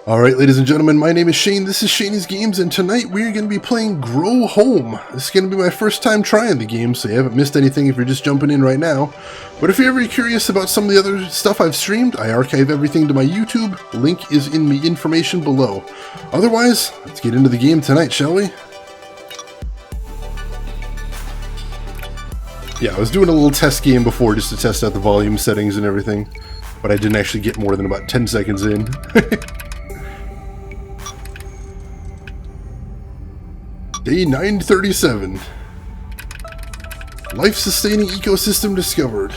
Alright, ladies and gentlemen, my name is Shane, this is Shane's Games, and tonight we're going to be playing Grow Home. This is going to be my first time trying the game, so you haven't missed anything if you're just jumping in right now. But if you're ever curious about some of the other stuff I've streamed, I archive everything to my YouTube. Link is in the information below. Otherwise, let's get into the game tonight, shall we? Yeah, I was doing a little test game before just to test out the volume settings and everything, but I didn't actually get more than about 10 seconds in. Day 937. Life-sustaining ecosystem discovered.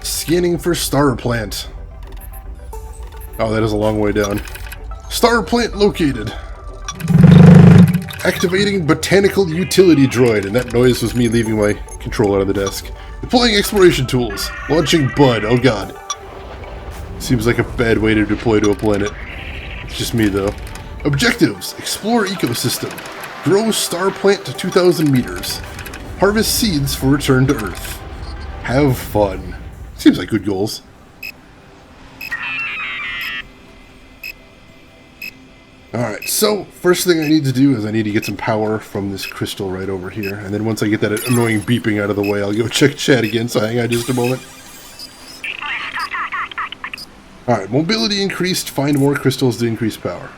Scanning for star plant. Oh, that is a long way down. Star plant located. Activating botanical utility droid, and that noise was me leaving my controller on the desk. Deploying exploration tools. Launching Bud. Oh god. Seems like a bad way to deploy to a planet. It's just me though. Objectives. Explore ecosystem. Grow star plant to 2,000 meters. Harvest seeds for return to Earth. Have fun. Seems like good goals. Alright, so first thing I need to do is I need to get some power from this crystal right over here. And then once I get that annoying beeping out of the way, I'll go check chat again, so hang on just a moment. Alright, mobility increased. Find more crystals to increase power.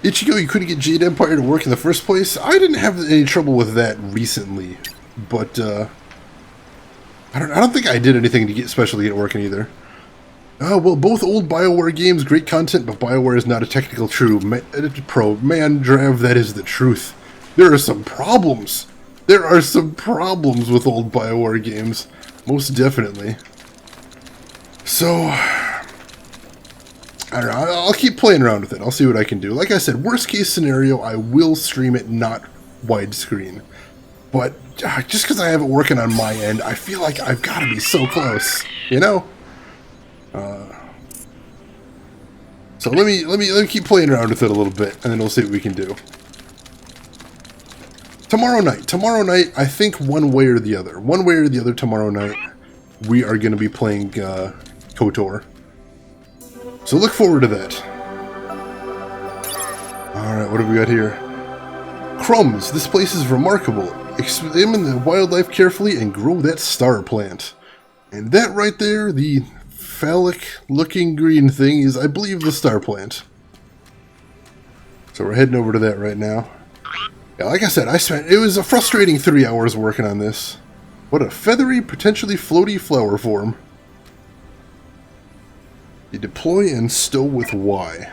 Ichigo, you couldn't get Jade Empire to work in the first place? I didn't have any trouble with that recently, but I don't think I did anything to get especially get it working either. Well, both old BioWare games, great content, but BioWare is not a technical pro. Man, Drav, that is the truth. There are some problems. There are some problems with old BioWare games, most definitely. So I don't know, I'll keep playing around with it. I'll see what I can do. Like I said, worst case scenario, I will stream it not widescreen. But just because I have it working on my end, I feel like I've got to be so close, you know? So let me keep playing around with it a little bit, and then we'll see what we can do. Tomorrow night, I think one way or the other tomorrow night, we are going to be playing KOTOR. So look forward to that. Alright, what have we got here? Crumbs. This place is remarkable. Examine the wildlife carefully and grow that star plant. And that right there, the phallic looking green thing, is, I believe, the star plant. So we're heading over to that right now. Yeah, like I said, it was a frustrating 3 hours working on this. What a feathery, potentially floaty flower form. You deploy and stow with Y.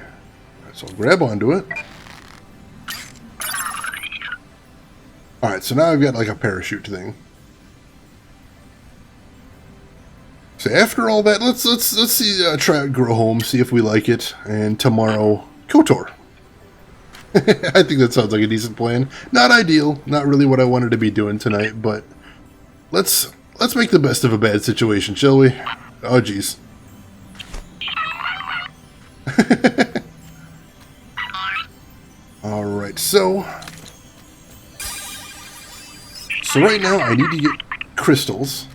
Alright, so I'll grab onto it. Alright, so now I've got like a parachute thing. So after all that, let's see, try out Grow Home, see if we like it, and tomorrow, KOTOR. I think that sounds like a decent plan. Not ideal, not really what I wanted to be doing tonight, but let's make the best of a bad situation, shall we? Oh jeez. Alright, so right now I need to get crystals,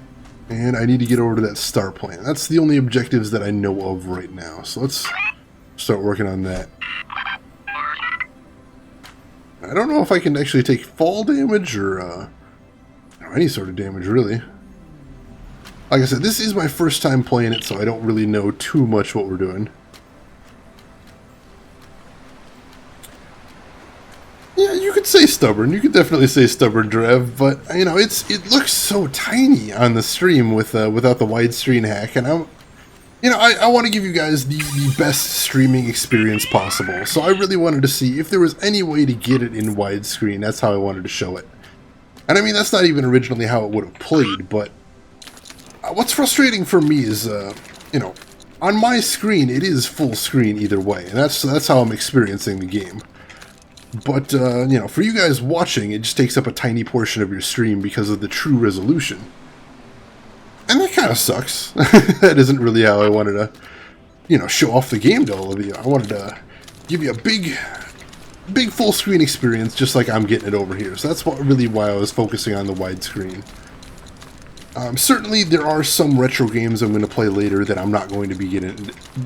and I need to get over to that star plant. That's the only objectives that I know of right now, so let's start working on that. I don't know if I can actually take fall damage or any sort of damage, really. Like I said, this is my first time playing it, so I don't really know too much what we're doing. Yeah, you could say stubborn. You could definitely say stubborn, Drev. But you know, it looks so tiny on the stream without the widescreen hack, and I want to give you guys the best streaming experience possible. So I really wanted to see if there was any way to get it in widescreen. That's how I wanted to show it. And I mean, that's not even originally how it would have played. But what's frustrating for me is, you know, on my screen it is full screen either way, and that's how I'm experiencing the game. But, you know, for you guys watching, it just takes up a tiny portion of your stream because of the true resolution. And that kind of sucks. That isn't really how I wanted to, you know, show off the game to all of you. I wanted to give you a big full screen experience just like I'm getting it over here. So that's really why I was focusing on the widescreen. Certainly, there are some retro games I'm going to play later that I'm not going to be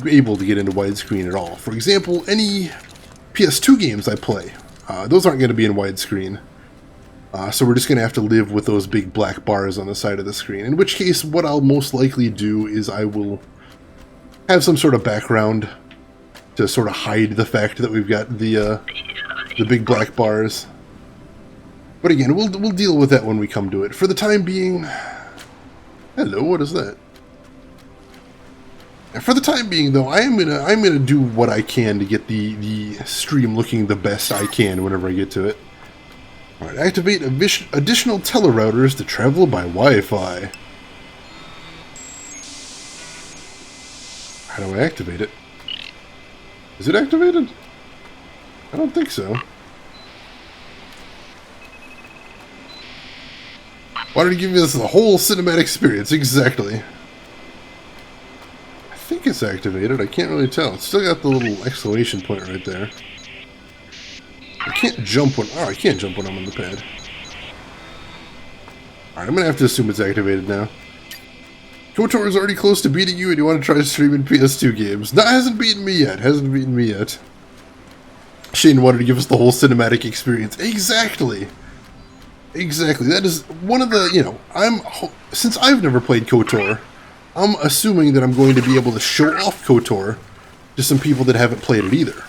able to get into widescreen at all. For example, any PS2 games I play, those aren't going to be in widescreen. So we're just going to have to live with those big black bars on the side of the screen. In which case, what I'll most likely do is I will have some sort of background to sort of hide the fact that we've got the big black bars. But again, we'll deal with that when we come to it. For the time being... Hello, what is that? For the time being, though, I'm gonna do what I can to get the stream looking the best I can whenever I get to it. Alright, activate additional telerouters to travel by Wi-Fi. How do I activate it? Is it activated? I don't think so. Why did he give me this the whole cinematic experience? Exactly. I think it's activated. I can't really tell. It's still got the little exclamation point right there. I can't jump when... Oh, I can't jump when I'm on the pad. Alright, I'm going to have to assume it's activated now. KOTOR is already close to beating you and you want to try streaming PS2 games. No, hasn't beaten me yet. Hasn't beaten me yet. Shane wanted to give us the whole cinematic experience. Exactly. Exactly. That is one of the, you know, since I've never played KOTOR, I'm assuming that I'm going to be able to show off KOTOR to some people that haven't played it either.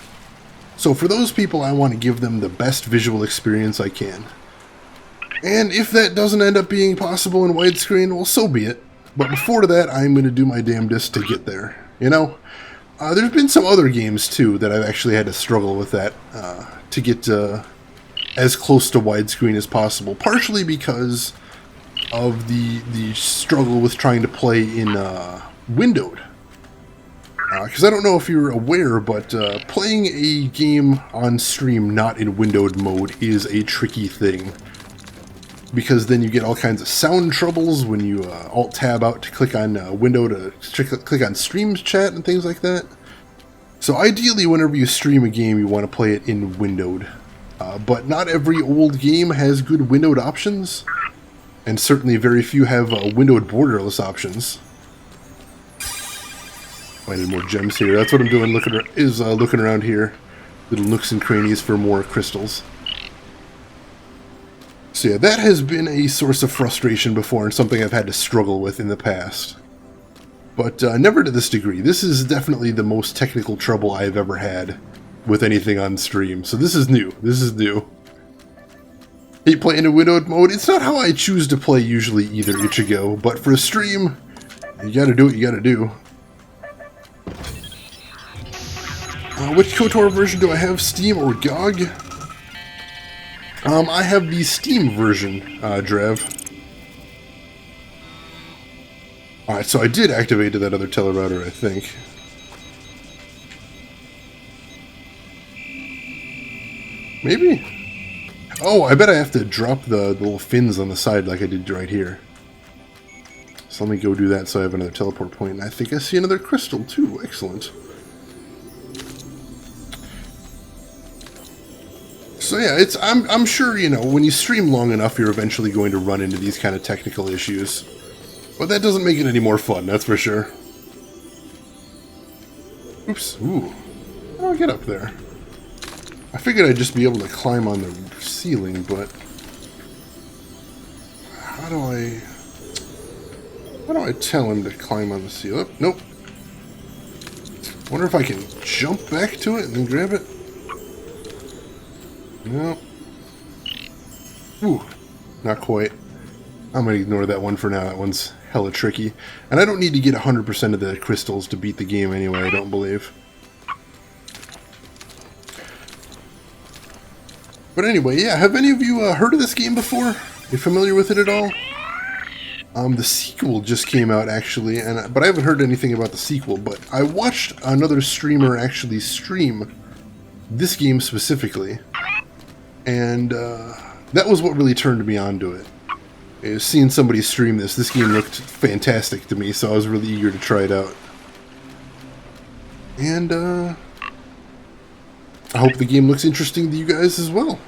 So for those people, I want to give them the best visual experience I can. And if that doesn't end up being possible in widescreen, well, so be it. But before that, I'm going to do my damnedest to get there. You know, there's been some other games, too, that I've actually had to struggle with that to get as close to widescreen as possible. Partially because of the struggle with trying to play in windowed. Because I don't know if you're aware, but playing a game on stream not in windowed mode is a tricky thing. Because then you get all kinds of sound troubles when you Alt-Tab out to click on window to click on stream chat and things like that. So ideally, whenever you stream a game, you want to play it in windowed. But not every old game has good windowed options. And certainly very few have windowed borderless options. I need more gems here. That's what I'm doing, looking around here. Little nooks and crannies for more crystals. So yeah, that has been a source of frustration before and something I've had to struggle with in the past. But never to this degree. This is definitely the most technical trouble I've ever had with anything on stream. So this is new. This is new. Hate playing in windowed mode. It's not how I choose to play usually either, Ichigo. But for a stream, you gotta do what you gotta do. Which KOTOR version do I have? Steam or GOG? I have the Steam version, Drev. Alright, so I did activate that other telerouter, I think. Maybe? Oh, I bet I have to drop the little fins on the side like I did right here. So let me go do that so I have another teleport point. And I think I see another crystal, too. Excellent. So yeah, I'm sure, you know, when you stream long enough, you're eventually going to run into these kind of technical issues. But that doesn't make it any more fun, that's for sure. Oops, ooh. How do I get up there? I figured I'd just be able to climb on the ceiling, but... How do I tell him to climb on the ceiling? Oh, nope. Wonder if I can jump back to it and then grab it? No. Ooh, not quite. I'm going to ignore that one for now. That one's hella tricky. And I don't need to get 100% of the crystals to beat the game anyway, I don't believe. But anyway, yeah, have any of you heard of this game before? You familiar with it at all? The sequel just came out, actually, but I haven't heard anything about the sequel. But I watched another streamer actually stream this game specifically. And that was what really turned me onto it. Is seeing somebody stream this. This game looked fantastic to me, so I was really eager to try it out. And I hope the game looks interesting to you guys as well.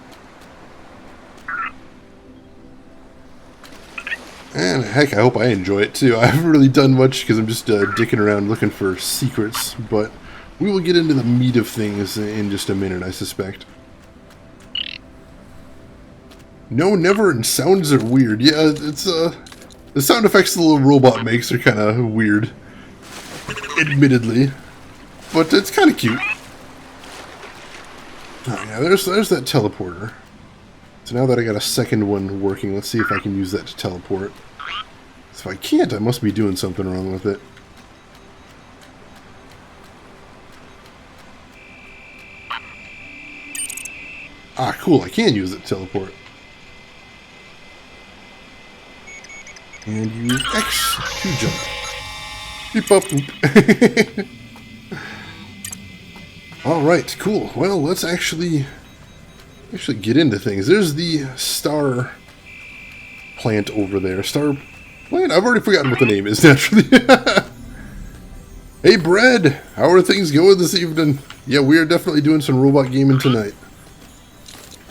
And heck, I hope I enjoy it too. I haven't really done much because I'm just dicking around looking for secrets, but we will get into the meat of things in just a minute, I suspect. No, never, and sounds are weird. Yeah, it's the sound effects the little robot makes are kind of weird, admittedly, but it's kind of cute. Oh yeah, there's that teleporter. So now that I got a second one working, let's see if I can use that to teleport. So if I can't, I must be doing something wrong with it. Ah, cool, I can use it to teleport. And use X to jump. Beep up, boop. Alright, cool. Well, let's actually get into things. There's the star plant over there. Star plant? I've already forgotten what the name is, naturally. Hey, Brad! How are things going this evening? Yeah, we are definitely doing some robot gaming tonight.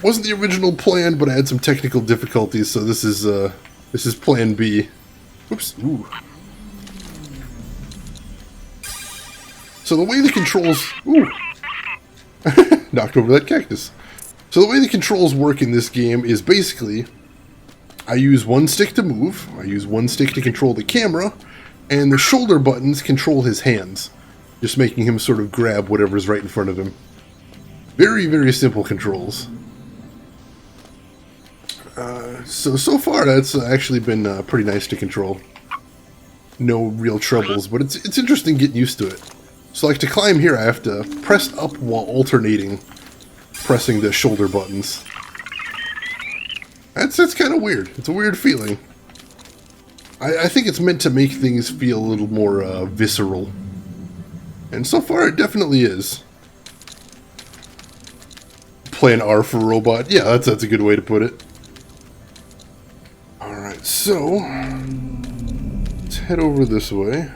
Wasn't the original plan, but I had some technical difficulties, so this is plan B. Oops. Ooh. So the way the controls... Ooh. Knocked over that cactus. So the way the controls work in this game is basically... I use one stick to move, I use one stick to control the camera, and the shoulder buttons control his hands. Just making him sort of grab whatever's right in front of him. Very, very simple controls. So far that's actually been pretty nice to control. No real troubles, but it's interesting getting used to it. So like to climb here, I have to press up while alternating pressing the shoulder buttons. That's kind of weird. It's a weird feeling. I think it's meant to make things feel a little more visceral. And so far it definitely is. Plan R for robot. Yeah, that's a good way to put it. Alright, so let's head over this way.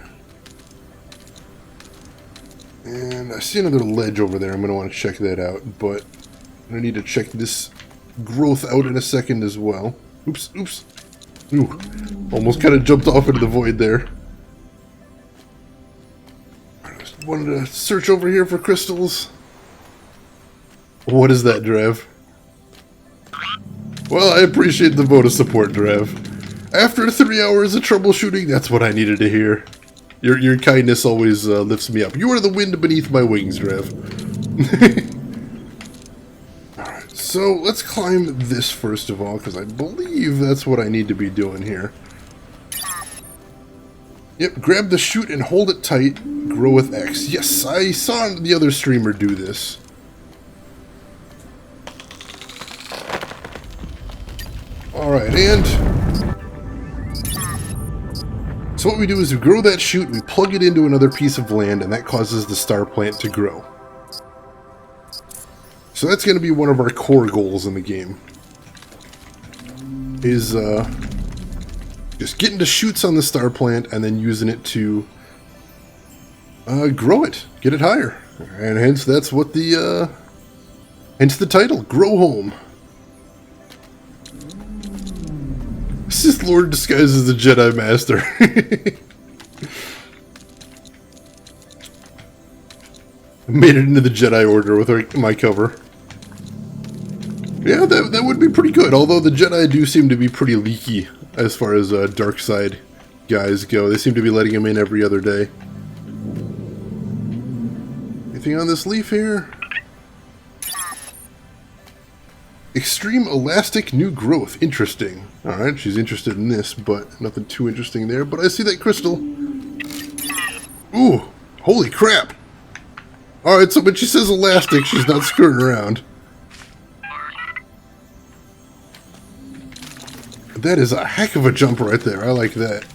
And I see another ledge over there. I'm going to want to check that out, but I need to check this growth out in a second as well. Oops, oops. Ooh, almost kind of jumped off into the void there. I just wanted to search over here for crystals. What is that, Drev? Well, I appreciate the vote of support, Drev. After 3 hours of troubleshooting, that's what I needed to hear. Your kindness always lifts me up. You are the wind beneath my wings, Drev. Alright, so let's climb this first of all, because I believe that's what I need to be doing here. Yep, grab the chute and hold it tight. Grow with X. Yes, I saw the other streamer do this. Alright, and... so what we do is we grow that shoot, we plug it into another piece of land, and that causes the star plant to grow. So that's going to be one of our core goals in the game. Is just getting to shoots on the star plant and then using it to grow it, get it higher. And hence that's what the hence the title, Grow Home. Sith Lord disguised as the Jedi Master. Made it into the Jedi Order with my cover. Yeah, that would be pretty good, although the Jedi do seem to be pretty leaky as far as dark side guys go. They seem to be letting them in every other day. Anything on this leaf here? Extreme elastic new growth. Interesting. Alright, she's interested in this, but nothing too interesting there. But I see that crystal. Ooh, holy crap. Alright, so when she says elastic, she's not skirting around. That is a heck of a jump right there. I like that.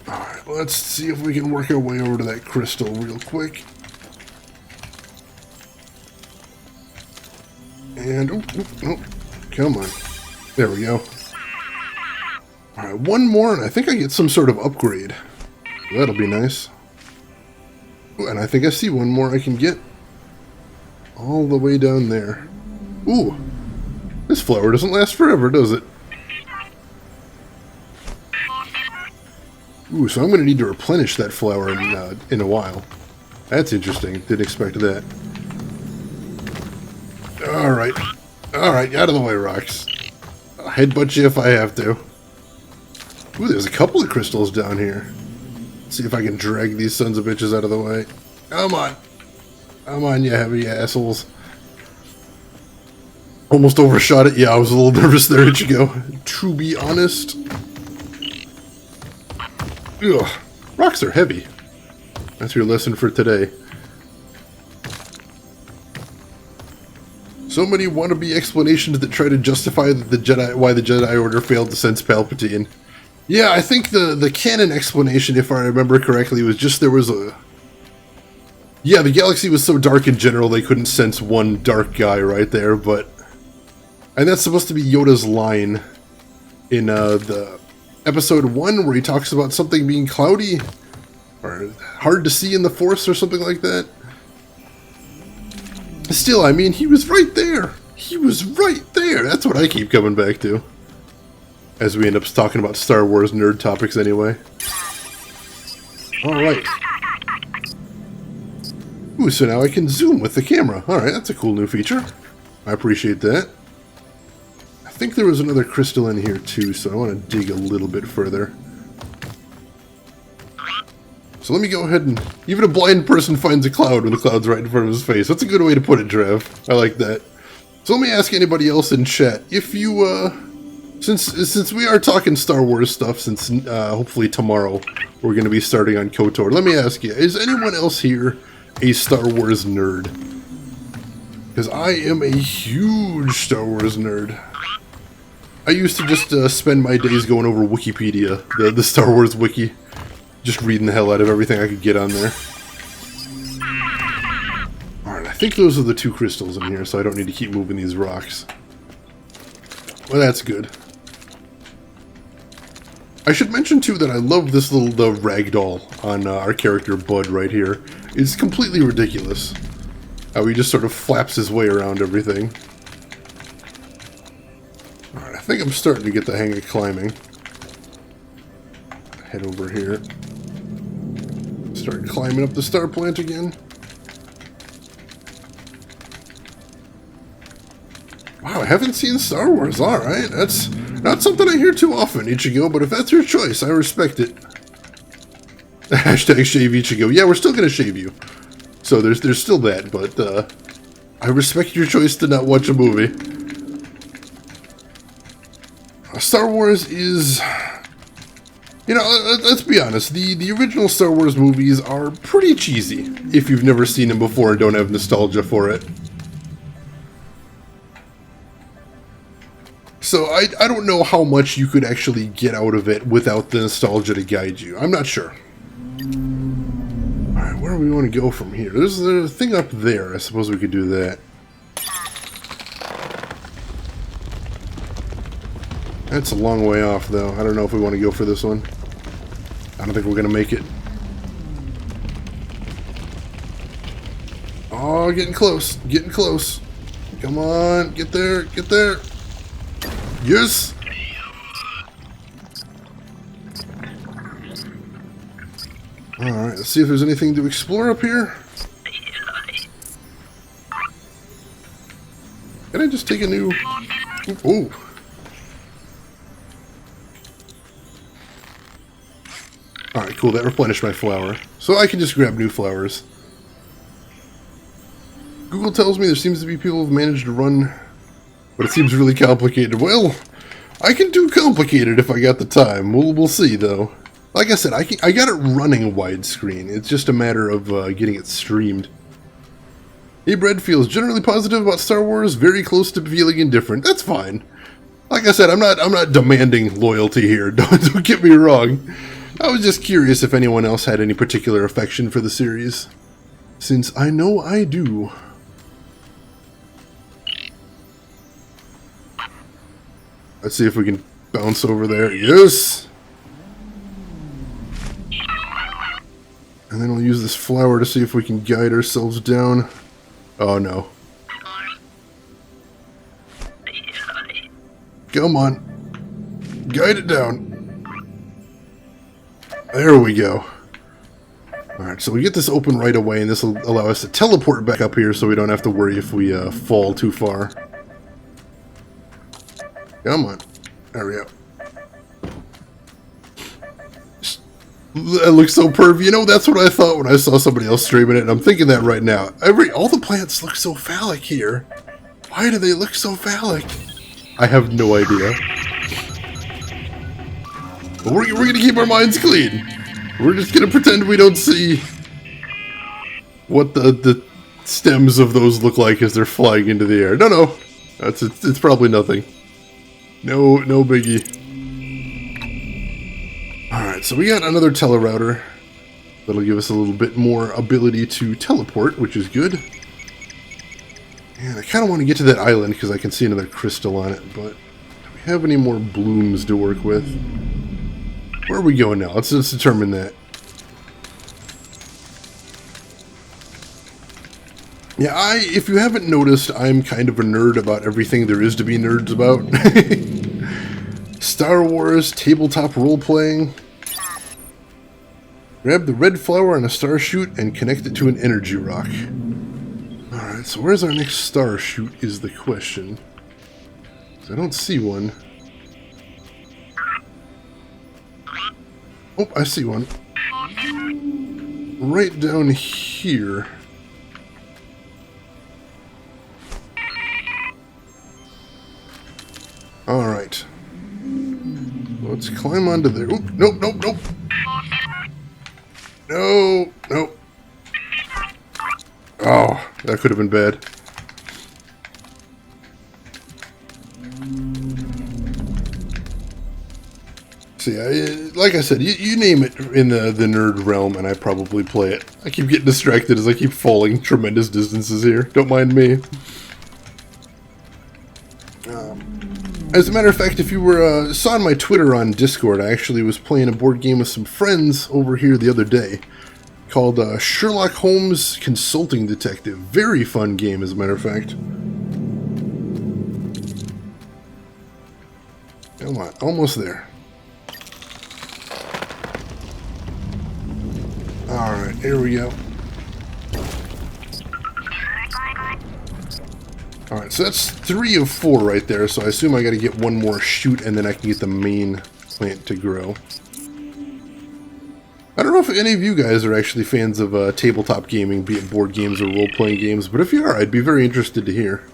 Alright, let's see if we can work our way over to that crystal real quick. And, oh, come on. There we go. Alright, one more, and I think I get some sort of upgrade. That'll be nice. Ooh, and I think I see one more I can get. All the way down there. Ooh, this flower doesn't last forever, does it? Ooh, so I'm going to need to replenish that flower in a while. That's interesting. Didn't expect that. Alright. Alright, out of the way, rocks. I'll headbutt you if I have to. Ooh, there's a couple of crystals down here. Let's see if I can drag these sons of bitches out of the way. Come on. Come on, you heavy assholes. Almost overshot it. Yeah, I was a little nervous there, Ichigo. To be honest. Ugh. Rocks are heavy. That's your lesson for today. So many wannabe explanations that try to justify why the Jedi Order failed to sense Palpatine. Yeah, I think the canon explanation, if I remember correctly, was just there was a... Yeah, the galaxy was so dark in general they couldn't sense one dark guy right there, but... And that's supposed to be Yoda's line in the episode 1 where he talks about something being cloudy or hard to see in the Force or something like that. Still, I mean, he was right there. He was right there. That's what I keep coming back to. As we end up talking about Star Wars nerd topics anyway. Alright. Ooh, so now I can zoom with the camera. Alright, that's a cool new feature. I appreciate that. I think there was another crystal in here too, so I want to dig a little bit further. So let me go ahead and... Even a blind person finds a cloud when the cloud's right in front of his face. That's a good way to put it, Drev. I like that. So let me ask anybody else in chat. If you, Since we are talking Star Wars stuff, since hopefully tomorrow we're going to be starting on KOTOR, let me ask you, is anyone else here a Star Wars nerd? Because I am a huge Star Wars nerd. I used to just spend my days going over Wikipedia, the Star Wars wiki. Just reading the hell out of everything I could get on there. Alright, I think those are the 2 crystals in here, so I don't need to keep moving these rocks. Well, that's good. I should mention, too, that I love this little ragdoll on our character Bud right here. It's completely ridiculous. How he just sort of flaps his way around everything. Alright, I think I'm starting to get the hang of climbing. Head over here. Start climbing up the star plant again. Wow, I haven't seen Star Wars. Alright, that's not something I hear too often, Ichigo, but if that's your choice, I respect it. Hashtag shave Ichigo. Yeah, we're still gonna shave you. So there's still that, but I respect your choice to not watch a movie. Star Wars is... You know, let's be honest, the original Star Wars movies are pretty cheesy, if you've never seen them before and don't have nostalgia for it. So I don't know how much you could actually get out of it without the nostalgia to guide you. I'm not sure. Alright, where do we want to go from here? There's a thing up there. I suppose we could do that. That's a long way off, though. I don't know if we want to go for this one. I don't think we're going to make it. Oh, getting close. Getting close. Come on. Get there. Get there. Yes! Alright, let's see if there's anything to explore up here. Can I just take a new... Oh! Alright, cool. That replenished my flower. So I can just grab new flowers. Google tells me there seems to be people who've managed to run... But it seems really complicated. Well, I can do complicated if I got the time. We'll see, though. Like I said, I got it running widescreen. It's just a matter of getting it streamed. Hey, Bread feels generally positive about Star Wars, very close to feeling indifferent. That's fine. Like I said, I'm not demanding loyalty here. Don't get me wrong. I was just curious if anyone else had any particular affection for the series, since I know I do. Let's see if we can bounce over there. Yes! And then we'll use this flower to see if we can guide ourselves down. Oh no. Come on. Guide it down. There we go. Alright, so we get this open right away, and this will allow us to teleport back up here so we don't have to worry if we fall too far. Come on. There we go. That looks so pervy. You know, that's what I thought when I saw somebody else streaming it, and I'm thinking that right now. All the plants look so phallic here. Why do they look so phallic? I have no idea. But we're going to keep our minds clean. We're just going to pretend we don't see what the stems of those look like as they're flying into the air. No. It's probably nothing. No biggie. Alright, so we got another telerouter. That'll give us a little bit more ability to teleport, which is good. And I kind of want to get to that island because I can see another crystal on it, but do we have any more blooms to work with? Where are we going now? Let's determine that. Yeah, if you haven't noticed, I'm kind of a nerd about everything there is to be nerds about. Star Wars, tabletop role-playing. Grab the red flower on a star shoot and connect it to an energy rock. Alright, so where's our next star shoot is the question. I don't see one. Oh, I see one. Right down here. Alright. Let's climb onto there. Oop, nope. No. Oh, that could have been bad. See, like I said, you name it in the nerd realm, and I probably play it. I keep getting distracted as I keep falling tremendous distances here. Don't mind me. As a matter of fact, if you were saw on my Twitter on Discord, I actually was playing a board game with some friends over here the other day called Sherlock Holmes Consulting Detective. Very fun game, as a matter of fact. Come on, almost there. Alright, here we go. Alright, so that's 3 of 4 right there, so I assume I gotta get one more shoot and then I can get the main plant to grow. I don't know if any of you guys are actually fans of tabletop gaming, be it board games or role-playing games, but if you are, I'd be very interested to hear.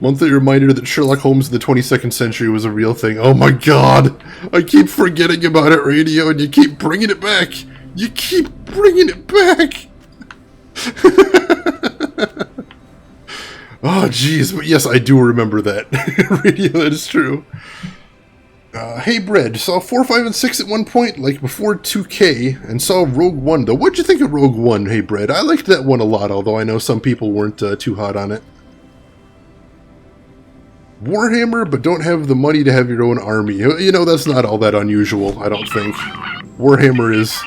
Monthly reminder that Sherlock Holmes in the 22nd century was a real thing. Oh my god! I keep forgetting about it, Radio, and you keep bringing it back! You keep bringing it back! Oh jeez, but yes, I do remember that. Radio, that is true. Hey Bread, saw 4, 5, and 6 at one point, like before 2K, and saw Rogue One though. What'd you think of Rogue One, Hey Bread? I liked that one a lot, although I know some people weren't too hot on it. Warhammer, but don't have the money to have your own army. You know, that's not all that unusual, I don't think. Warhammer is...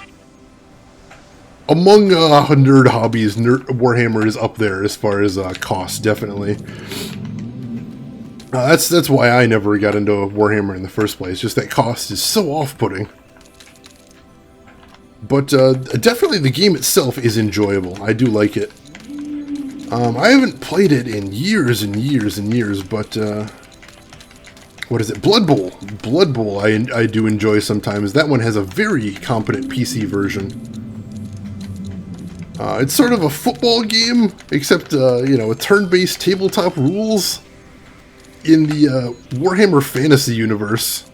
Among nerd hobbies, Warhammer is up there as far as cost, definitely. That's why I never got into Warhammer in the first place. Just that cost is so off-putting. But definitely the game itself is enjoyable. I do like it. I haven't played it in years and years and years, but, what is it? Blood Bowl. Blood Bowl I do enjoy sometimes. That one has a very competent PC version. It's sort of a football game, except, you know, a turn-based tabletop rules in the Warhammer Fantasy universe.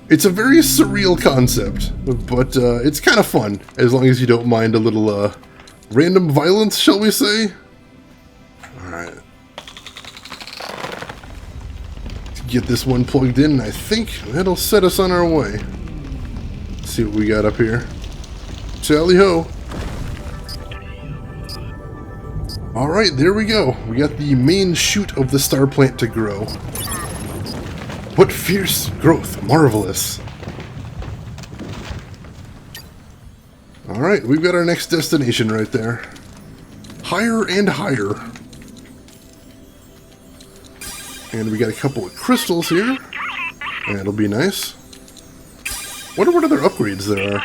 It's a very surreal concept, but it's kind of fun, as long as you don't mind a little, random violence, shall we say? Alright. Let's get this one plugged in, and I think that'll set us on our way. Let's see what we got up here. Tally-ho! Alright, there we go. We got the main shoot of the star plant to grow. What fierce growth! Marvelous! Alright, we've got our next destination right there. Higher and higher. And we got a couple of crystals here. That'll be nice. Wonder what other upgrades there are.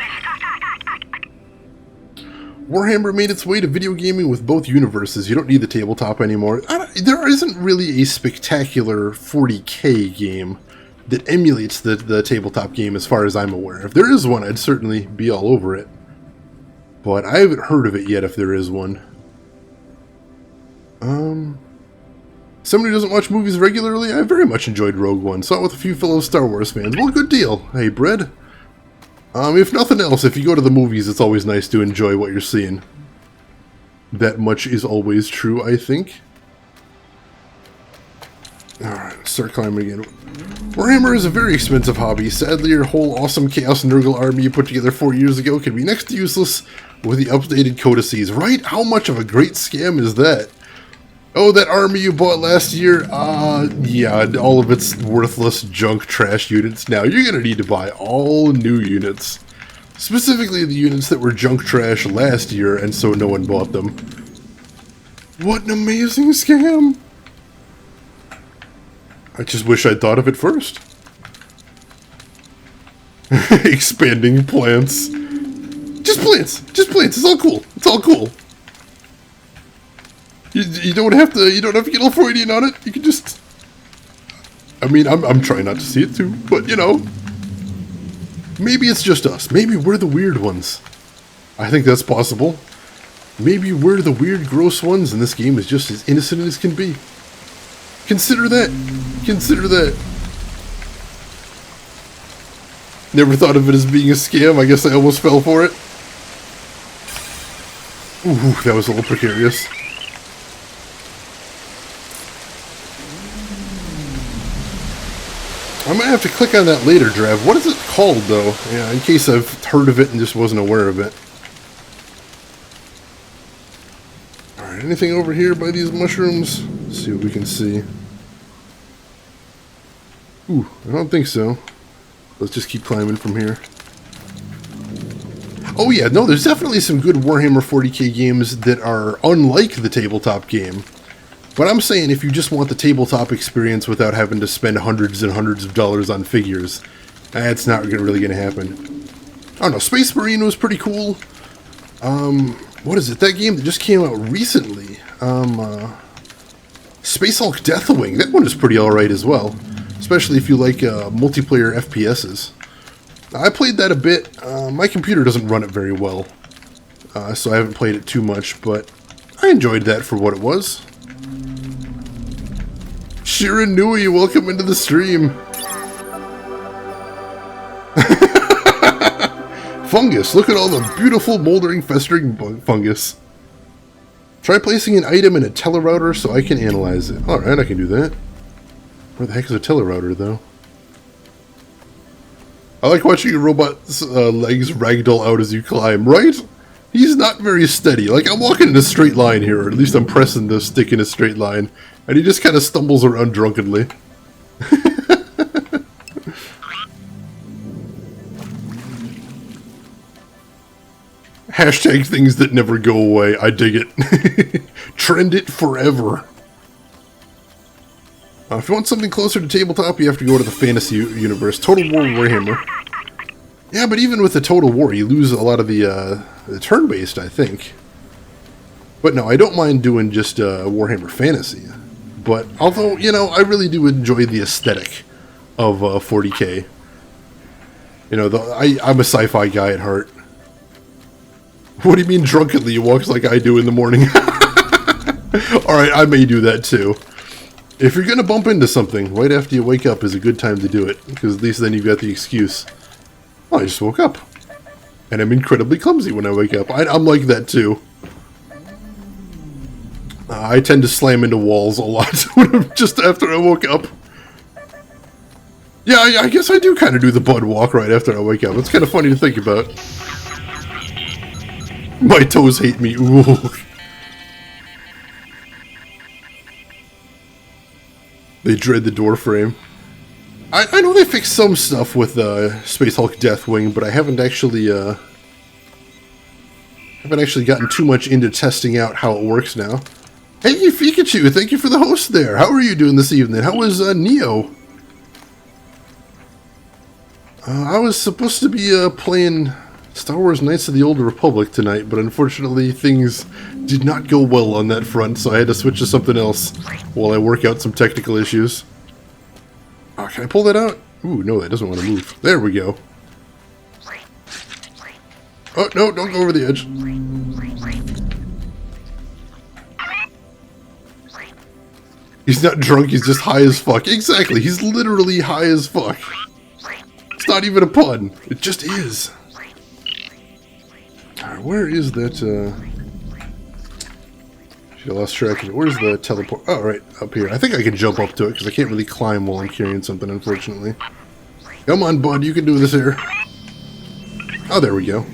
Warhammer made its way to video gaming with both universes. You don't need the tabletop anymore. There isn't really a spectacular 40k game that emulates the tabletop game as far as I'm aware. If there is one, I'd certainly be all over it. But I haven't heard of it yet if there is one. Somebody who doesn't watch movies regularly? I very much enjoyed Rogue One. Saw it with a few fellow Star Wars fans. Well, good deal. Hey, Bread. If nothing else, if you go to the movies, it's always nice to enjoy what you're seeing. That much is always true, I think. Alright, start climbing again. Warhammer is a very expensive hobby. Sadly, your whole awesome Chaos Nurgle army you put together 4 years ago can be next to useless with the updated codices. Right? How much of a great scam is that? Oh, that army you bought last year? Yeah, all of its worthless junk trash units. Now, you're gonna need to buy all new units. Specifically the units that were junk trash last year, and so no one bought them. What an amazing scam! I just wish I'd thought of it first. Expanding plants. Just plants! Just plants! It's all cool! It's all cool! You don't have to get all Freudian on it. You can just... I mean, I'm trying not to see it too, but you know. Maybe it's just us. Maybe we're the weird ones. I think that's possible. Maybe we're the weird, gross ones, and this game is just as innocent as can be. Consider that. Consider that. Never thought of it as being a scam. I guess I almost fell for it. Ooh, that was a little precarious. I might have to click on that later, Drev. What is it called, though? Yeah, in case I've heard of it and just wasn't aware of it. Alright, anything over here by these mushrooms? Let's see what we can see. Ooh, I don't think so. Let's just keep climbing from here. Oh yeah, no, there's definitely some good Warhammer 40k games that are unlike the tabletop game. But I'm saying if you just want the tabletop experience without having to spend hundreds and hundreds of dollars on figures, that's not really going to happen. I don't know, Space Marine was pretty cool. What is it? That game that just came out recently. Space Hulk Deathwing. That one is pretty alright as well. Especially if you like multiplayer FPSs. I played that a bit. My computer doesn't run it very well. So I haven't played it too much, but I enjoyed that for what it was. Shirin Nui, welcome into the stream. Fungus, look at all the beautiful moldering festering fungus. Try placing an item in a telerouter so I can analyze it. Alright, I can do that. Where the heck is a telerouter, though? I like watching your robot's legs ragdoll out as you climb, right? He's not very steady. Like, I'm walking in a straight line here, or at least I'm pressing the stick in a straight line, and he just kind of stumbles around drunkenly. Hashtag things that never go away. I dig it. Trend it forever. If you want something closer to tabletop, you have to go to the fantasy universe. Total War Warhammer. Yeah, but even with the Total War, you lose a lot of the turn-based, I think. But no, I don't mind doing just Warhammer Fantasy. But, although, you know, I really do enjoy the aesthetic of 40k. You know, I'm a sci-fi guy at heart. What do you mean drunkenly? You walk like I do in the morning. Alright, I may do that too. If you're going to bump into something right after you wake up is a good time to do it. Because at least then you've got the excuse. Oh, I just woke up. And I'm incredibly clumsy when I wake up. I'm like that too. I tend to slam into walls a lot just after I woke up. Yeah, I guess I do kind of do the bud walk right after I wake up. It's kind of funny to think about. My toes hate me. Ooh. They dread the door frame. I know they fixed some stuff with Space Hulk Deathwing, but I haven't actually gotten too much into testing out how it works now. Hey, Pikachu, thank you for the host there. How are you doing this evening? How was Neo? I was supposed to be playing Star Wars Knights of the Old Republic tonight, but unfortunately things did not go well on that front, so I had to switch to something else while I work out some technical issues. Oh, can I pull that out? Ooh, no, that doesn't want to move. There we go. Oh, no, don't go over the edge. He's not drunk, he's just high as fuck. Exactly, he's literally high as fuck. It's not even a pun. It just is. Alright, where is that, I lost track of it. Where's the teleport? Oh, right, up here. I think I can jump up to it, because I can't really climb while I'm carrying something, unfortunately. Come on, bud, you can do this here. Oh, there we go.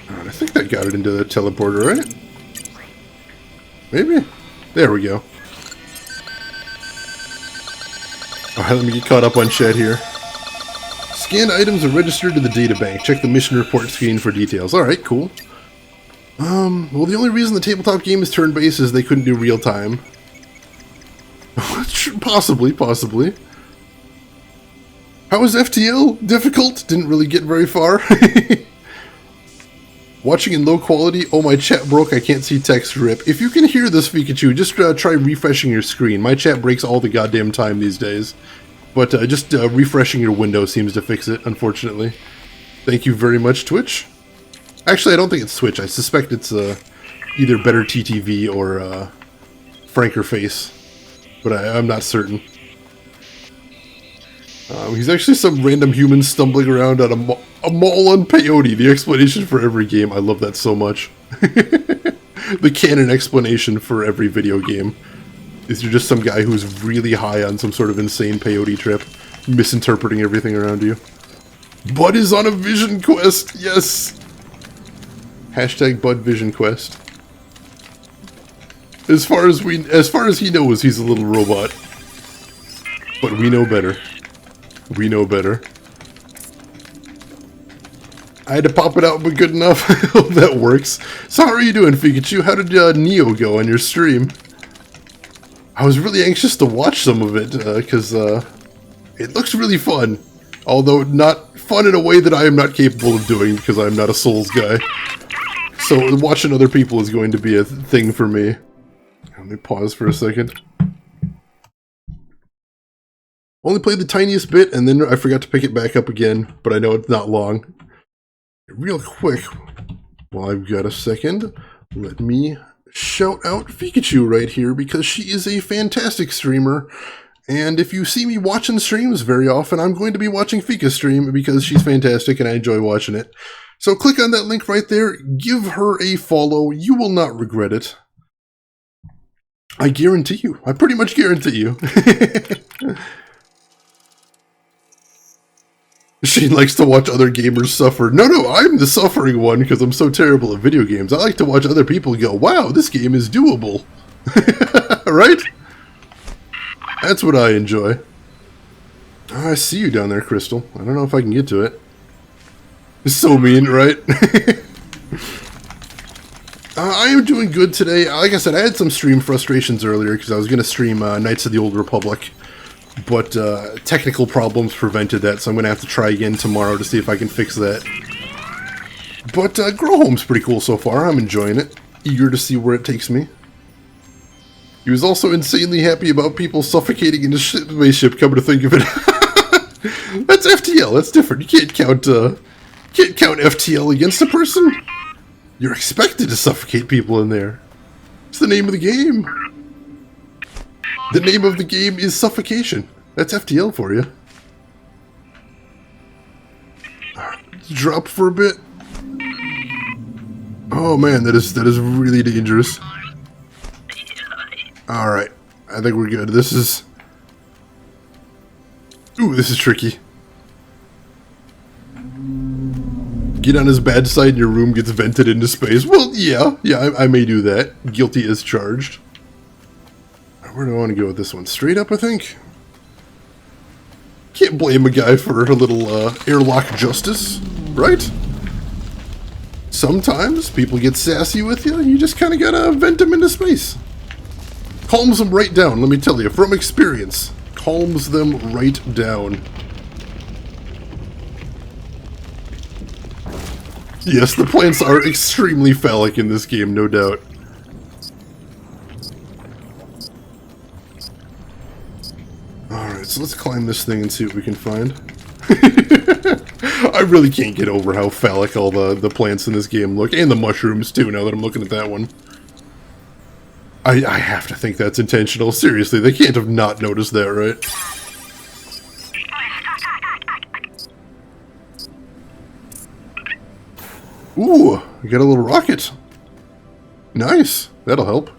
Alright, I think that got it into the teleporter, right? Maybe? There we go. Alright, let me get caught up on chat here. Scanned items are registered to the databank. Check the mission report screen for details. Alright, cool. Well, the only reason the tabletop game is turn-based is they couldn't do real-time. Possibly. How was FTL? Difficult? Didn't really get very far. Watching in low quality. Oh, my chat broke. I can't see text. Rip. If you can hear this, Pikachu, just try refreshing your screen. My chat breaks all the goddamn time these days. But just refreshing your window seems to fix it, unfortunately. Thank you very much, Twitch. Actually, I don't think it's Twitch. I suspect it's either Better TTV or Franker Face. But I'm not certain. He's actually some random human stumbling around on a mall on peyote. The explanation for every game. I love that so much. The canon explanation for every video game is you're just some guy who's really high on some sort of insane peyote trip, misinterpreting everything around you. Bud is on a vision quest. Yes. Hashtag Bud Vision Quest. As far as he knows, he's a little robot. But we know better. We know better. I had to pop it out, but good enough. Hope that works. So how are you doing, Pikachu? How did Neo go on your stream? I was really anxious to watch some of it, because it looks really fun. Although not fun in a way that I am not capable of doing, because I'm not a Souls guy. So watching other people is going to be a thing for me. Let me pause for a second. Only played the tiniest bit, and then I forgot to pick it back up again, but I know it's not long. Real quick, while I've got a second, let me shout out Pikachu right here, because she is a fantastic streamer, and if you see me watching streams very often, I'm going to be watching Fika's stream, because she's fantastic and I enjoy watching it. So click on that link right there, give her a follow, you will not regret it. I guarantee you. I pretty much guarantee you. Shane likes to watch other gamers suffer. No, I'm the suffering one because I'm so terrible at video games. I like to watch other people go, wow, this game is doable. Right? That's what I enjoy. Oh, I see you down there, Crystal. I don't know if I can get to it. It's so mean, right? I am doing good today. Like I said, I had some stream frustrations earlier because I was going to stream Knights of the Old Republic. But technical problems prevented that, so I'm going to have to try again tomorrow to see if I can fix that. But Grow Home's pretty cool so far. I'm enjoying it. Eager to see where it takes me. He was also insanely happy about people suffocating in his spaceship, come to think of it. That's FTL. That's different. You can't count FTL against a person. You're expected to suffocate people in there. It's the name of the game. The name of the game is suffocation. That's FTL for you. Drop for a bit. Oh man, that is really dangerous. Alright, I think we're good. This is... Ooh, this is tricky. Get on his bad side and your room gets vented into space. Well, yeah, I may do that. Guilty as charged. Where do I want to go with this one? Straight up, I think? Can't blame a guy for a little airlock justice. right? Sometimes people get sassy with you, you just kind of gotta vent them into space. Calms them right down, let me tell you, from experience. Calms them right down. Yes, the plants are extremely phallic in this game, no doubt. Alright, so let's climb this thing and see what we can find. I really can't get over how phallic all the plants in this game look, and the mushrooms too, now that I'm looking at that one. I have to think that's intentional. Seriously, they can't have not noticed that, right? Ooh, we got a little rocket. Nice, that'll help.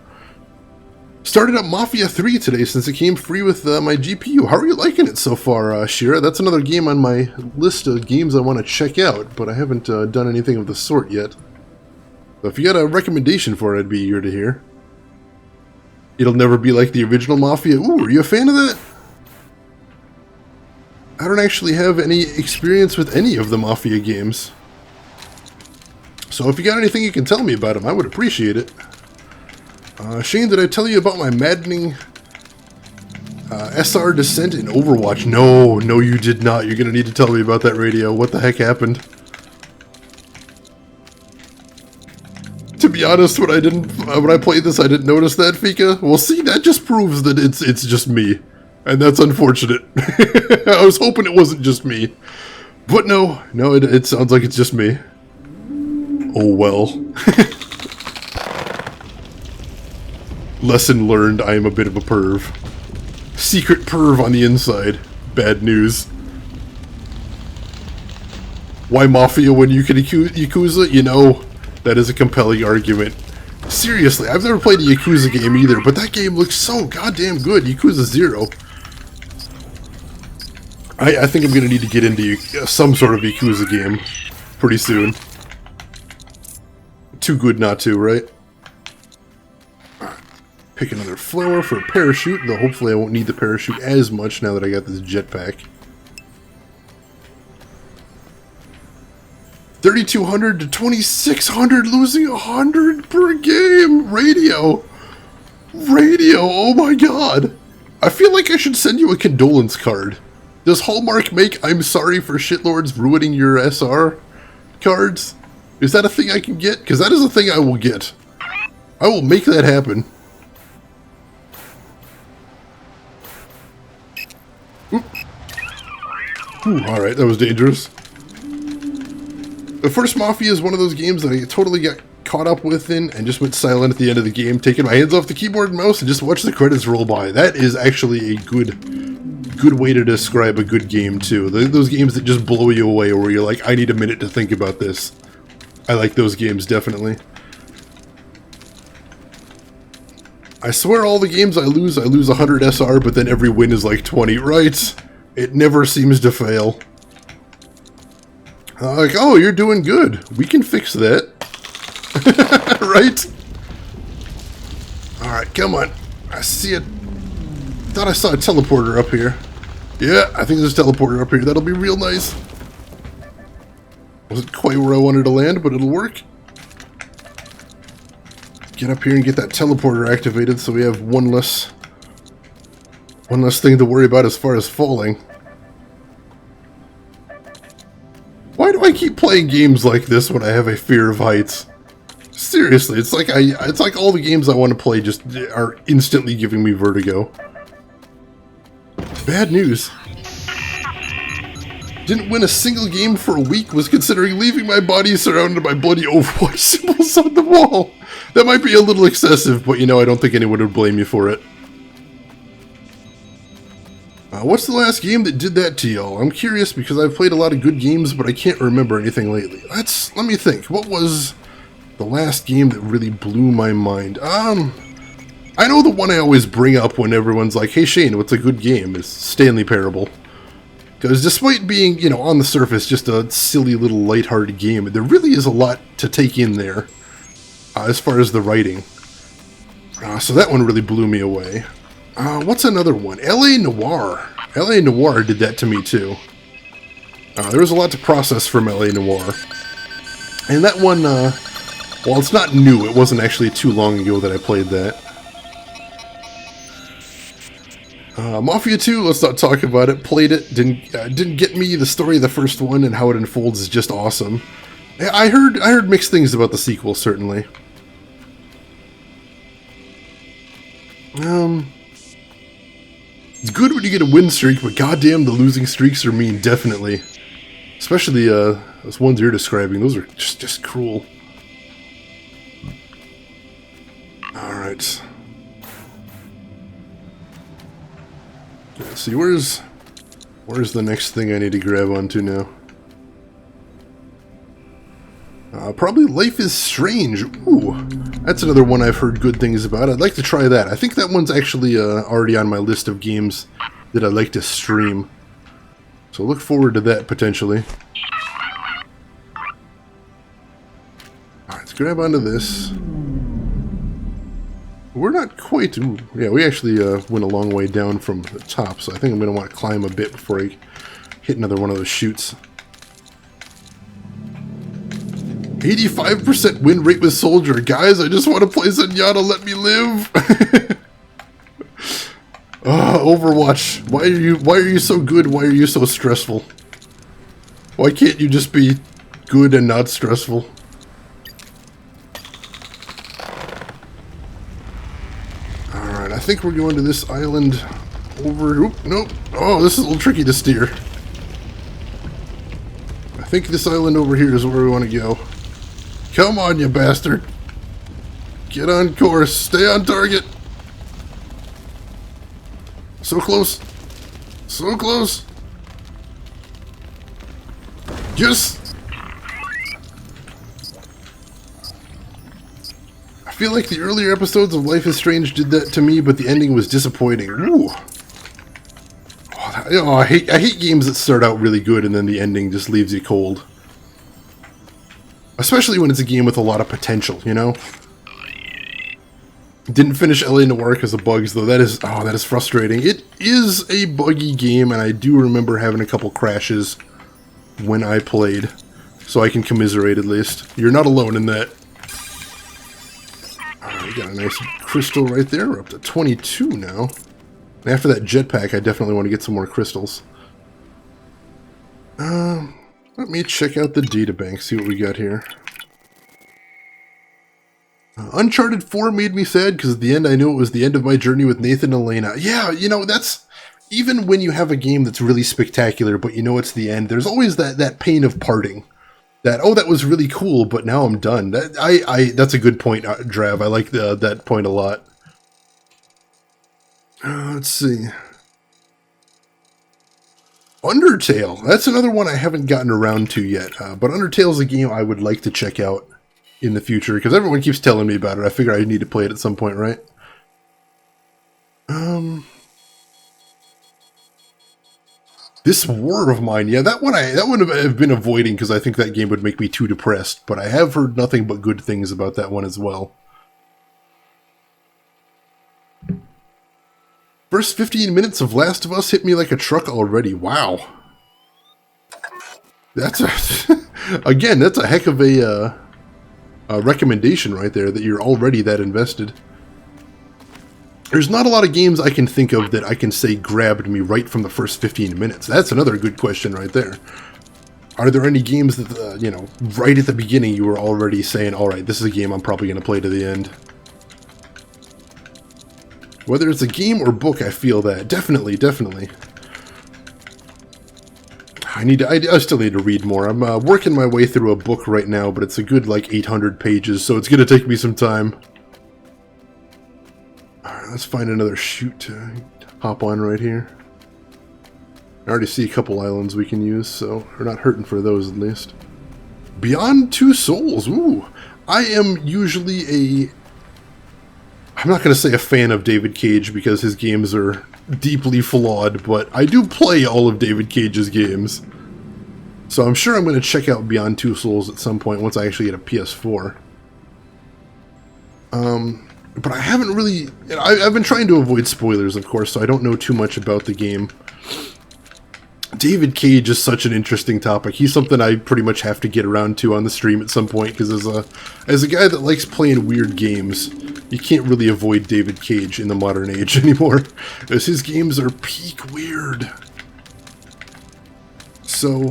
Started up Mafia 3 today since it came free with my GPU. How are you liking it so far, Shira? That's another game on my list of games I want to check out, but I haven't done anything of the sort yet. So if you got a recommendation for it, I'd be eager to hear. It'll never be like the original Mafia. Ooh, are you a fan of that? I don't actually have any experience with any of the Mafia games. So if you got anything you can tell me about them, I would appreciate it. Shane, did I tell you about my maddening SR descent in Overwatch? No, you did not. You're going to need to tell me about that radio. What the heck happened? To be honest, when I played this, I didn't notice that, Fika. Well, see, that just proves that it's just me. And that's unfortunate. I was hoping it wasn't just me. But no, it sounds like it's just me. Oh well. Lesson learned, I am a bit of a perv. Secret perv on the inside. Bad news. Why Mafia when you can Yakuza? You know, that is a compelling argument. Seriously, I've never played a Yakuza game either, but that game looks so goddamn good. Yakuza 0. I think I'm going to need to get into some sort of Yakuza game pretty soon. Too good not to, right? Pick another flower for a parachute, though hopefully I won't need the parachute as much now that I got this jetpack. 3,200 to 2,600, losing 100 per game! Radio! Oh my god! I feel like I should send you a condolence card. Does Hallmark make I'm sorry for shitlords ruining your SR cards? Is that a thing I can get? Because that is a thing I will get. I will make that happen. Alright, that was dangerous. The first Mafia is one of those games that I totally got caught up with in and just went silent at the end of the game, taking my hands off the keyboard and mouse and just watch the credits roll by. That is actually a good way to describe a good game too. Those games that just blow you away where you're like, I need a minute to think about this. I like those games, definitely. I swear all the games I lose 100 SR, but then every win is like 20, right? It never seems to fail. Like, oh, you're doing good. We can fix that. Right? Alright, come on. I see it. Thought I saw a teleporter up here. Yeah, I think there's a teleporter up here. That'll be real nice. Wasn't quite where I wanted to land, but it'll work. Get up here and get that teleporter activated so we have one less thing to worry about as far as falling. Why do I keep playing games like this when I have a fear of heights? Seriously, it's like all the games I want to play just are instantly giving me vertigo. Bad news. Didn't win a single game for a week, was considering leaving my body surrounded by bloody Overwatch symbols on the wall. That might be a little excessive, but you know, I don't think anyone would blame you for it. What's the last game that did that to y'all? I'm curious because I've played a lot of good games, but I can't remember anything lately. Let me think. What was the last game that really blew my mind? I know the one I always bring up when everyone's like, hey Shane, what's a good game? Is Stanley Parable. Because despite being, you know, on the surface just a silly little lighthearted game, there really is a lot to take in there as far as the writing. So that one really blew me away. What's another one? L.A. Noire. L.A. Noire did that to me too. There was a lot to process from LA Noire. And that one, while it's not new, it wasn't actually too long ago that I played that. Mafia 2, let's not talk about it. Played it, didn't get me. The story of the first one and how it unfolds is just awesome. I heard mixed things about the sequel, certainly. It's good when you get a win streak, but goddamn, the losing streaks are mean, definitely. Especially those ones you're describing. Those are just cruel. All right. Let's see, where's the next thing I need to grab onto now? Probably Life is Strange. Ooh, that's another one I've heard good things about. I'd like to try that. I think that one's actually already on my list of games that I'd like to stream. So look forward to that, potentially. Alright, let's grab onto this. We're not quite... Ooh, yeah, we actually went a long way down from the top, so I think I'm going to want to climb a bit before I hit another one of those chutes. 85% win rate with Soldier. Guys, I just want to play Zenyatta, let me live! Overwatch. Why are you so good? Why are you so stressful? Why can't you just be good and not stressful? Alright, I think we're going to this island over... Oop, nope. Oh, this is a little tricky to steer. I think this island over here is where we want to go. Come on, you bastard. Get on course. Stay on target. So close. So close. Yes. I feel like the earlier episodes of Life is Strange did that to me, but the ending was disappointing. Ooh. Oh, I hate games that start out really good and then the ending just leaves you cold. Especially when it's a game with a lot of potential, you know? Didn't finish LA Noire because of bugs, though. That is frustrating. It is a buggy game, and I do remember having a couple crashes when I played. So I can commiserate, at least. You're not alone in that. Alright, we got a nice crystal right there. We're up to 22 now. And after that jetpack, I definitely want to get some more crystals. Let me check out the databank, see what we got here. Uncharted 4 made me sad because at the end I knew it was the end of my journey with Nathan and Elena. Yeah, you know, that's... Even when you have a game that's really spectacular, but you know it's the end, there's always that pain of parting. That, oh, that was really cool, but now I'm done. That's a good point, Drav. I like that point a lot. Let's see. Undertale. That's another one I haven't gotten around to yet. But Undertale's a game I would like to check out in the future, because everyone keeps telling me about it. I figure I need to play it at some point, right? This War of Mine. Yeah, that one I've been avoiding because I think that game would make me too depressed. But I have heard nothing but good things about that one as well. First 15 minutes of Last of Us hit me like a truck already. Wow. That's again, that's a heck of a recommendation right there, that you're already that invested. There's not a lot of games I can think of that I can say grabbed me right from the first 15 minutes. That's another good question right there. Are there any games that, you know, right at the beginning you were already saying, alright, this is a game I'm probably going to play to the end? Whether it's a game or book, I feel that. Definitely, definitely. I still need to read more. I'm working my way through a book right now, but it's a good, like, 800 pages, so it's going to take me some time. Alright, let's find another chute to hop on right here. I already see a couple islands we can use, so we're not hurting for those at least. Beyond Two Souls, ooh! I am usually I'm not going to say a fan of David Cage because his games are deeply flawed, but I do play all of David Cage's games. So I'm sure I'm going to check out Beyond Two Souls at some point once I actually get a PS4. But I haven't really... I've been trying to avoid spoilers, of course, so I don't know too much about the game. David Cage is such an interesting topic. He's something I pretty much have to get around to on the stream at some point, because as a guy that likes playing weird games, you can't really avoid David Cage in the modern age anymore, as his games are peak weird. So,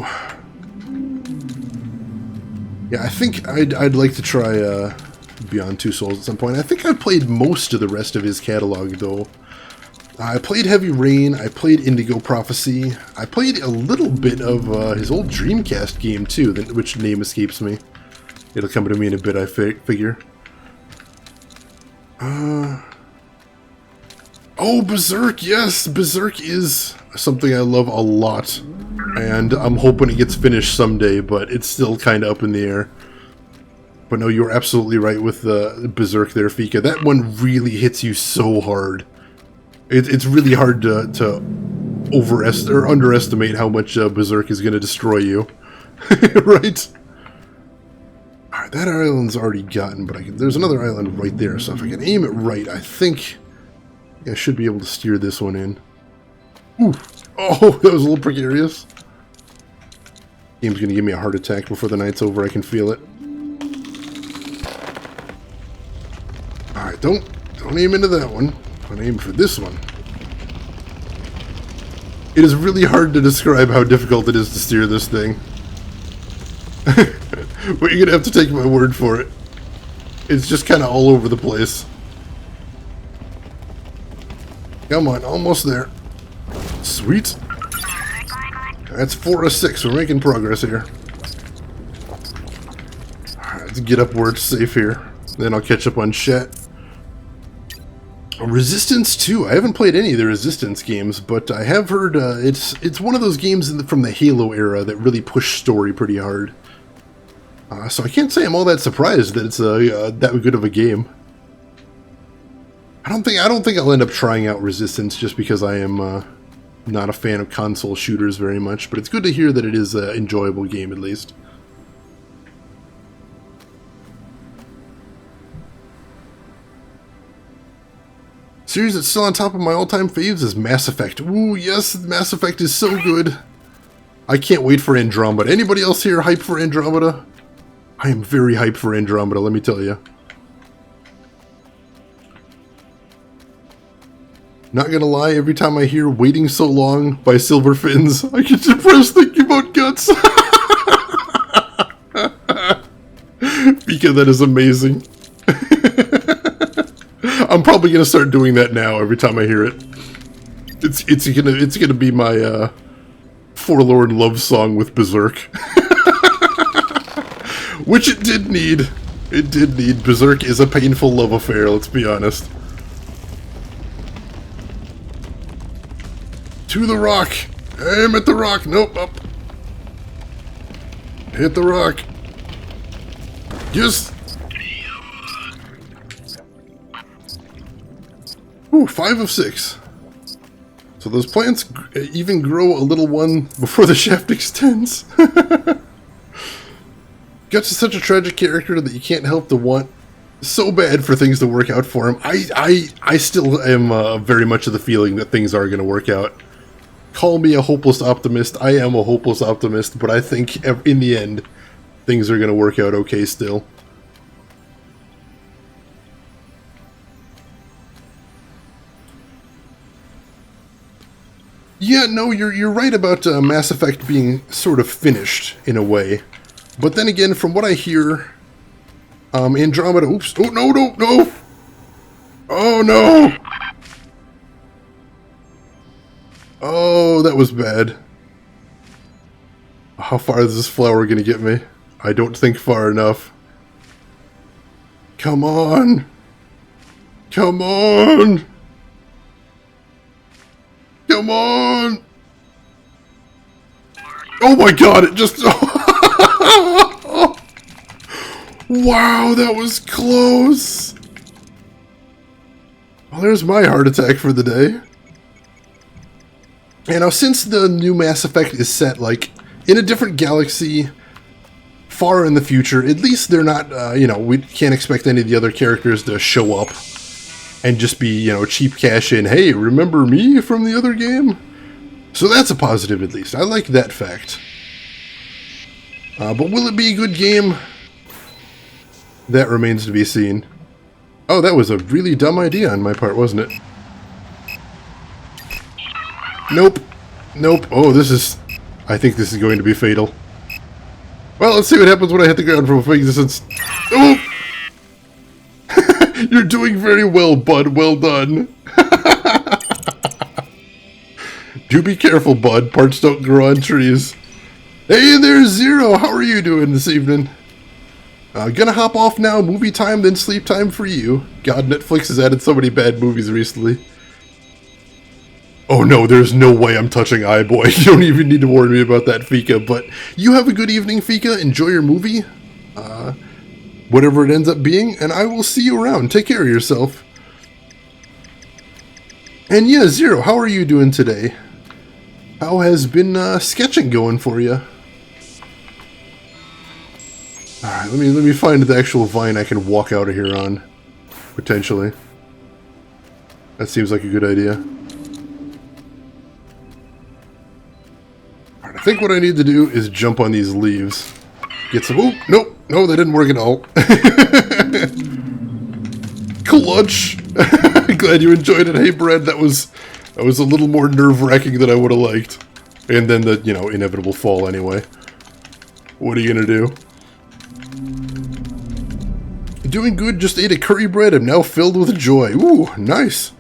yeah, I think I'd like to try Beyond Two Souls at some point. I think I've played most of the rest of his catalog, though. I played Heavy Rain, I played Indigo Prophecy, I played a little bit of his old Dreamcast game too, which name escapes me. It'll come to me in a bit, I figure. Oh, Berserk, yes! Berserk is something I love a lot, and I'm hoping it gets finished someday, but it's still kind of up in the air. But no, you're absolutely right with Berserk there, Fika. That one really hits you so hard. It's really hard to underestimate how much Berserk is going to destroy you. Right? Alright, that island's already gotten, but there's another island right there, so if I can aim it right, I think I should be able to steer this one in. Ooh. Oh, that was a little precarious. Game's going to give me a heart attack before the night's over, I can feel it. Alright, don't aim into that one. I'm going to aim for this one. It is really hard to describe how difficult it is to steer this thing. But you're going to have to take my word for it. It's just kind of all over the place. Come on, almost there. Sweet. That's 4 out of 6. We're making progress here. Alright, let's get up where it's safe here. Then I'll catch up on chat. Resistance 2. I haven't played any of the Resistance games, but I have heard it's one of those games from the Halo era that really push story pretty hard. So I can't say I'm all that surprised that it's that good of a game. I don't think I'll end up trying out Resistance just because I am not a fan of console shooters very much, but it's good to hear that it is an enjoyable game at least. Series that's still on top of my all-time faves is Mass Effect. Ooh, yes, Mass Effect is so good. I can't wait for Andromeda. Anybody else here hyped for Andromeda? I am very hyped for Andromeda, let me tell you. Not gonna lie, every time I hear Waiting So Long by Silver Fins, I get depressed thinking about Guts. Because that is amazing. I'm probably gonna start doing that now every time I hear it. It's gonna be my forlorn love song with Berserk. Which it did need. It did need. Berserk is a painful love affair, let's be honest. To the rock! Aim at the rock! Nope, up. Hit the rock. Yes! Ooh, 5 of 6. So those plants even grow a little one before the shaft extends. Guts is such a tragic character that you can't help to want so bad for things to work out for him. I still am very much of the feeling that things are going to work out. Call me a hopeless optimist. I am a hopeless optimist, but I think in the end, things are going to work out okay still. Yeah, no, you're right about Mass Effect being sort of finished in a way. But then again, from what I hear, Andromeda... Oops! Oh, no, no, no! Oh, no! Oh, that was bad. How far is this flower gonna get me? I don't think far enough. Come on! Come on! Come on! Oh my god, it just... Wow, that was close! Well, there's my heart attack for the day. You know, since the new Mass Effect is set, like, in a different galaxy, far in the future, at least they're not, you know, we can't expect any of the other characters to show up and just be, you know, cheap cash in, hey, remember me from the other game? So that's a positive at least. I like that fact. But will it be a good game? That remains to be seen. Oh, that was a really dumb idea on my part, wasn't it? Nope. Nope. Oh, this is... I think this is going to be fatal. Well, let's see what happens when I hit the ground from a fake distance. Oh! You're doing very well, bud. Well done. Do be careful, bud. Parts don't grow on trees. Hey, there's Zero. How are you doing this evening? Gonna hop off now. Movie time, then sleep time for you. God, Netflix has added so many bad movies recently. Oh no, there's no way I'm touching iBoy. You don't even need to warn me about that, Fika. But you have a good evening, Fika. Enjoy your movie. Whatever it ends up being. And I will see you around. Take care of yourself. And yeah, Zero, how are you doing today? How has been sketching going for you? Alright, let me find the actual vine I can walk out of here on. Potentially. That seems like a good idea. Alright, I think what I need to do is jump on these leaves. Get some... Oh, nope. No, that didn't work at all. Clutch! Glad you enjoyed it. Hey, Brad, that was a little more nerve-wracking than I would have liked. And then the, you know, inevitable fall anyway. What are you gonna do? Doing good, just ate a curry bread. I'm now filled with joy. Ooh, nice.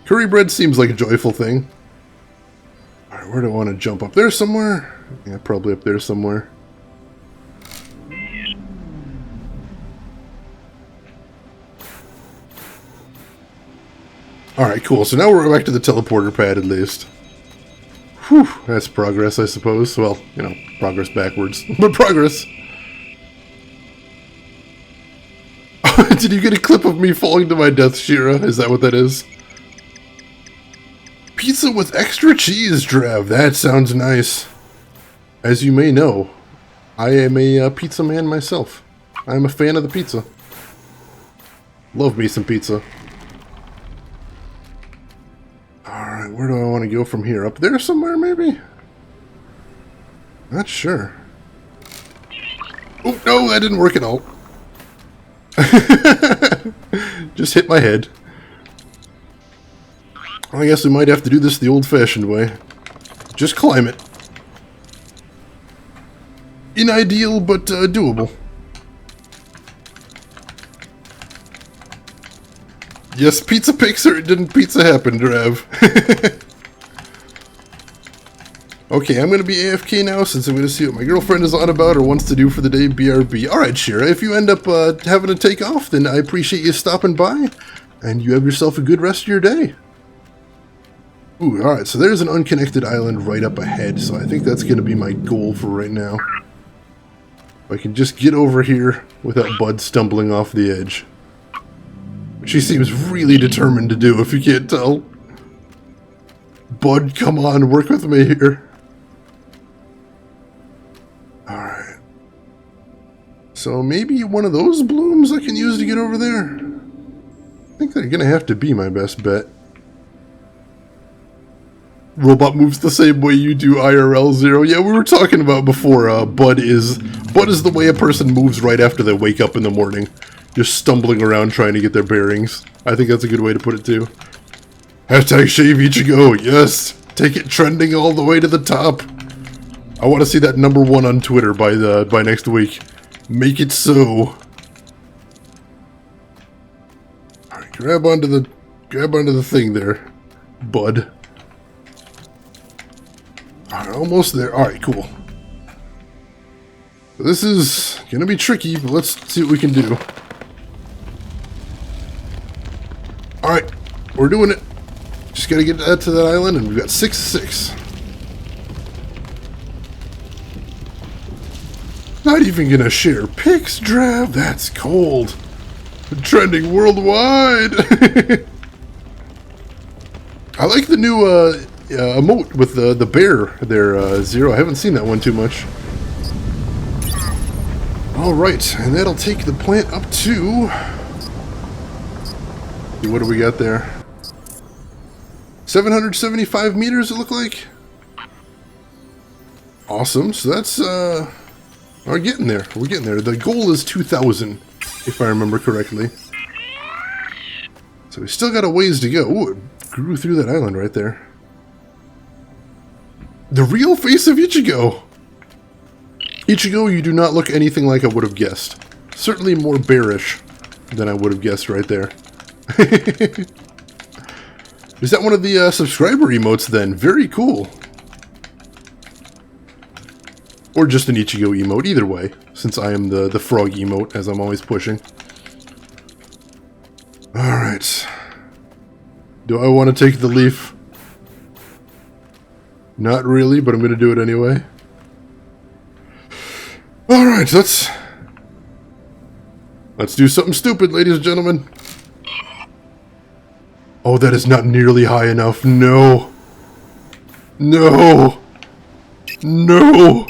Curry bread seems like a joyful thing. Alright, where do I want to jump? Up there somewhere? Yeah, probably up there somewhere. Alright, cool. So now we're back to the teleporter pad at least. Whew, that's progress, I suppose. Well, you know, progress backwards. But progress. Did you get a clip of me falling to my death, Shira? Is that what that is? Pizza with extra cheese, Drav. That sounds nice. As you may know, I am a pizza man myself. I'm a fan of the pizza. Love me some pizza. Alright, where do I want to go from here? Up there somewhere, maybe? Not sure. Oh, no, that didn't work at all. Just hit my head. I guess we might have to do this the old-fashioned way. Just climb it. Unideal, but doable. Yes, pizza pics, or didn't pizza happen, Drav? Okay, I'm going to be AFK now since I'm going to see what my girlfriend is on about or wants to do for the day, BRB. Alright, Shira, if you end up having to take off, then I appreciate you stopping by, and you have yourself a good rest of your day. Ooh, alright, so there's an unconnected island right up ahead, so I think that's going to be my goal for right now. If I can just get over here without Bud stumbling off the edge. Which he seems really determined to do, if you can't tell. Bud, come on, work with me here. Alright. So maybe one of those blooms I can use to get over there? I think they're gonna have to be my best bet. Robot moves the same way you do, IRL Zero. Yeah, we were talking about before, Bud is the way a person moves right after they wake up in the morning. Just stumbling around trying to get their bearings. I think that's a good way to put it too. Hashtag shave Ichigo, yes! Take it trending all the way to the top. I want to see that #1 on Twitter by next week. Make it so. Alright, grab onto the thing there, Bud. Alright, almost there. Alright, cool. This is gonna be tricky, but let's see what we can do. Alright, we're doing it. Just gotta get to that island, and we've got 6-6. Not even gonna share pics, Drav. That's cold. Trending worldwide. I like the new emote with the bear there, Zero. I haven't seen that one too much. Alright, and that'll take the plant up to... What do we got there? 775 meters, it looked like? Awesome. So that's, we're getting there. We're getting there. The goal is 2,000, if I remember correctly. So we still got a ways to go. Ooh, it grew through that island right there. The real face of Ichigo! Ichigo, you do not look anything like I would have guessed. Certainly more bearish than I would have guessed right there. Is that one of the subscriber emotes then? Very cool. Or just an Ichigo emote, either way, since I am the frog emote, as I'm always pushing. Alright. Do I want to take the leaf? Not really, but I'm going to do it anyway. Alright, let's do something stupid, ladies and gentlemen. Oh, that is not nearly high enough. No. No. No.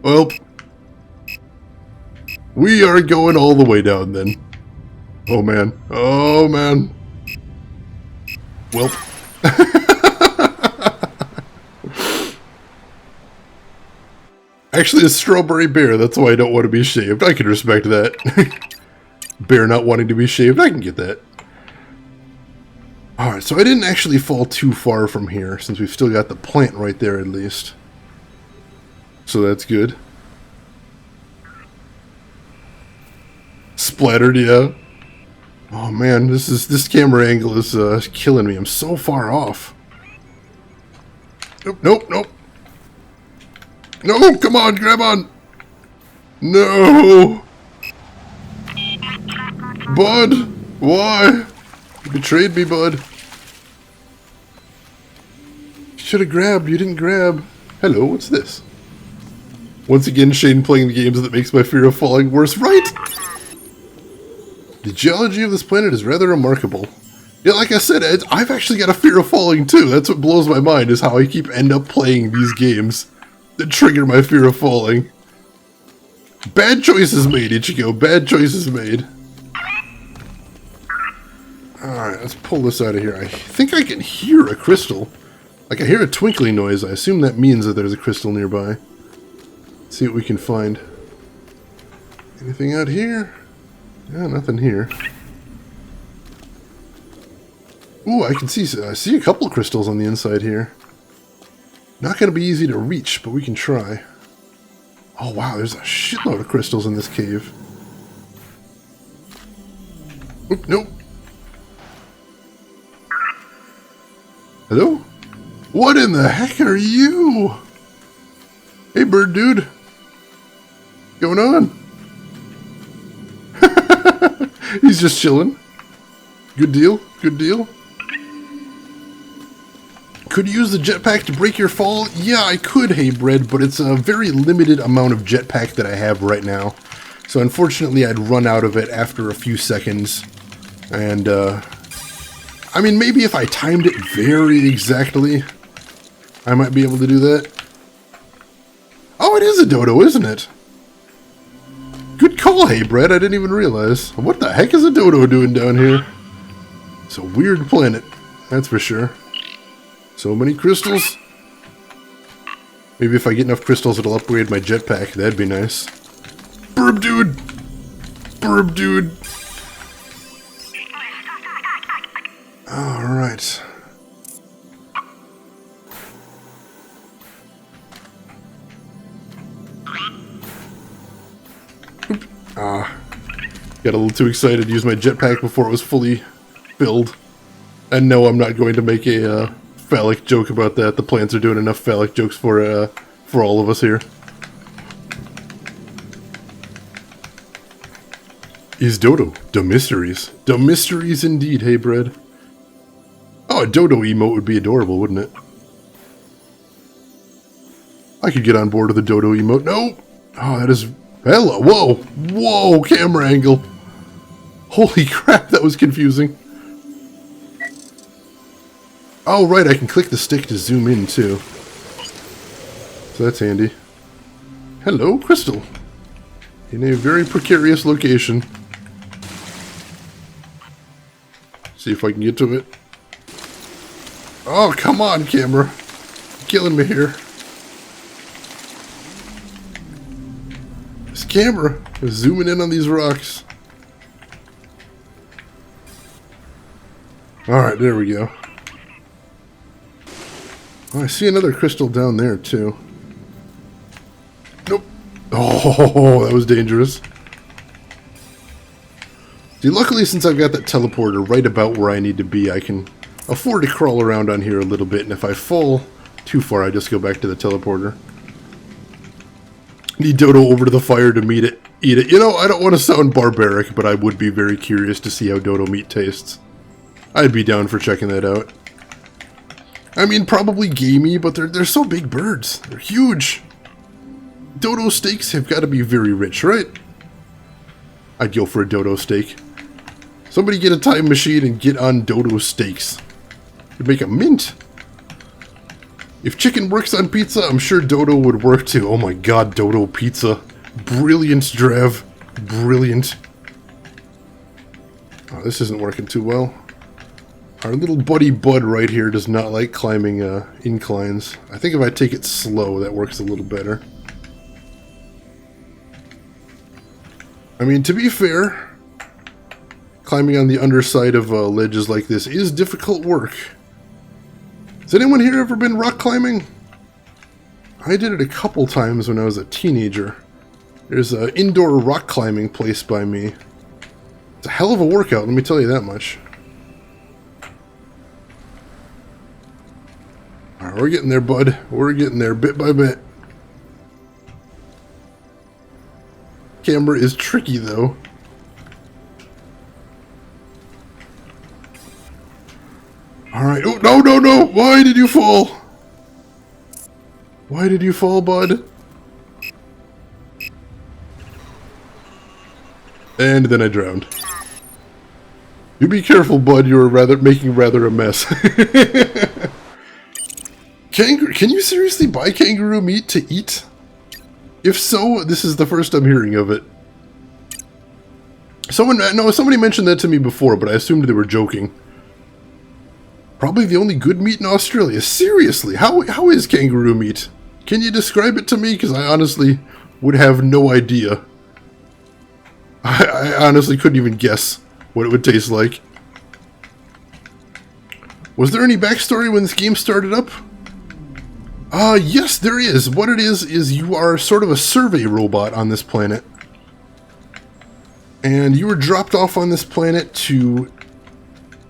Well, we are going all the way down then. Oh man. Oh man. Well. Actually, a strawberry bear. That's why I don't want to be shaved. I can respect that. Bear not wanting to be shaved. I can get that. Alright, so I didn't actually fall too far from here, since we've still got the plant right there at least. So that's good. Splattered, yeah. Oh man, this camera angle is killing me. I'm so far off. Nope, nope, nope. No, come on, grab on. No. Bud, why? You betrayed me, bud. You should have grabbed. You didn't grab. Hello, what's this? Once again, Shane playing the games that makes my fear of falling worse, right? The geology of this planet is rather remarkable. Yeah, like I said, I've actually got a fear of falling too. That's what blows my mind, is how I keep end up playing these games that trigger my fear of falling. Bad choices made, Ichigo. Bad choices made. Alright, let's pull this out of here. I think I can hear a crystal. Like, I hear a twinkling noise. I assume that means that there's a crystal nearby. Let's see what we can find. Anything out here? Yeah, nothing here. Ooh, I see a couple crystals on the inside here. Not going to be easy to reach, but we can try. Oh wow, there's a shitload of crystals in this cave. Oop, nope. Hello? What in the heck are you? Hey, bird dude. What's going on? He's just chilling. Good deal, good deal. Could you use the jetpack to break your fall? Yeah, I could, hey bread, but it's a very limited amount of jetpack that I have right now. So unfortunately I'd run out of it after a few seconds. And, I mean, maybe if I timed it very exactly, I might be able to do that. Oh, it is a dodo, isn't it? Good call, hey bread, I didn't even realize. What the heck is a dodo doing down here? It's a weird planet, that's for sure. So many crystals. Maybe if I get enough crystals, it'll upgrade my jetpack. That'd be nice. Burb dude! Burb dude! Alright. Got a little too excited to use my jetpack before it was fully filled. And no, I'm not going to make a phallic joke about that. The plants are doing enough phallic jokes for all of us here. Is Dodo? The mysteries. The mysteries indeed, hey bread. Oh, a Dodo emote would be adorable, wouldn't it? I could get on board with a Dodo emote. No! Oh, that is... Hello! Whoa! Whoa! Camera angle! Holy crap, that was confusing. Oh, right, I can click the stick to zoom in, too. So that's handy. Hello, crystal. In a very precarious location. See if I can get to it. Oh, come on, camera. killing me here. This camera is zooming in on these rocks. Alright, there we go. Oh, I see another crystal down there, too. Nope. Oh, that was dangerous. See, luckily, since I've got that teleporter right about where I need to be, I can afford to crawl around on here a little bit, and if I fall too far, I just go back to the teleporter. Need Dodo over to the fire to eat it. You know, I don't want to sound barbaric, but I would be very curious to see how Dodo meat tastes. I'd be down for checking that out. I mean, probably gamey, but they're so big birds. They're huge. Dodo steaks have got to be very rich, right? I'd go for a Dodo steak. Somebody get a time machine and get on Dodo steaks. You'd make a mint. If chicken works on pizza, I'm sure Dodo would work too. Oh my god, Dodo pizza. Brilliant, Drev. Brilliant. Oh, this isn't working too well. Our little buddy Bud right here does not like climbing inclines. I think if I take it slow, that works a little better. I mean, to be fair, climbing on the underside of ledges like this is difficult work. Has anyone here ever been rock climbing? I did it a couple times when I was a teenager. There's an indoor rock climbing place by me. It's a hell of a workout, let me tell you that much. Alright, we're getting there, bud. We're getting there bit by bit. Camera is tricky, though. Alright. Oh, no, no, no! Why did you fall? Why did you fall, bud? And then I drowned. You be careful, bud. You were making rather a mess. Can you seriously buy kangaroo meat to eat? If so, this is the first I'm hearing of it. Somebody mentioned that to me before, but I assumed they were joking. Probably the only good meat in Australia. Seriously, how is kangaroo meat? Can you describe it to me? Because I honestly would have no idea. I honestly couldn't even guess what it would taste like. Was there any backstory when this game started up? Yes, there is. What it is you are sort of a survey robot on this planet. And you were dropped off on this planet to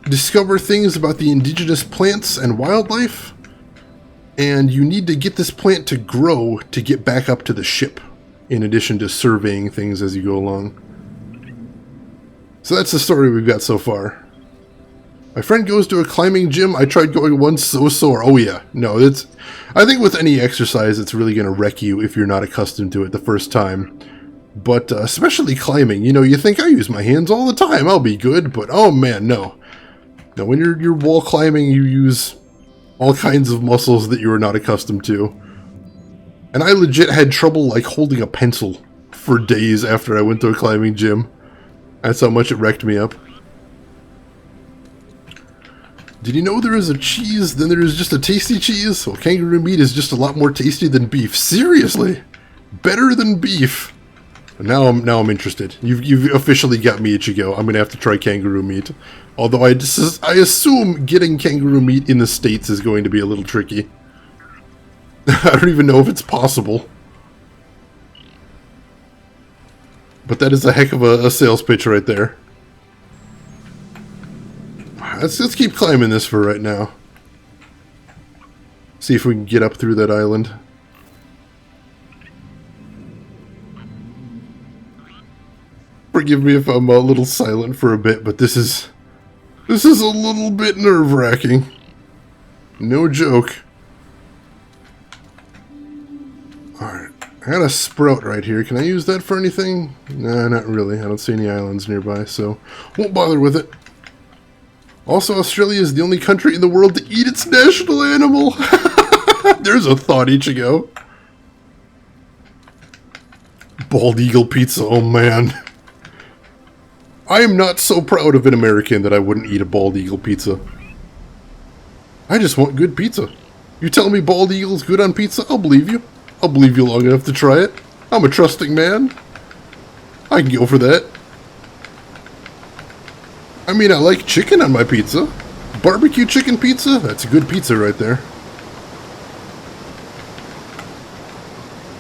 discover things about the indigenous plants and wildlife. And you need to get this plant to grow to get back up to the ship, in addition to surveying things as you go along. So that's the story we've got so far. My friend goes to a climbing gym. I tried going once, so sore. Oh yeah, no, I think with any exercise, it's really going to wreck you if you're not accustomed to it the first time. But especially climbing, you know, you think I use my hands all the time, I'll be good, but oh man, no. No, when you're wall climbing, you use all kinds of muscles that you are not accustomed to. And I legit had trouble like holding a pencil for days after I went to a climbing gym. That's how much it wrecked me up. Did you know there is a cheese, then there is just a tasty cheese? Well, kangaroo meat is just a lot more tasty than beef. Seriously? Better than beef? Now I'm interested. You've officially got me Ichigo. I'm gonna have to try kangaroo meat. Although I assume getting kangaroo meat in the States is going to be a little tricky. I don't even know if it's possible. But that is a heck of a sales pitch right there. Let's keep climbing this for right now. See if we can get up through that island. Forgive me if I'm a little silent for a bit, but this is a little bit nerve-wracking. No joke. Alright, I got a sprout right here. Can I use that for anything? Nah, not really. I don't see any islands nearby, so won't bother with it. Also, Australia is the only country in the world to eat its national animal. There's a thought, Ichigo. Bald eagle pizza, oh man. I am not so proud of an American that I wouldn't eat a bald eagle pizza. I just want good pizza. You tell me bald eagle's good on pizza, I'll believe you. I'll believe you long enough to try it. I'm a trusting man. I can go for that. I mean, I like chicken on my pizza. Barbecue chicken pizza? That's a good pizza right there.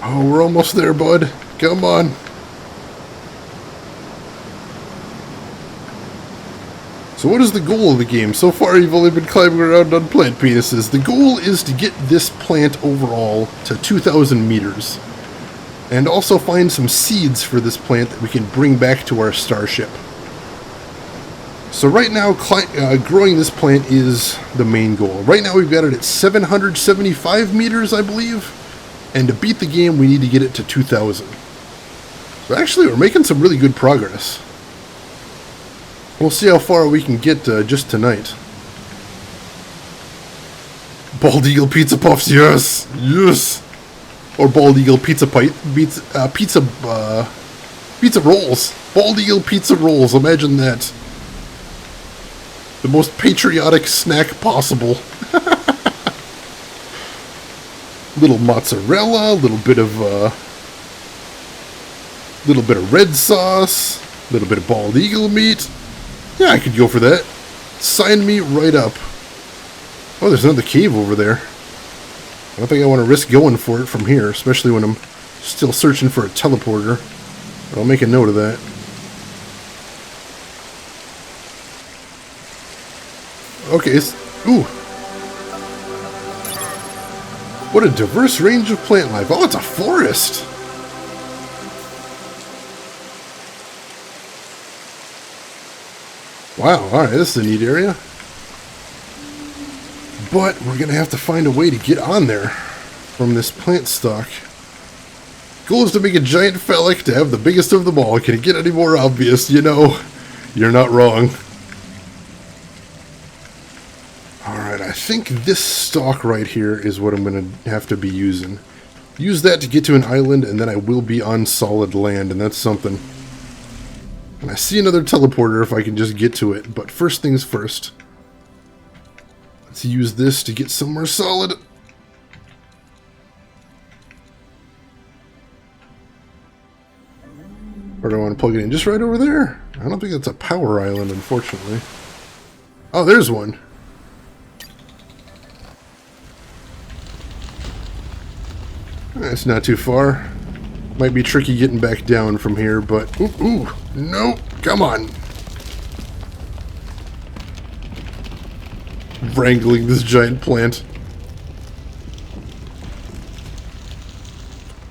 Oh, we're almost there, bud. Come on. So what is the goal of the game? So far you've only been climbing around on plant penises. The goal is to get this plant overall to 2,000 meters. And also find some seeds for this plant that we can bring back to our starship. So right now, growing this plant is the main goal. Right now we've got it at 775 meters, I believe. And to beat the game, we need to get it to 2,000. So actually, we're making some really good progress. We'll see how far we can get just tonight. Bald Eagle Pizza Puffs, yes! Yes! Or Bald Eagle Pizza Pizza Rolls. Bald Eagle Pizza Rolls, imagine that. The most patriotic snack possible. Little mozzarella, little bit of red sauce, little bit of Bald Eagle meat. Yeah, I could go for that. Sign me right up. Oh, there's another cave over there. I don't think I want to risk going for it from here, especially when I'm still searching for a teleporter. But I'll make a note of that. Okay, ooh. What a diverse range of plant life. Oh, it's a forest! Wow, alright, this is a neat area. But we're going to have to find a way to get on there from this plant stock. Goal is to make a giant phallic to have the biggest of them all. Can it get any more obvious? You know, you're not wrong. Alright, I think this stalk right here is what I'm going to have to be using. Use that to get to an island, and then I will be on solid land, and that's something. And I see another teleporter if I can just get to it, but first things first. Let's use this to get somewhere solid. Or do I want to plug it in just right over there? I don't think that's a power island, unfortunately. Oh, there's one. That's not too far. Might be tricky getting back down from here, but... Ooh, no, come on. Wrangling this giant plant.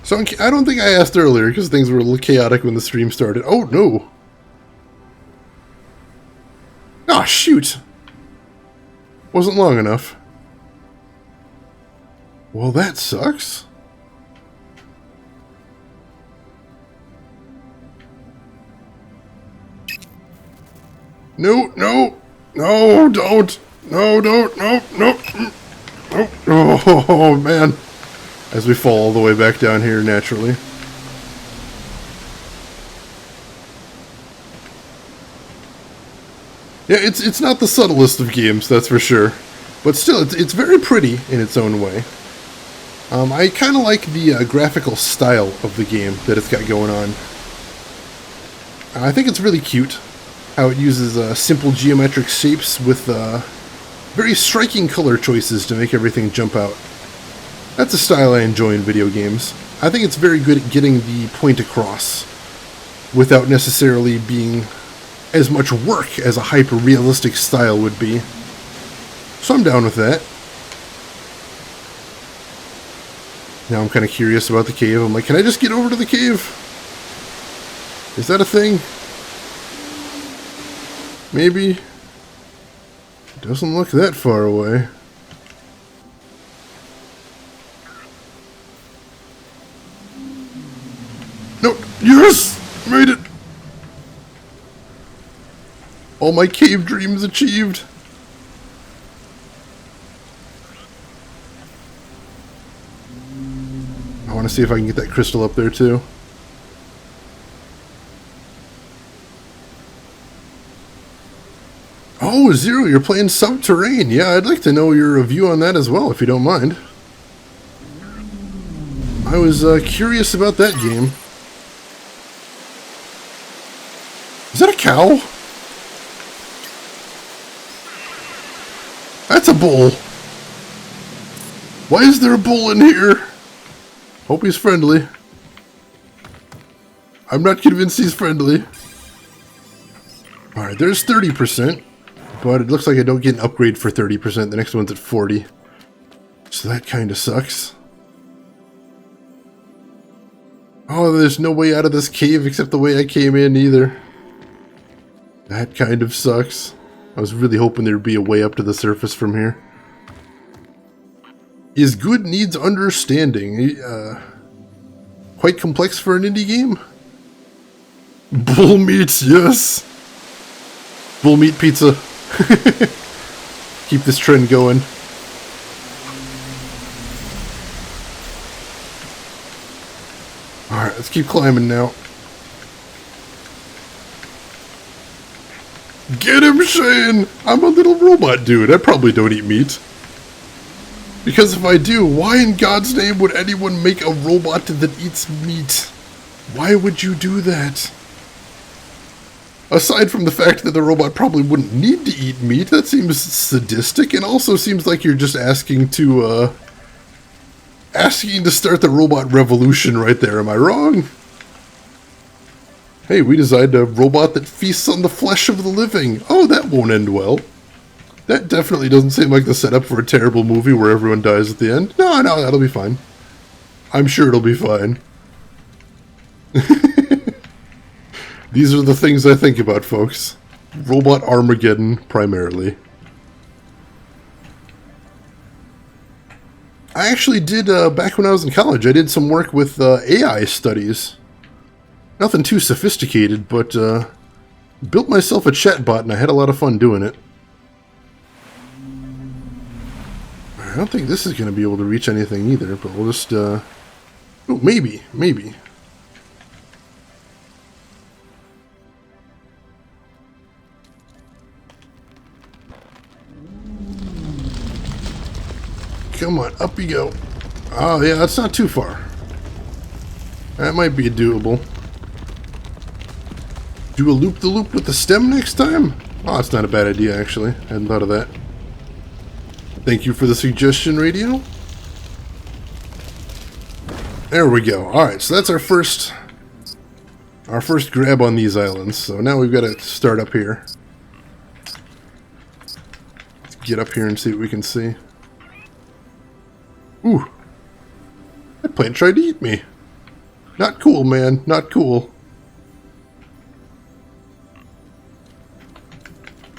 So I don't think I asked earlier, because things were a little chaotic when the stream started. Oh, no. Ah, shoot. Wasn't long enough. Well, that sucks. No, no, no, don't. No, don't, no, no, no. Oh, man. As we fall all the way back down here naturally. Yeah, it's not the subtlest of games, that's for sure. But still, it's very pretty in its own way. I kind of like the graphical style of the game that it's got going on. I think it's really cute how it uses simple geometric shapes with very striking color choices to make everything jump out. That's a style I enjoy in video games. I think it's very good at getting the point across without necessarily being as much work as a hyper-realistic style would be. So I'm down with that. Now I'm kind of curious about the cave. I'm like, can I just get over to the cave? Is that a thing? Maybe. It doesn't look that far away. No! Yes! Made it! All my cave dreams achieved. I want to see if I can get that crystal up there too. Oh, Zero, you're playing Subterrane. Yeah, I'd like to know your review on that as well, if you don't mind. I was curious about that game. Is that a cow? That's a bull. Why is there a bull in here? Hope he's friendly. I'm not convinced he's friendly. Alright, there's 30%. But it looks like I don't get an upgrade for 30%. The next one's at 40. So that kind of sucks. Oh, there's no way out of this cave except the way I came in either. That kind of sucks. I was really hoping there'd be a way up to the surface from here. Is good needs understanding. Quite complex for an indie game? Bull meat, yes! Bull meat pizza. Keep this trend going. Alright, let's keep climbing now. Get him, Shane! I'm a little robot dude. I probably don't eat meat. Because if I do, why in God's name would anyone make a robot that eats meat? Why would you do that? Aside from the fact that the robot probably wouldn't need to eat meat, that seems sadistic, and also seems like you're just asking to start the robot revolution right there. Am I wrong? Hey, we designed a robot that feasts on the flesh of the living. Oh, that won't end well. That definitely doesn't seem like the setup for a terrible movie where everyone dies at the end. No, that'll be fine. I'm sure it'll be fine. These are the things I think about, folks. Robot Armageddon, primarily. I actually did, back when I was in college, I did some work with AI studies. Nothing too sophisticated, but built myself a chatbot and I had a lot of fun doing it. I don't think this is going to be able to reach anything either, but we'll just, oh, maybe. Come on, up you go. Oh, yeah, that's not too far. That might be doable. Do a loop-the-loop with the stem next time? Oh, that's not a bad idea, actually. I hadn't thought of that. Thank you for the suggestion, Radio. There we go. Alright, so that's our first grab on these islands. So now we've got to start up here. Let's get up here and see what we can see. Ooh. That plant tried to eat me. Not cool, man. Not cool.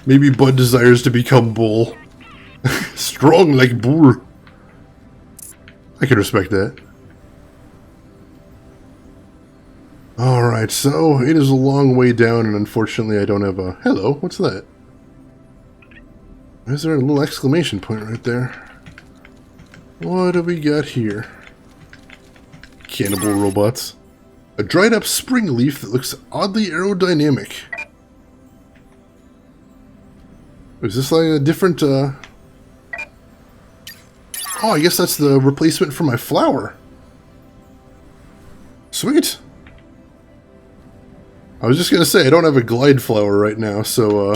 Maybe Bud desires to become Bull. Strong like Bull. I can respect that. Alright, so it is a long way down, and unfortunately I don't have a... Hello, what's that? Is there a little exclamation point right there? What do we got here? Cannibal robots. A dried up spring leaf that looks oddly aerodynamic. Is this like a different, Oh, I guess that's the replacement for my flower. Sweet. I was just gonna say, I don't have a glide flower right now, so,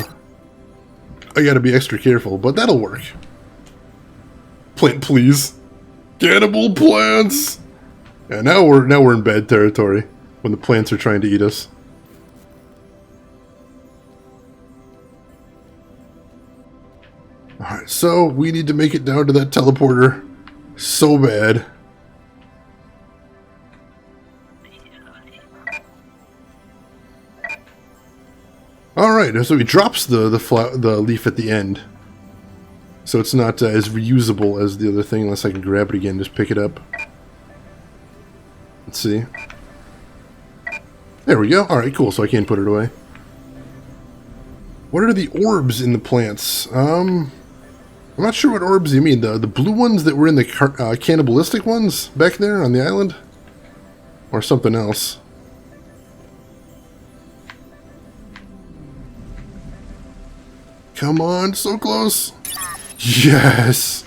I gotta be extra careful, but that'll work. Plant, please. Cannibal plants! Yeah, now we're in bad territory, when the plants are trying to eat us. Alright, so we need to make it down to that teleporter so bad. Alright, so he drops the leaf at the end. So it's not as reusable as the other thing, unless I can grab it again, just pick it up. Let's see. There we go. Alright, cool, so I can't put it away. What are the orbs in the plants? I'm not sure what orbs you mean. The blue ones that were in the cannibalistic ones back there on the island? Or something else? Come on, so close. Yes.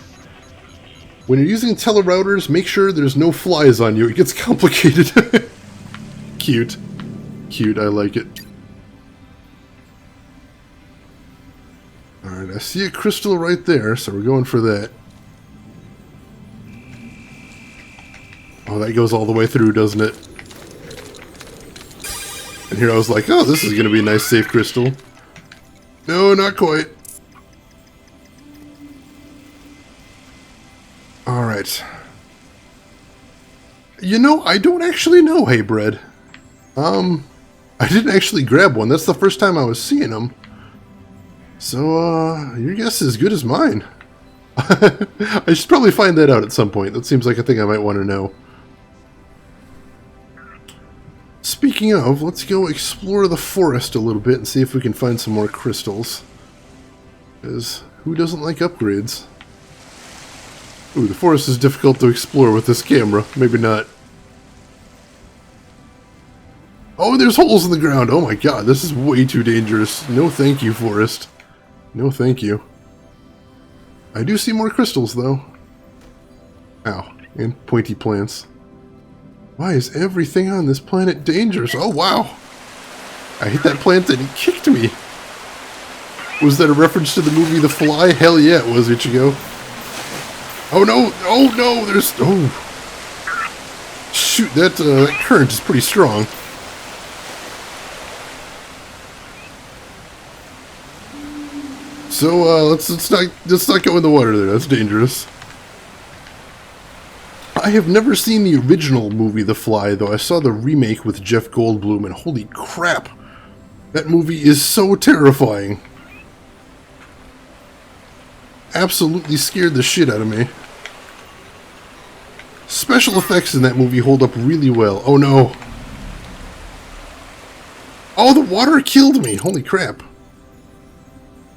When you're using telerouters, make sure there's no flies on you. It gets complicated. Cute. Cute, I like it. Alright, I see a crystal right there, so we're going for that. Oh, that goes all the way through, doesn't it? And here I was like, oh, this is going to be a nice safe crystal. No, not quite. Alright. You know, I don't actually know, Hey Bread. I didn't actually grab one. That's the first time I was seeing them. So, your guess is as good as mine. I should probably find that out at some point. That seems like a thing I might want to know. Speaking of, let's go explore the forest a little bit and see if we can find some more crystals. Because who doesn't like upgrades? Ooh, the forest is difficult to explore with this camera. Maybe not. Oh, there's holes in the ground. Oh my god, this is way too dangerous. No thank you, forest. No thank you. I do see more crystals, though. Ow. And pointy plants. Why is everything on this planet dangerous? Oh, wow. I hit that plant and it kicked me. Was that a reference to the movie The Fly? Hell yeah, it was, Ichigo. Oh, no. Oh, no. There's... Oh. Shoot, that current is pretty strong. So, let's not go in the water there. That's dangerous. I have never seen the original movie The Fly, though I saw the remake with Jeff Goldblum, and holy crap, that movie is so terrifying. Absolutely scared the shit out of me. Special effects in that movie hold up really well. Oh no. Oh, the water killed me. Holy crap.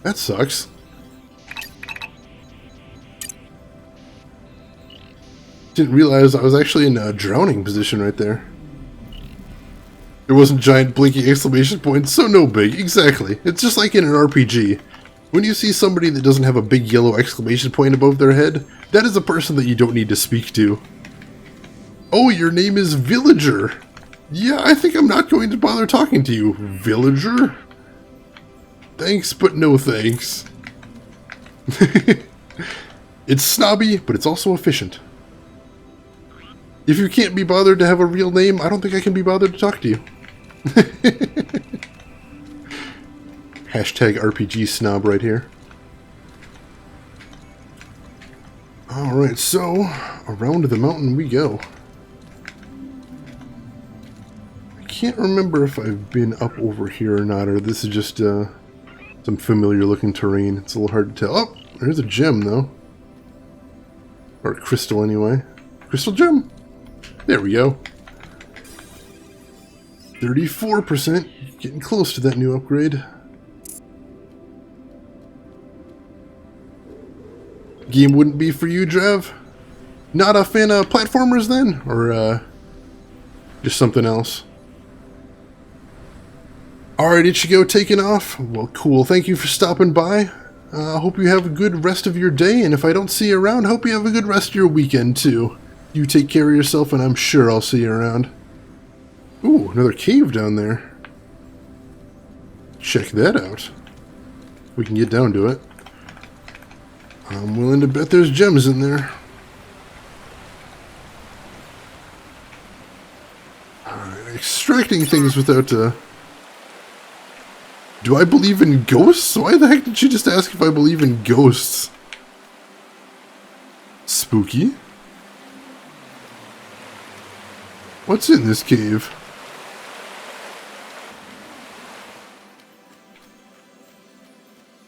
That sucks. Didn't realize I was actually in a drowning position right there. There wasn't giant blinking exclamation points, so no big. Exactly. It's just like in an RPG. When you see somebody that doesn't have a big yellow exclamation point above their head, that is a person that you don't need to speak to. Oh, your name is Villager. Yeah, I think I'm not going to bother talking to you, Villager. Thanks, but no thanks. It's snobby, but it's also efficient. If you can't be bothered to have a real name, I don't think I can be bothered to talk to you. Hashtag RPG snob right here. Alright, so around the mountain we go. I can't remember if I've been up over here or not, or this is just some familiar looking terrain. It's a little hard to tell. Oh, there's a gem though. Or a crystal anyway. Crystal gem? There we go. 34%. Getting close to that new upgrade. Game wouldn't be for you, Drev? Not a fan of platformers then? Or just something else? Alright, Ichigo taking off. Well, cool. Thank you for stopping by. I hope you have a good rest of your day, and if I don't see you around, hope you have a good rest of your weekend, too. You take care of yourself, and I'm sure I'll see you around. Ooh, another cave down there. Check that out. We can get down to it. I'm willing to bet there's gems in there. Alright, extracting things without Do I believe in ghosts? Why the heck did she just ask if I believe in ghosts? Spooky. What's in this cave?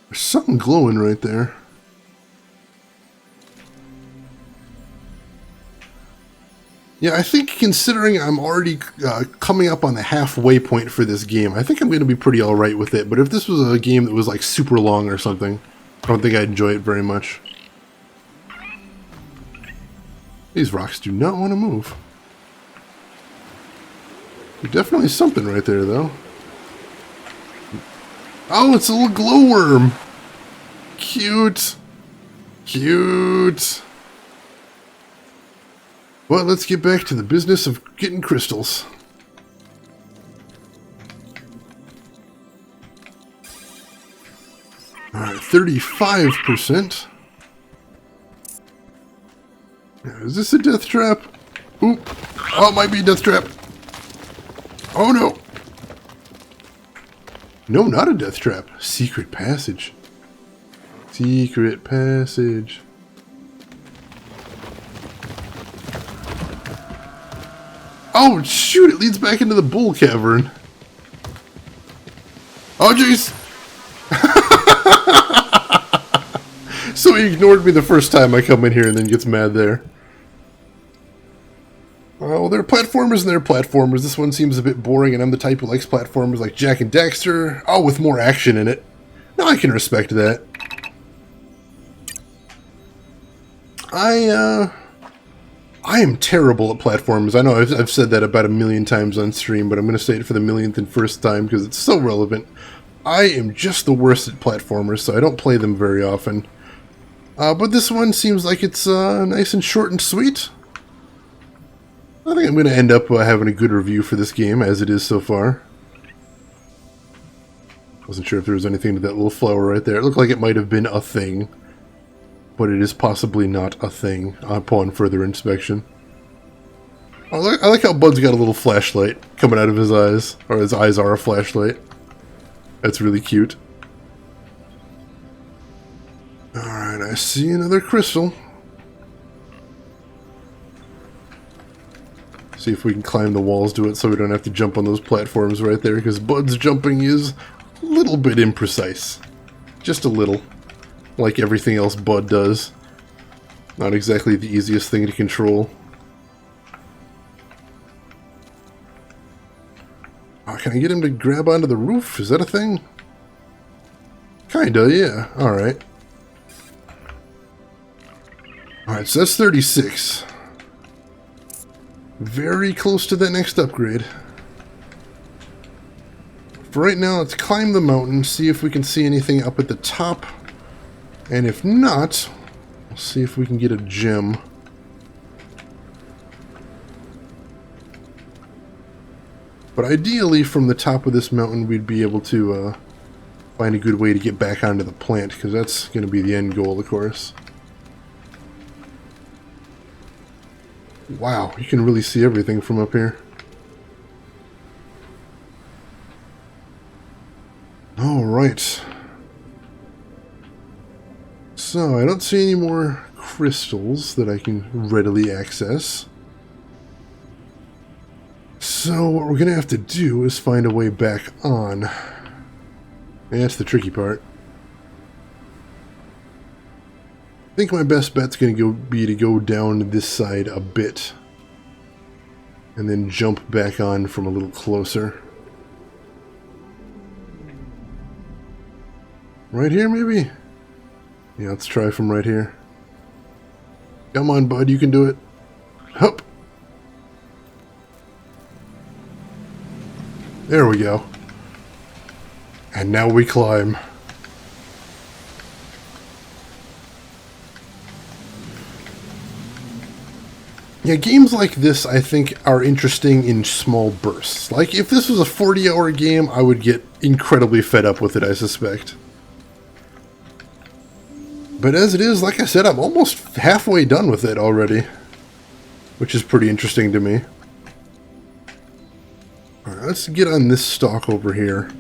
There's something glowing right there. Yeah, I think considering I'm already coming up on the halfway point for this game, I think I'm going to be pretty alright with it. But if this was a game that was like super long or something, I don't think I'd enjoy it very much. These rocks do not want to move. There's definitely something right there, though. Oh, it's a little glowworm! Cute. Cute. Well, let's get back to the business of getting crystals. Alright, 35%. Is this a death trap? Oop. Oh, it might be a death trap. Oh, no. No, not a death trap. Secret passage. Secret passage. Oh, shoot, it leads back into the bull cavern. Oh, jeez. So he ignored me the first time I come in here and then gets mad there. Oh, there are platformers and there are platformers. This one seems a bit boring, and I'm the type who likes platformers like Jak and Daxter. Oh, with more action in it. No, I can respect that. I am terrible at platformers. I know I've said that about 1,000,000 times on stream, but I'm going to say it for the 1,000,000th and first time because it's so relevant. I am just the worst at platformers, so I don't play them very often. But this one seems like it's nice and short and sweet. I think I'm going to end up having a good review for this game, as it is so far. Wasn't sure if there was anything to that little flower right there. It looked like it might have been a thing. But it is possibly not a thing upon further inspection. I like how Bud's got a little flashlight coming out of his eyes. Or his eyes are a flashlight. That's really cute. Alright, I see another crystal. See if we can climb the walls to it so we don't have to jump on those platforms right there, because Bud's jumping is a little bit imprecise. Just a little. Like everything else Bud does. Not exactly the easiest thing to control. Oh, can I get him to grab onto the roof? Is that a thing? Kinda, yeah. Alright. Alright, so that's 36. Very close to that next upgrade. For right now, let's climb the mountain, see if we can see anything up at the top. And if not, we'll see if we can get a gem. But ideally, from the top of this mountain, we'd be able to find a good way to get back onto the plant, because that's going to be the end goal, of course. Wow, you can really see everything from up here. Alright. So, I don't see any more crystals that I can readily access. So, what we're going to have to do is find a way back on. And that's the tricky part. I think my best bet's going to be to go down this side a bit. And then jump back on from a little closer. Right here, maybe? Yeah, let's try from right here. Come on, bud, you can do it. Hup! There we go. And now we climb. Yeah, games like this, I think, are interesting in small bursts. Like, if this was a 40-hour game, I would get incredibly fed up with it, I suspect. But as it is, like I said, I'm almost halfway done with it already. Which is pretty interesting to me. Alright, let's get on this stalk over here.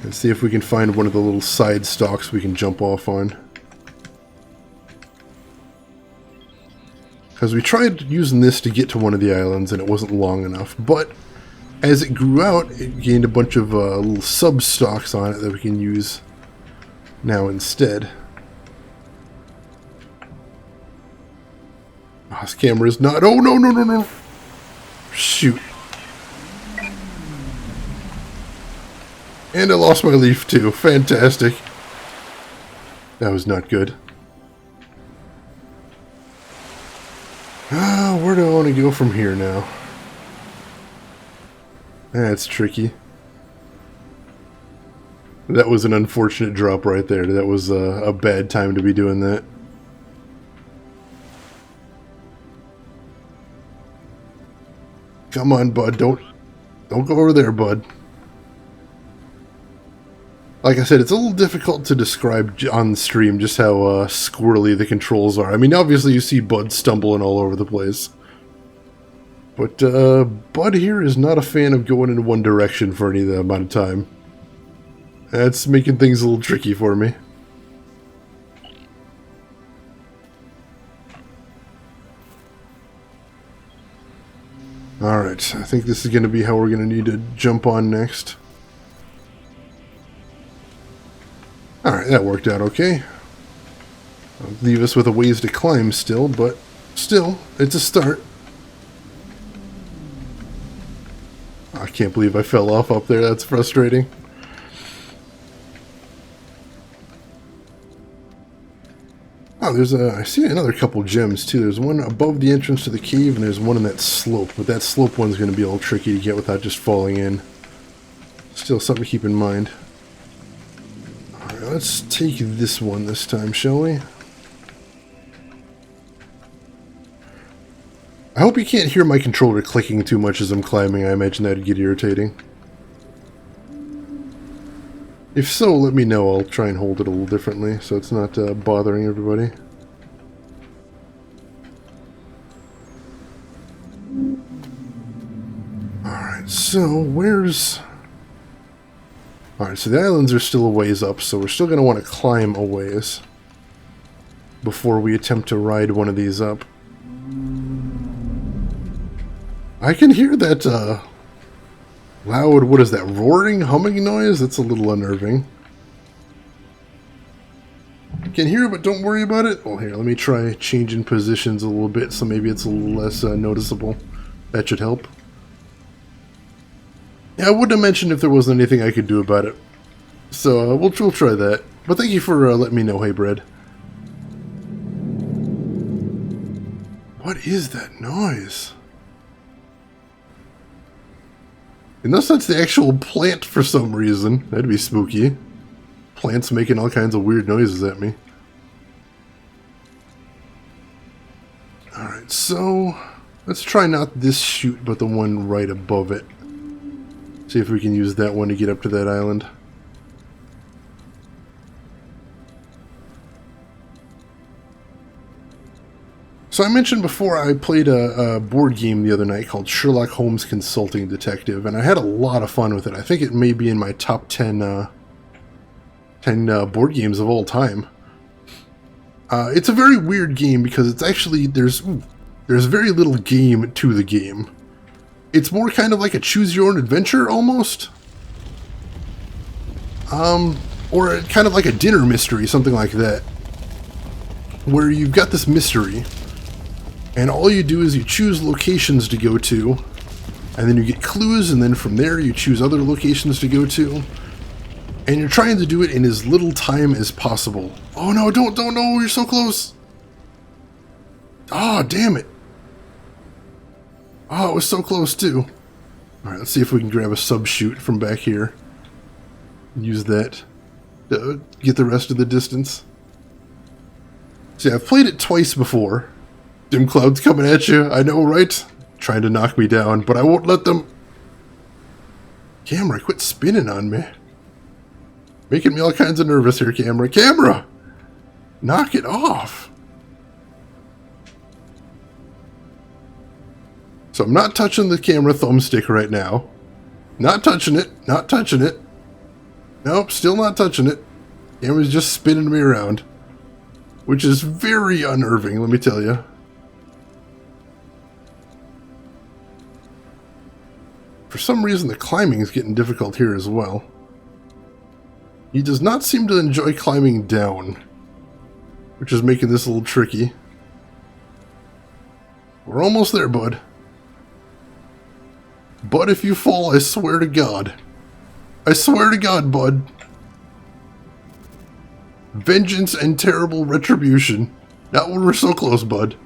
And see if we can find one of the little side stalks we can jump off on. Because we tried using this to get to one of the islands and it wasn't long enough. But as it grew out, it gained a bunch of little sub-stalks on it that we can use now instead. Oh, this camera is not... Oh, no, no, no, no! Shoot. And I lost my leaf, too. Fantastic. That was not good. Where do I want to go from here now? That's tricky. That was an unfortunate drop right there. That was a bad time to be doing that. Come on, bud. Don't go over there, bud. Like I said, it's a little difficult to describe on the stream just how squirrely the controls are. I mean, obviously you see Bud stumbling all over the place. But Bud here is not a fan of going in one direction for any amount of time. That's making things a little tricky for me. Alright, I think this is going to be how we're going to need to jump on next. Alright, that worked out okay. I'll leave us with a ways to climb still, but still, it's a start. I can't believe I fell off up there, that's frustrating. Oh, I see another couple gems too. There's one above the entrance to the cave, and there's one in that slope. But that slope one's going to be a little tricky to get without just falling in. Still something to keep in mind. Alright, let's take this one this time, shall we? I hope you can't hear my controller clicking too much as I'm climbing. I imagine that'd get irritating. If so, let me know. I'll try and hold it a little differently so it's not bothering everybody. Alright, so where's... Alright, so the islands are still a ways up, so we're still going to want to climb a ways before we attempt to ride one of these up. I can hear that loud, what is that, roaring, humming noise? That's a little unnerving. You can hear it, but don't worry about it. Well, here, let me try changing positions a little bit so maybe it's a little less noticeable. That should help. Yeah, I wouldn't have mentioned if there wasn't anything I could do about it. So, we'll try that. But thank you for letting me know, hey, Bread. What is that noise? Unless that's the actual plant for some reason. That'd be spooky. Plants making all kinds of weird noises at me. Alright, so... let's try not this chute, but the one right above it. See if we can use that one to get up to that island. So I mentioned before I played a board game the other night called Sherlock Holmes Consulting Detective, and I had a lot of fun with it. I think it may be in my top 10 board games of all time. It's a very weird game because it's actually, there's very little game to the game. It's more kind of like a choose-your-own-adventure, almost. Or kind of like a dinner mystery, something like that. Where you've got this mystery, and all you do is you choose locations to go to, and then you get clues, and then from there you choose other locations to go to, and you're trying to do it in as little time as possible. Oh no, don't, no, you're so close! Oh, damn it. Oh, it was so close too. Alright, let's see if we can grab a sub-shoot from back here. Use that to get the rest of the distance. See, I've played it twice before. Dim clouds coming at you, I know, right? Trying to knock me down, but I won't let them. Camera, quit spinning on me. Making me all kinds of nervous here, camera. Camera! Knock it off! So I'm not touching the camera thumbstick right now. Not touching it, not touching it. Nope, still not touching it. Camera's just spinning me around. Which is very unnerving, let me tell you. For some reason, the climbing is getting difficult here as well. He does not seem to enjoy climbing down, which is making this a little tricky. We're almost there, bud. Bud, if you fall, I swear to God. I swear to God, bud. Vengeance and terrible retribution. Not when we're so close, bud.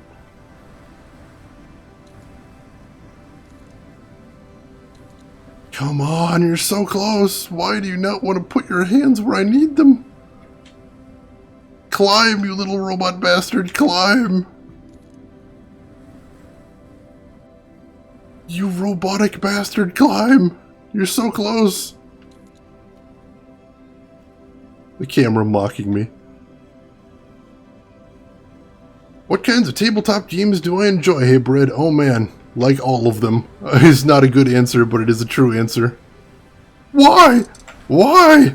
Come on, you're so close. Why do you not want to put your hands where I need them? Climb, you little robot bastard, climb! You robotic bastard, climb! You're so close! The camera mocking me. What kinds of tabletop games do I enjoy, hey Bread? Oh man, like all of them. It's not a good answer, but it is a true answer. Why? Why?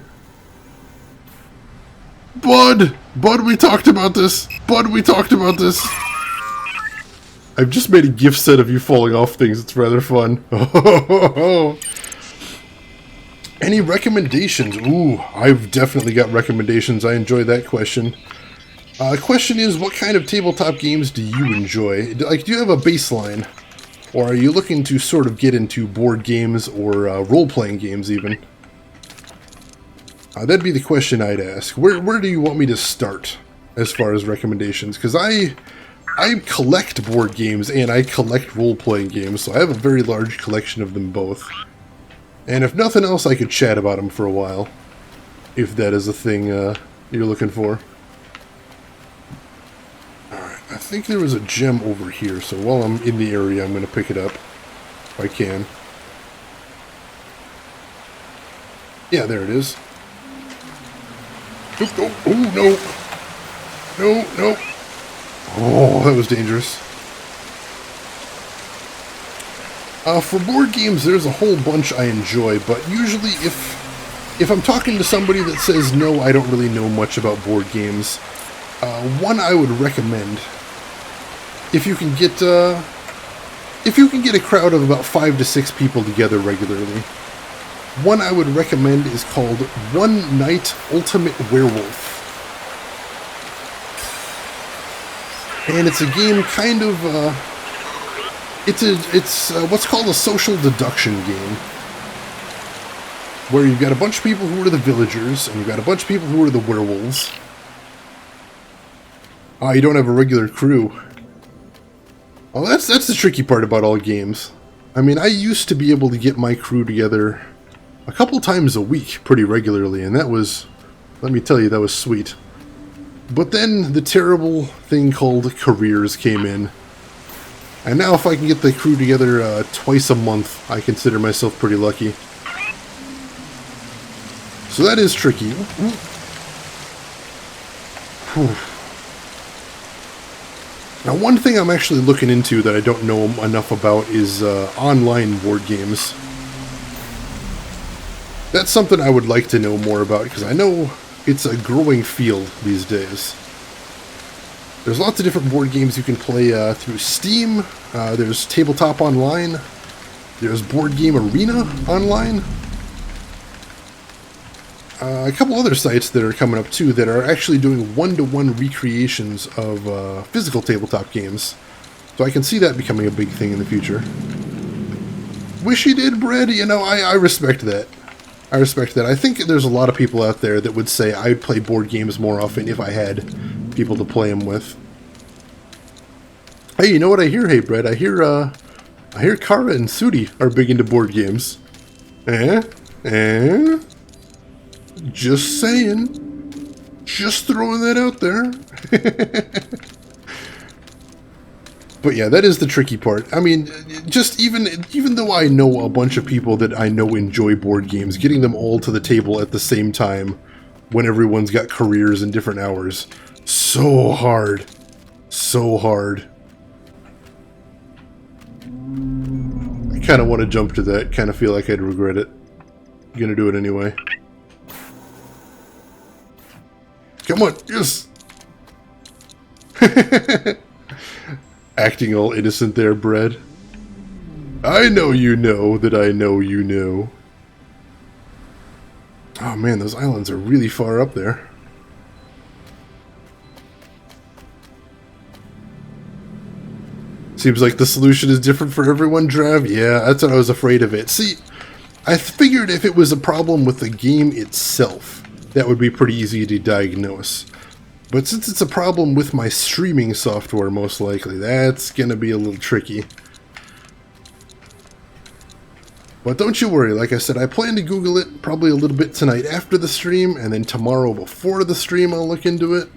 Bud! Bud, we talked about this! Bud, we talked about this! I've just made a GIF set of you falling off things. It's rather fun. Any recommendations? Ooh, I've definitely got recommendations. I enjoy that question. Question is, what kind of tabletop games do you enjoy? Like, do you have a baseline? Or are you looking to sort of get into board games or role-playing games even? That'd be the question I'd ask. Where do you want me to start as far as recommendations? Because I collect board games and I collect role-playing games, so I have a very large collection of them both. And if nothing else, I could chat about them for a while, if that is a thing you're looking for. Alright, I think there was a gem over here, so while I'm in the area, I'm going to pick it up, if I can. Yeah, there it is. Oh, no. No, no. Oh, that was dangerous. For board games, there's a whole bunch I enjoy, but usually if I'm talking to somebody that says, no, I don't really know much about board games, one I would recommend, if you can get a crowd of about 5 to 6 people together regularly, one I would recommend is called One Night Ultimate Werewolf. And it's a game kind of, it's what's called a social deduction game. Where you've got a bunch of people who are the villagers, and you've got a bunch of people who are the werewolves. Ah, you don't have a regular crew. Oh, that's the tricky part about all games. I mean, I used to be able to get my crew together a couple times a week pretty regularly, and that was, let me tell you, that was sweet. But then the terrible thing called careers came in. And now if I can get the crew together twice a month, I consider myself pretty lucky. So that is tricky. Now one thing I'm actually looking into that I don't know enough about is online board games. That's something I would like to know more about, because I know it's a growing field these days. There's lots of different board games you can play through Steam. There's Tabletop Online. There's Board Game Arena Online. A couple other sites that are coming up too that are actually doing one-to-one recreations of physical tabletop games. So I can see that becoming a big thing in the future. Wish you did, Bread. You know, I respect that. I respect that. I think there's a lot of people out there that would say I'd play board games more often if I had people to play them with. Hey, you know what I hear? Hey, Brett, I hear Kara and Sudi are big into board games. Just saying. Just throwing that out there. But yeah, that is the tricky part. I mean, just even though I know a bunch of people that I know enjoy board games, getting them all to the table at the same time when everyone's got careers and different hours, so hard. So hard. I kind of want to jump to that. Kind of feel like I'd regret it. Gonna do it anyway. Come on, yes! Acting all innocent there, Bread. I know you know that I know you know. Oh man, those islands are really far up there. Seems like the solution is different for everyone, Drav. Yeah, that's what I was afraid of it. See, I figured if it was a problem with the game itself, that would be pretty easy to diagnose. But since it's a problem with my streaming software, most likely, that's gonna be a little tricky. But don't you worry, like I said, I plan to Google it probably a little bit tonight after the stream, and then tomorrow before the stream I'll look into it.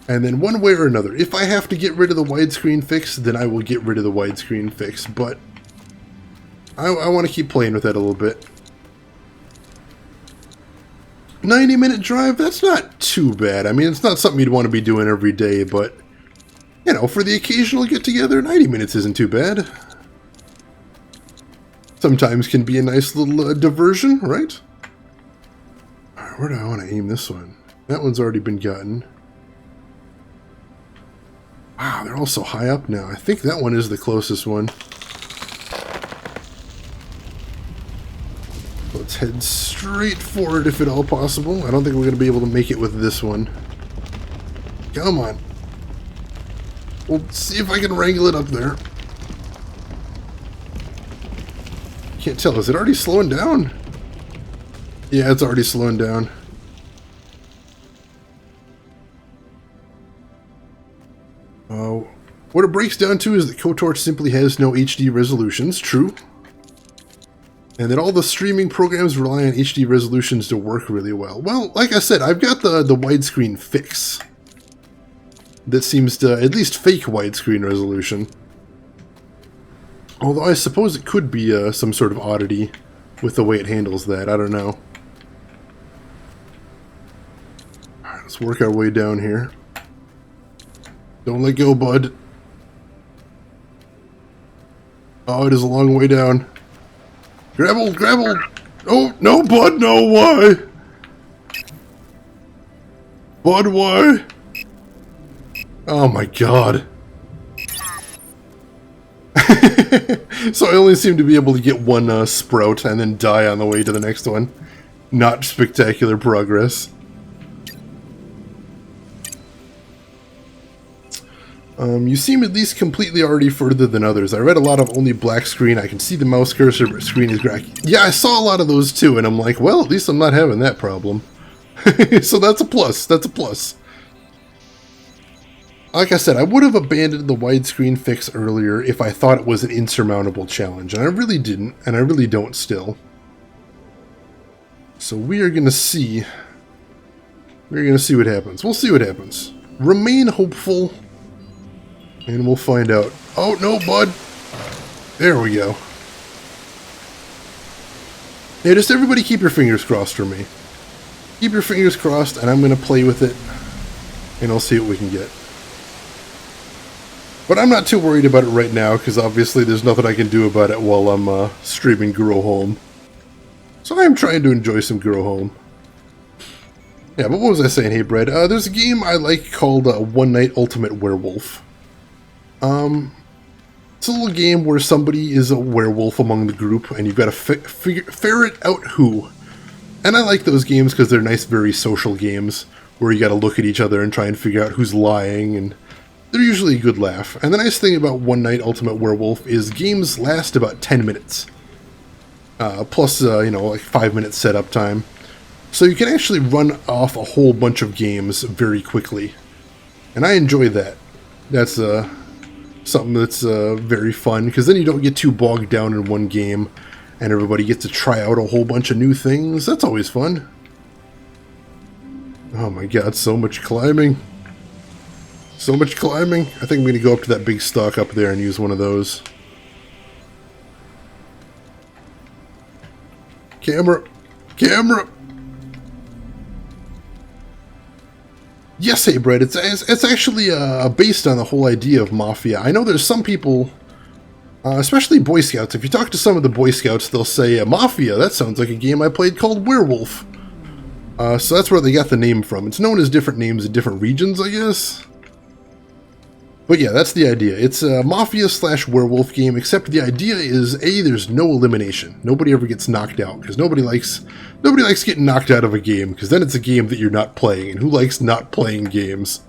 And then one way or another, if I have to get rid of the widescreen fix, then I will get rid of the widescreen fix, but I want to keep playing with that a little bit. 90-minute drive, that's not too bad. I mean, it's not something you'd want to be doing every day, but, you know, for the occasional get-together, 90 minutes isn't too bad. Sometimes can be a nice little diversion, right? Alright, where do I want to aim this one? That one's already been gotten. Wow, they're all so high up now. I think that one is the closest one. Let's head straight for it if at all possible. I don't think we're going to be able to make it with this one. Come on. We'll see if I can wrangle it up there. Can't tell. Is it already slowing down? Yeah, it's already slowing down. What it breaks down to is that KOTOR simply has no HD resolutions. True. And that all the streaming programs rely on HD resolutions to work really well. Well, like I said, I've got the widescreen fix. That seems to at least fake widescreen resolution. Although I suppose it could be some sort of oddity with the way it handles that. I don't know. Alright, let's work our way down here. Don't let go, bud. Oh, it is a long way down. Grapple, grapple! Oh, no, bud, no, why? Bud, why? Oh my god. So I only seem to be able to get one sprout and then die on the way to the next one. Not spectacular progress. You seem at least completely already further than others. I read a lot of only black screen. I can see the mouse cursor, but screen is gray. Yeah, I saw a lot of those too, and I'm like, well, at least I'm not having that problem. So that's a plus. That's a plus. Like I said, I would have abandoned the widescreen fix earlier if I thought it was an insurmountable challenge, and I really didn't, and I really don't still. So we are going to see... We're going to see what happens. We'll see what happens. Remain hopeful... And we'll find out. Oh, no, bud. There we go. Yeah, just everybody keep your fingers crossed for me. Keep your fingers crossed, and I'm going to play with it. And I'll see what we can get. But I'm not too worried about it right now, because obviously there's nothing I can do about it while I'm streaming Grow Home. So I am trying to enjoy some Grow Home. Yeah, but what was I saying? Hey, Brad, there's a game I like called One Night Ultimate Werewolf. It's a little game where somebody is a werewolf among the group, and you've got to ferret out who. And I like those games because they're nice, very social games, where you got to look at each other and try and figure out who's lying, and they're usually a good laugh. And the nice thing about One Night Ultimate Werewolf is games last about 10 minutes. Plus, you know, like 5 minutes setup time. So you can actually run off a whole bunch of games very quickly. And I enjoy that. That's, something that's very fun, because then you don't get too bogged down in one game, and everybody gets to try out a whole bunch of new things. That's always fun. Oh my god, so much climbing. So much climbing. I think I'm going to go up to that big stalk up there and use one of those. Camera! Camera! Yes, hey, Brett, it's actually based on the whole idea of Mafia. I know there's some people, especially Boy Scouts, if you talk to some of the Boy Scouts, they'll say, Mafia, that sounds like a game I played called Werewolf. So that's where they got the name from. It's known as different names in different regions, I guess. But yeah, that's the idea. It's a Mafia/werewolf game, except the idea is, A, there's no elimination. Nobody ever gets knocked out, because nobody likes getting knocked out of a game, because then it's a game that you're not playing, and who likes not playing games?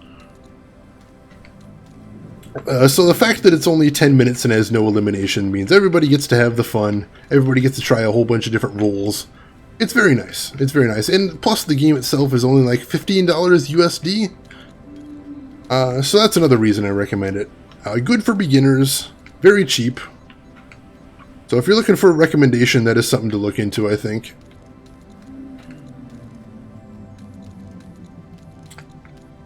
So the fact that it's only 10 minutes and has no elimination means everybody gets to have the fun, everybody gets to try a whole bunch of different roles. It's very nice. It's very nice. And plus the game itself is only like $15 USD. So that's another reason I recommend it. Good for beginners, very cheap. So if you're looking for a recommendation, that is something to look into, I think.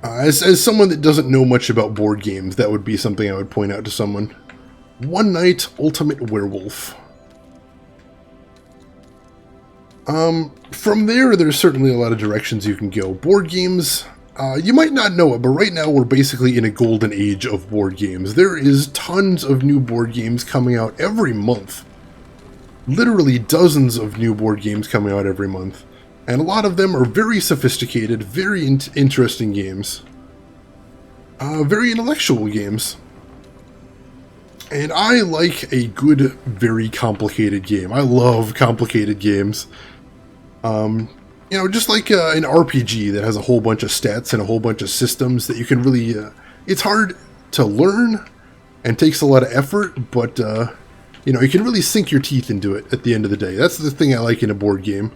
As someone that doesn't know much about board games, that would be something I would point out to someone. One Night Ultimate Werewolf. From there's certainly a lot of directions you can go. Board games, you might not know it, but right now we're basically in a golden age of board games. There is tons of new board games coming out every month. Literally dozens of new board games coming out every month. And a lot of them are very sophisticated, very interesting games. Very intellectual games. And I like a good, very complicated game. I love complicated games. You know, just like an RPG that has a whole bunch of stats and a whole bunch of systems that you can really... it's hard to learn and takes a lot of effort, but, you know, you can really sink your teeth into it at the end of the day. That's the thing I like in a board game.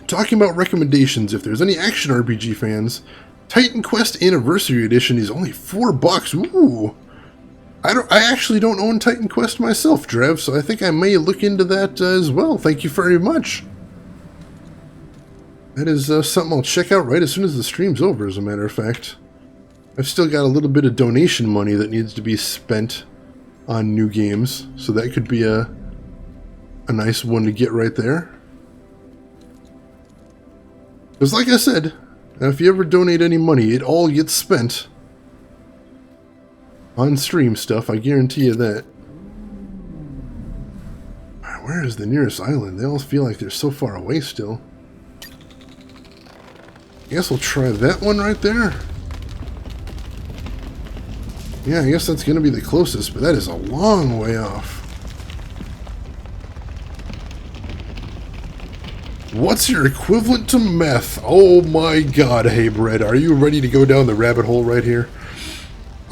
Talking about recommendations, if there's any action RPG fans, Titan Quest Anniversary Edition is only $4. Ooh! I actually don't own Titan Quest myself, Drev, so I think I may look into that as well. Thank you very much. That is something I'll check out right as soon as the stream's over, as a matter of fact. I've still got a little bit of donation money that needs to be spent on new games, so that could be a nice one to get right there. Because like I said, if you ever donate any money, it all gets spent on stream stuff, I guarantee you that. Where is the nearest island? They all feel like they're so far away still. Guess we'll try that one right there. Yeah, I guess that's going to be the closest, but that is a long way off. What's your equivalent to meth? Oh my god, hey Brett, are you ready to go down the rabbit hole right here?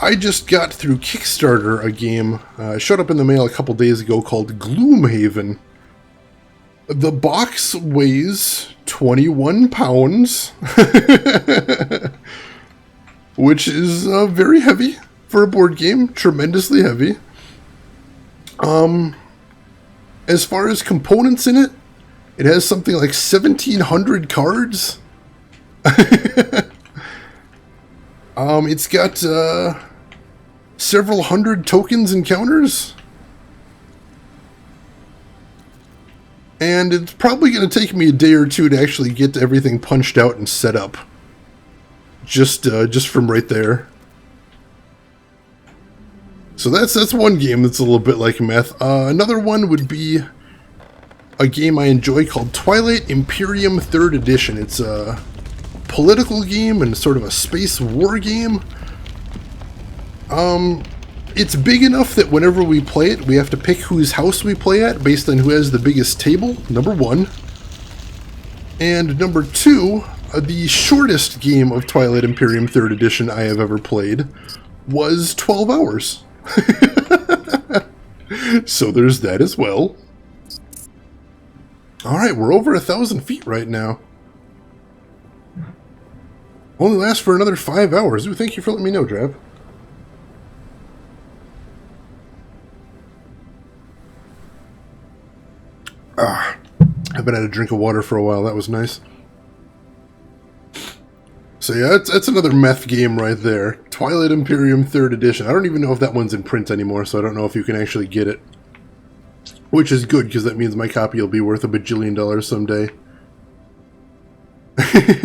I just got through Kickstarter a game, showed up in the mail a couple days ago, called Gloomhaven. The box weighs 21 pounds, which is very heavy for a board game, tremendously heavy. As far as components in it, it has something like 1,700 cards. It's got several hundred tokens and counters. And it's probably going to take me a day or two to actually get everything punched out and set up. Just from right there. So that's one game that's a little bit like meth. Another one would be a game I enjoy called Twilight Imperium 3rd Edition. It's a political game and sort of a space war game. It's big enough that whenever we play it, we have to pick whose house we play at based on who has the biggest table, number one. And number two, the shortest game of Twilight Imperium 3rd Edition I have ever played was 12 hours. So there's that as well. Alright, we're over 1,000 feet right now. Only lasts for another 5 hours. Ooh, thank you for letting me know, Drab. I've been had a drink of water for a while. That was nice. So yeah, that's another meth game right there. Twilight Imperium 3rd Edition. I don't even know if that one's in print anymore, so I don't know if you can actually get it. Which is good, because that means my copy will be worth $1 bajillion someday.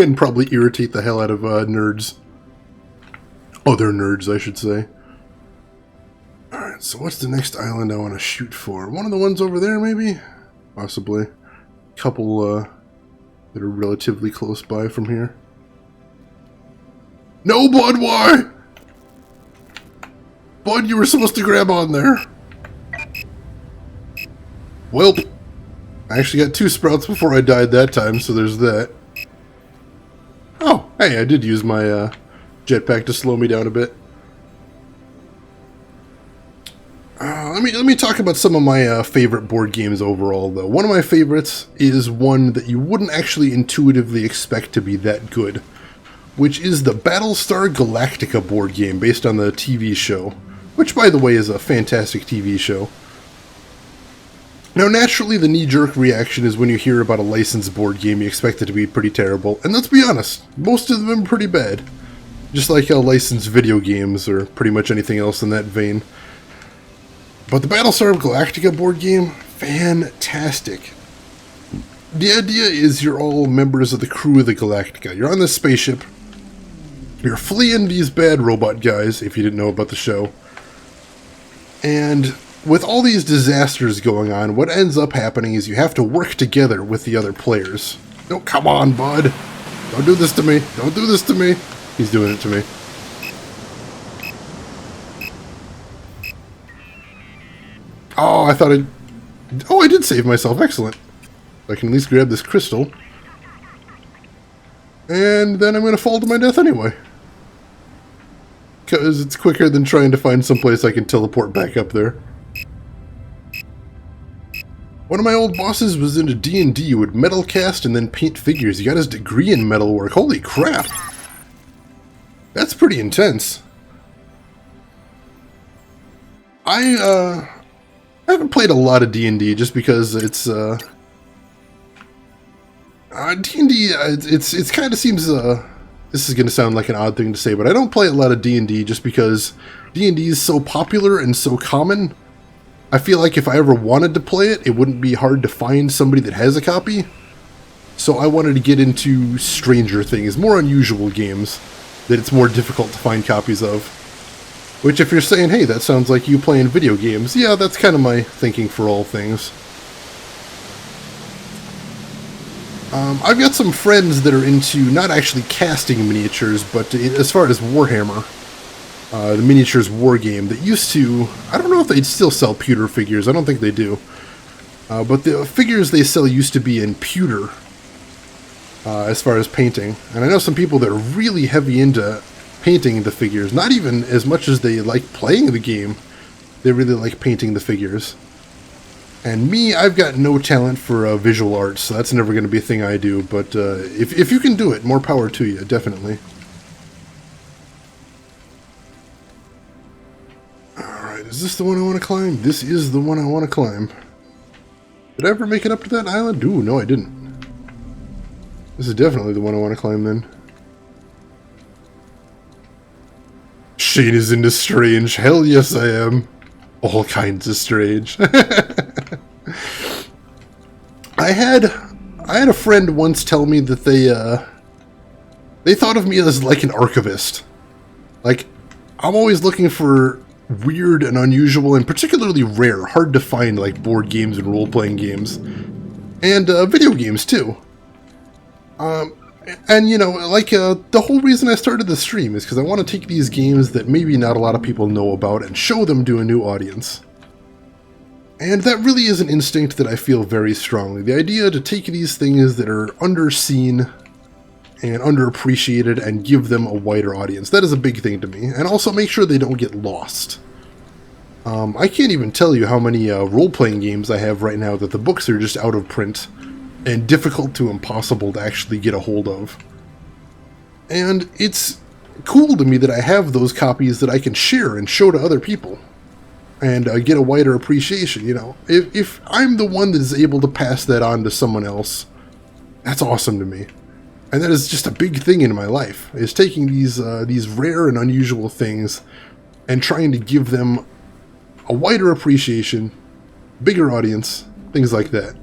And probably irritate the hell out of nerds. Other nerds, I should say. Alright, so what's the next island I want to shoot for? One of the ones over there, maybe? Possibly. A couple that are relatively close by from here. No, Bud, why? Bud, you were supposed to grab on there. Well, I actually got 2 sprouts before I died that time, so there's that. Oh, hey, I did use my jetpack to slow me down a bit. Let me talk about some of my favorite board games overall, though. One of my favorites is one that you wouldn't actually intuitively expect to be that good, which is the Battlestar Galactica board game based on the TV show, which, by the way, is a fantastic TV show. Now, naturally, the knee-jerk reaction is when you hear about a licensed board game, you expect it to be pretty terrible. And let's be honest, most of them are pretty bad. Just like how licensed video games, or pretty much anything else in that vein. But the Battlestar Galactica board game, fantastic. The idea is you're all members of the crew of the Galactica. You're on this spaceship. You're fleeing these bad robot guys, if you didn't know about the show. And with all these disasters going on, what ends up happening is you have to work together with the other players. Oh, come on, bud. Don't do this to me. Don't do this to me. He's doing it to me. Oh, I thought I... Oh, I did save myself. Excellent. I can at least grab this crystal. And then I'm going to fall to my death anyway. Because it's quicker than trying to find someplace I can teleport back up there. One of my old bosses was into D&D, would metal cast and then paint figures. He got his degree in metalwork. Holy crap! That's pretty intense. I haven't played a lot of D&D just because it's D&D. It's kind of seems this is going to sound like an odd thing to say, but I don't play a lot of D&D just because D&D is so popular and so common. I feel like if I ever wanted to play it, it wouldn't be hard to find somebody that has a copy. So I wanted to get into stranger things, more unusual games that it's more difficult to find copies of. Which, if you're saying, hey, that sounds like you playing video games, yeah, that's kind of my thinking for all things. I've got some friends that are into not actually casting miniatures, but as far as Warhammer, the miniatures war game that used to... I don't know if they'd still sell pewter figures, I don't think they do. But the figures they sell used to be in pewter, as far as painting. And I know some people that are really heavy into painting the figures, not even as much as they like playing the game, they really like painting the figures. And me, I've got no talent for visual arts, so that's never going to be a thing I do, but if you can do it, more power to you, definitely. Alright, is this the one I want to climb? This is the one I want to climb. Did I ever make it up to that island? Ooh, no I didn't. This is definitely the one I want to climb then. Shane is into strange. Hell yes I am. All kinds of strange. I had a friend once tell me that they thought of me as like an archivist. Like, I'm always looking for weird and unusual and particularly rare, hard to find, like board games and role-playing games. And video games too. And, you know, like, the whole reason I started the stream is because I want to take these games that maybe not a lot of people know about and show them to a new audience. And that really is an instinct that I feel very strongly. The idea to take these things that are underseen and underappreciated and give them a wider audience. That is a big thing to me. And also make sure they don't get lost. I can't even tell you how many role-playing games I have right now that the books are just out of print and difficult to impossible to actually get a hold of. And it's cool to me that I have those copies that I can share and show to other people. And get a wider appreciation, you know. If I'm the one that is able to pass that on to someone else, that's awesome to me. And that is just a big thing in my life, is taking these rare and unusual things and trying to give them a wider appreciation, bigger audience, things like that.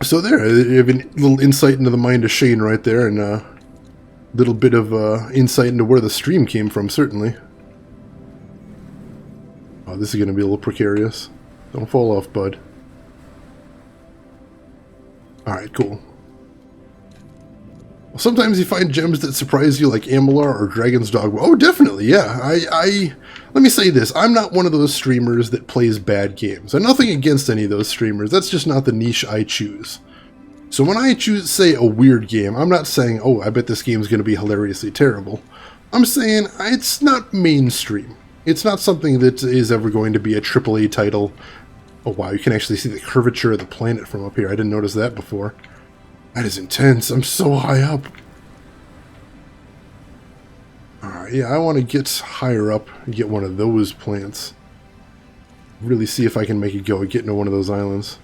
So there, I have a little insight into the mind of Shane right there, and a little bit of insight into where the stream came from, certainly. Oh, this is going to be a little precarious. Don't fall off, bud. Alright, cool. Well, sometimes you find gems that surprise you, like Amalur or Dragon's Dogma. Oh, definitely, yeah. Let me say this. I'm not one of those streamers that plays bad games. And nothing against any of those streamers. That's just not the niche I choose. So when I choose, say, a weird game, I'm not saying, oh, I bet this game's going to be hilariously terrible. I'm saying it's not mainstream. It's not something that is ever going to be a AAA title. Oh wow, you can actually see the curvature of the planet from up here. I didn't notice that before. That is intense. I'm so high up. Alright, yeah, I want to get higher up and get one of those plants. really see if I can make a go at getting to one of those islands.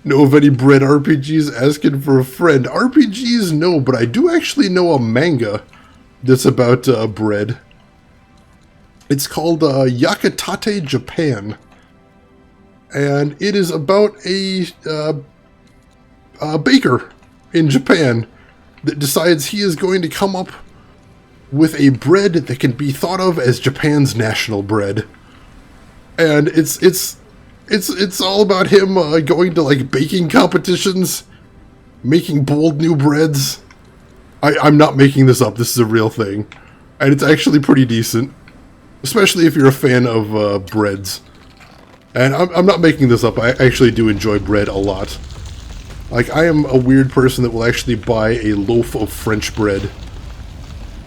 Know of any bread RPGs? Asking for a friend. RPGs, no, but I do actually know a manga that's about bread. It's called Yakitate Japan. And it is about a baker in Japan that decides he is going to come up with a bread that can be thought of as Japan's national bread. And it's all about him going to like baking competitions, making bold new breads. I'm not making this up. This is a real thing, and it's actually pretty decent, especially if you're a fan of breads. And I'm not making this up. I actually do enjoy bread a lot. Like, I am a weird person that will actually buy a loaf of French bread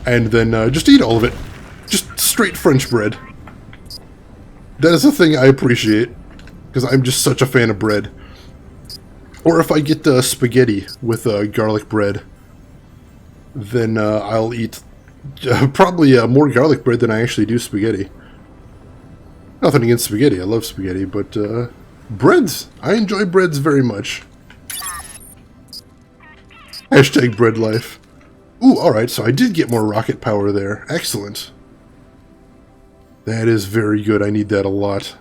and then just eat all of it. Just straight French bread. That is a thing I appreciate, because I'm just such a fan of bread. Or if I get spaghetti with garlic bread, then I'll eat probably more garlic bread than I actually do spaghetti. Nothing against spaghetti, I love spaghetti, but breads, I enjoy breads very much. Hashtag bread life. Ooh, alright, so I did get more rocket power there. Excellent. That is very good, I need that a lot.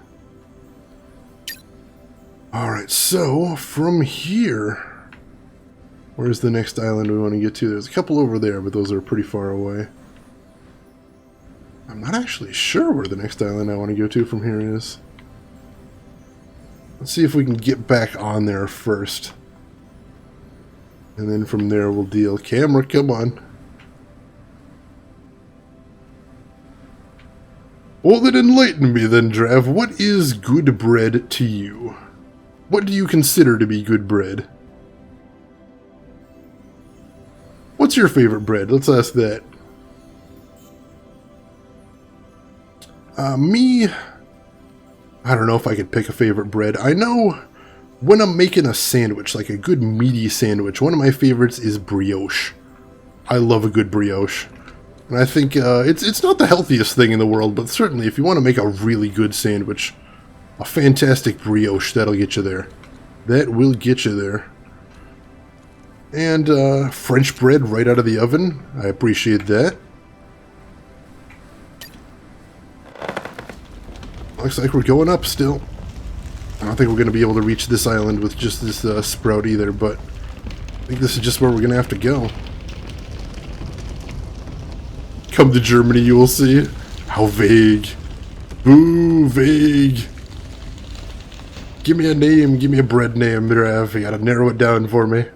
Alright, so from here, where's the next island we want to get to? There's a couple over there, but those are pretty far away. I'm not actually sure where the next island I want to go to from here is. Let's see if we can get back on there first. And then from there we'll deal. Camera, come on. Well, then enlighten me then, Drav. What is good bread to you? What do you consider to be good bread? What's your favorite bread? Let's ask that. Me, I don't know if I could pick a favorite bread. I know when I'm making a sandwich, like a good meaty sandwich, one of my favorites is brioche. I love a good brioche. And I think it's not the healthiest thing in the world, but certainly if you want to make a really good sandwich, a fantastic brioche, that'll get you there. That will get you there. And French bread right out of the oven. I appreciate that. Looks like we're going up still. I don't think we're going to be able to reach this island with just this sprout either, but I think this is just where we're going to have to go. Come to Germany, you will see. How vague. Boo, vague. Give me a name, give me a bread name, Drav. You gotta narrow it down for me.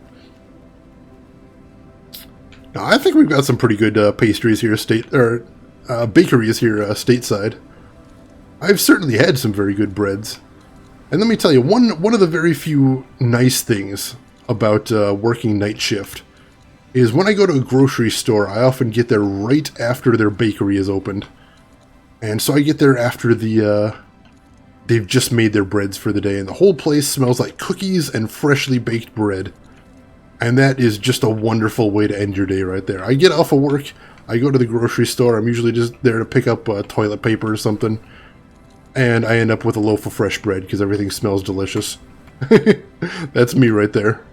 Now, I think we've got some pretty good pastries here, bakeries here stateside. I've certainly had some very good breads. And let me tell you, one of the very few nice things about working night shift is when I go to a grocery store, I often get there right after their bakery is opened. And so I get there after they've just made their breads for the day, and the whole place smells like cookies and freshly baked bread. And that is just a wonderful way to end your day right there. I get off of work, I go to the grocery store, I'm usually just there to pick up toilet paper or something. And I end up with a loaf of fresh bread because everything smells delicious. That's me right there.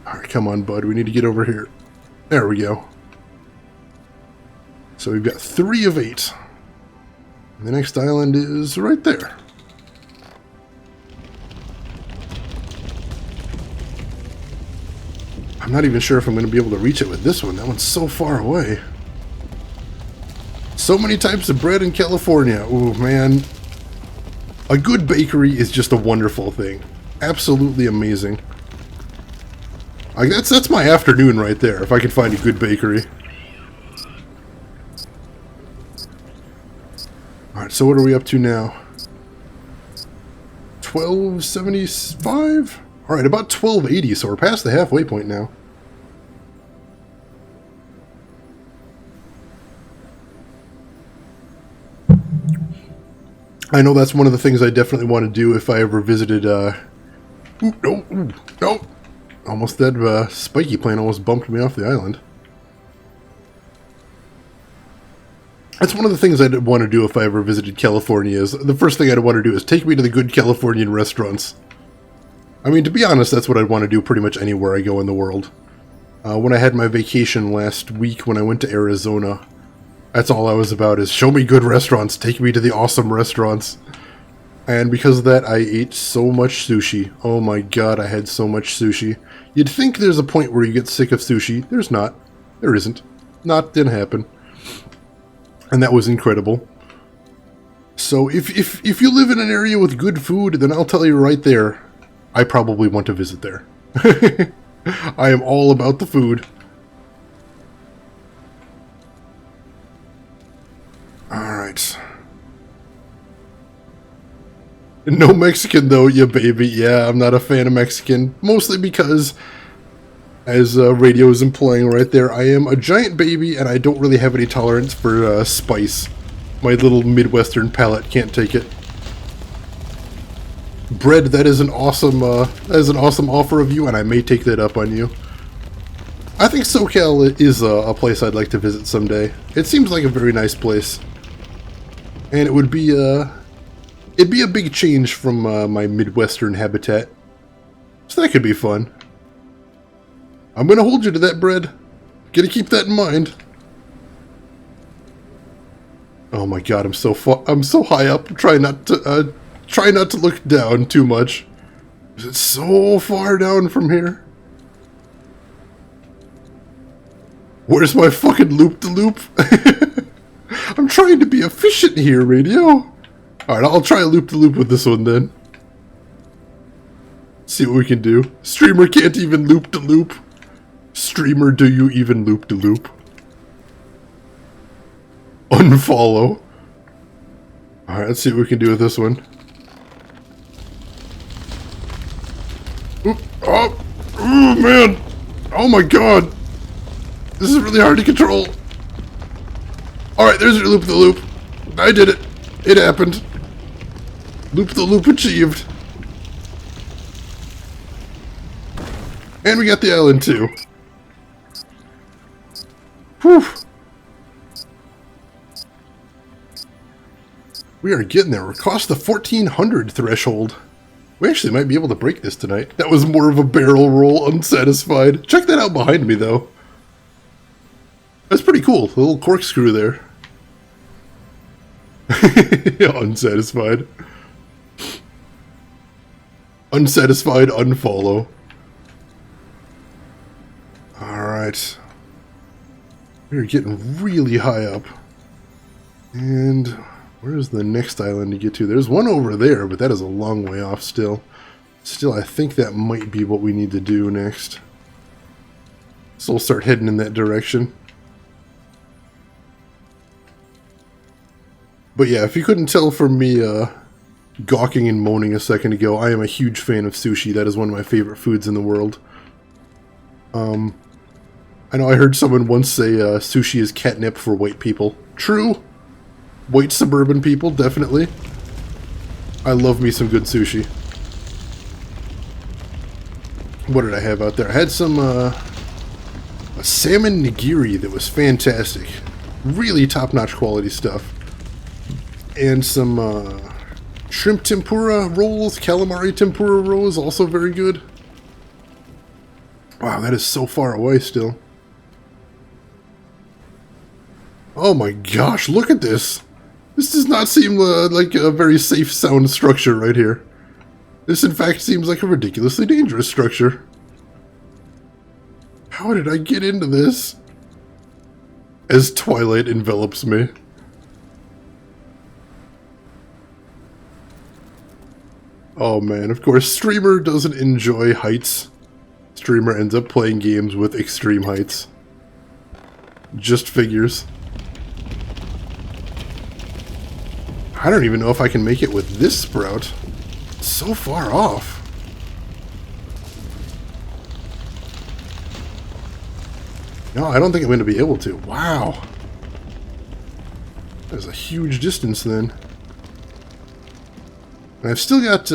Alright, come on, bud. We need to get over here. There we go. So we've got 3 of 8. And the next island is right there. I'm not even sure if I'm going to be able to reach it with this one. That one's so far away. So many types of bread in California. Ooh, man. A good bakery is just a wonderful thing. Absolutely amazing. Like, that's my afternoon right there, if I can find a good bakery. Alright, so what are we up to now? 1275? Alright, about 1280, so we're past the halfway point now. I know that's one of the things I definitely want to do if I ever visited, Ooh, no! Almost that, spiky plane almost bumped me off the island. That's one of the things I'd want to do if I ever visited California. Is the first thing I'd want to do is take me to the good Californian restaurants. I mean, to be honest, that's what I'd want to do pretty much anywhere I go in the world. When I had my vacation last week when I went to Arizona, that's all I was about, is show me good restaurants, take me to the awesome restaurants. And because of that, I ate so much sushi. Oh my god, I had so much sushi. You'd think there's a point where you get sick of sushi. There's not. There isn't. Didn't happen. And that was incredible. So if you live in an area with good food, then I'll tell you right there, I probably want to visit there. I am all about the food. Alright. No Mexican though, you baby. Yeah, I'm not a fan of Mexican. Mostly because, as radio is implying right there, I am a giant baby and I don't really have any tolerance for spice. My little Midwestern palate can't take it. Bread, that is an awesome offer of you, and I may take that up on you. I think SoCal is a place I'd like to visit someday. It seems like a very nice place, and it would be it'd be a big change from my Midwestern habitat, so that could be fun. I'm gonna hold you to that, Bread. Gotta keep that in mind. Oh my god, I'm so high up. Try not to look down too much. It's so far down from here. Where's my fucking loop-de-loop? I'm trying to be efficient here, radio. Alright, I'll try a loop-de-loop with this one then. See what we can do. Streamer can't even loop-de-loop. Streamer, do you even loop-de-loop? Unfollow. Alright, let's see what we can do with this one. Oop, oh man! Oh my god! This is really hard to control. Alright, there's your loop-the-loop. I did it. It happened. Loop-the-loop achieved. And we got the island too. Whew. We are getting there. We're across the 1400 threshold. We actually might be able to break this tonight. That was more of a barrel roll, unsatisfied. Check that out behind me, though. That's pretty cool. A little corkscrew there. Unsatisfied. Unsatisfied, unfollow. Alright. We're getting really high up. And where's the next island to get to? There's one over there, but that is a long way off still. Still, I think that might be what we need to do next. So we'll start heading in that direction. But yeah, if you couldn't tell from me gawking and moaning a second ago, I am a huge fan of sushi. That is one of my favorite foods in the world. I know I heard someone once say sushi is catnip for white people. True. White suburban people, definitely. I love me some good sushi. What did I have out there? I had some a salmon nigiri that was fantastic. Really top-notch quality stuff. And some shrimp tempura rolls, calamari tempura rolls, also very good. Wow, that is so far away still. Oh my gosh, look at this. This does not seem like a very safe sound structure right here. This in fact seems like a ridiculously dangerous structure. How did I get into this? As twilight envelops me. Oh man, of course, Streamer doesn't enjoy heights. Streamer ends up playing games with extreme heights. Just figures. I don't even know if I can make it with this sprout. It's so far off. No, I don't think I'm going to be able to. Wow. There's a huge distance then. And I've still got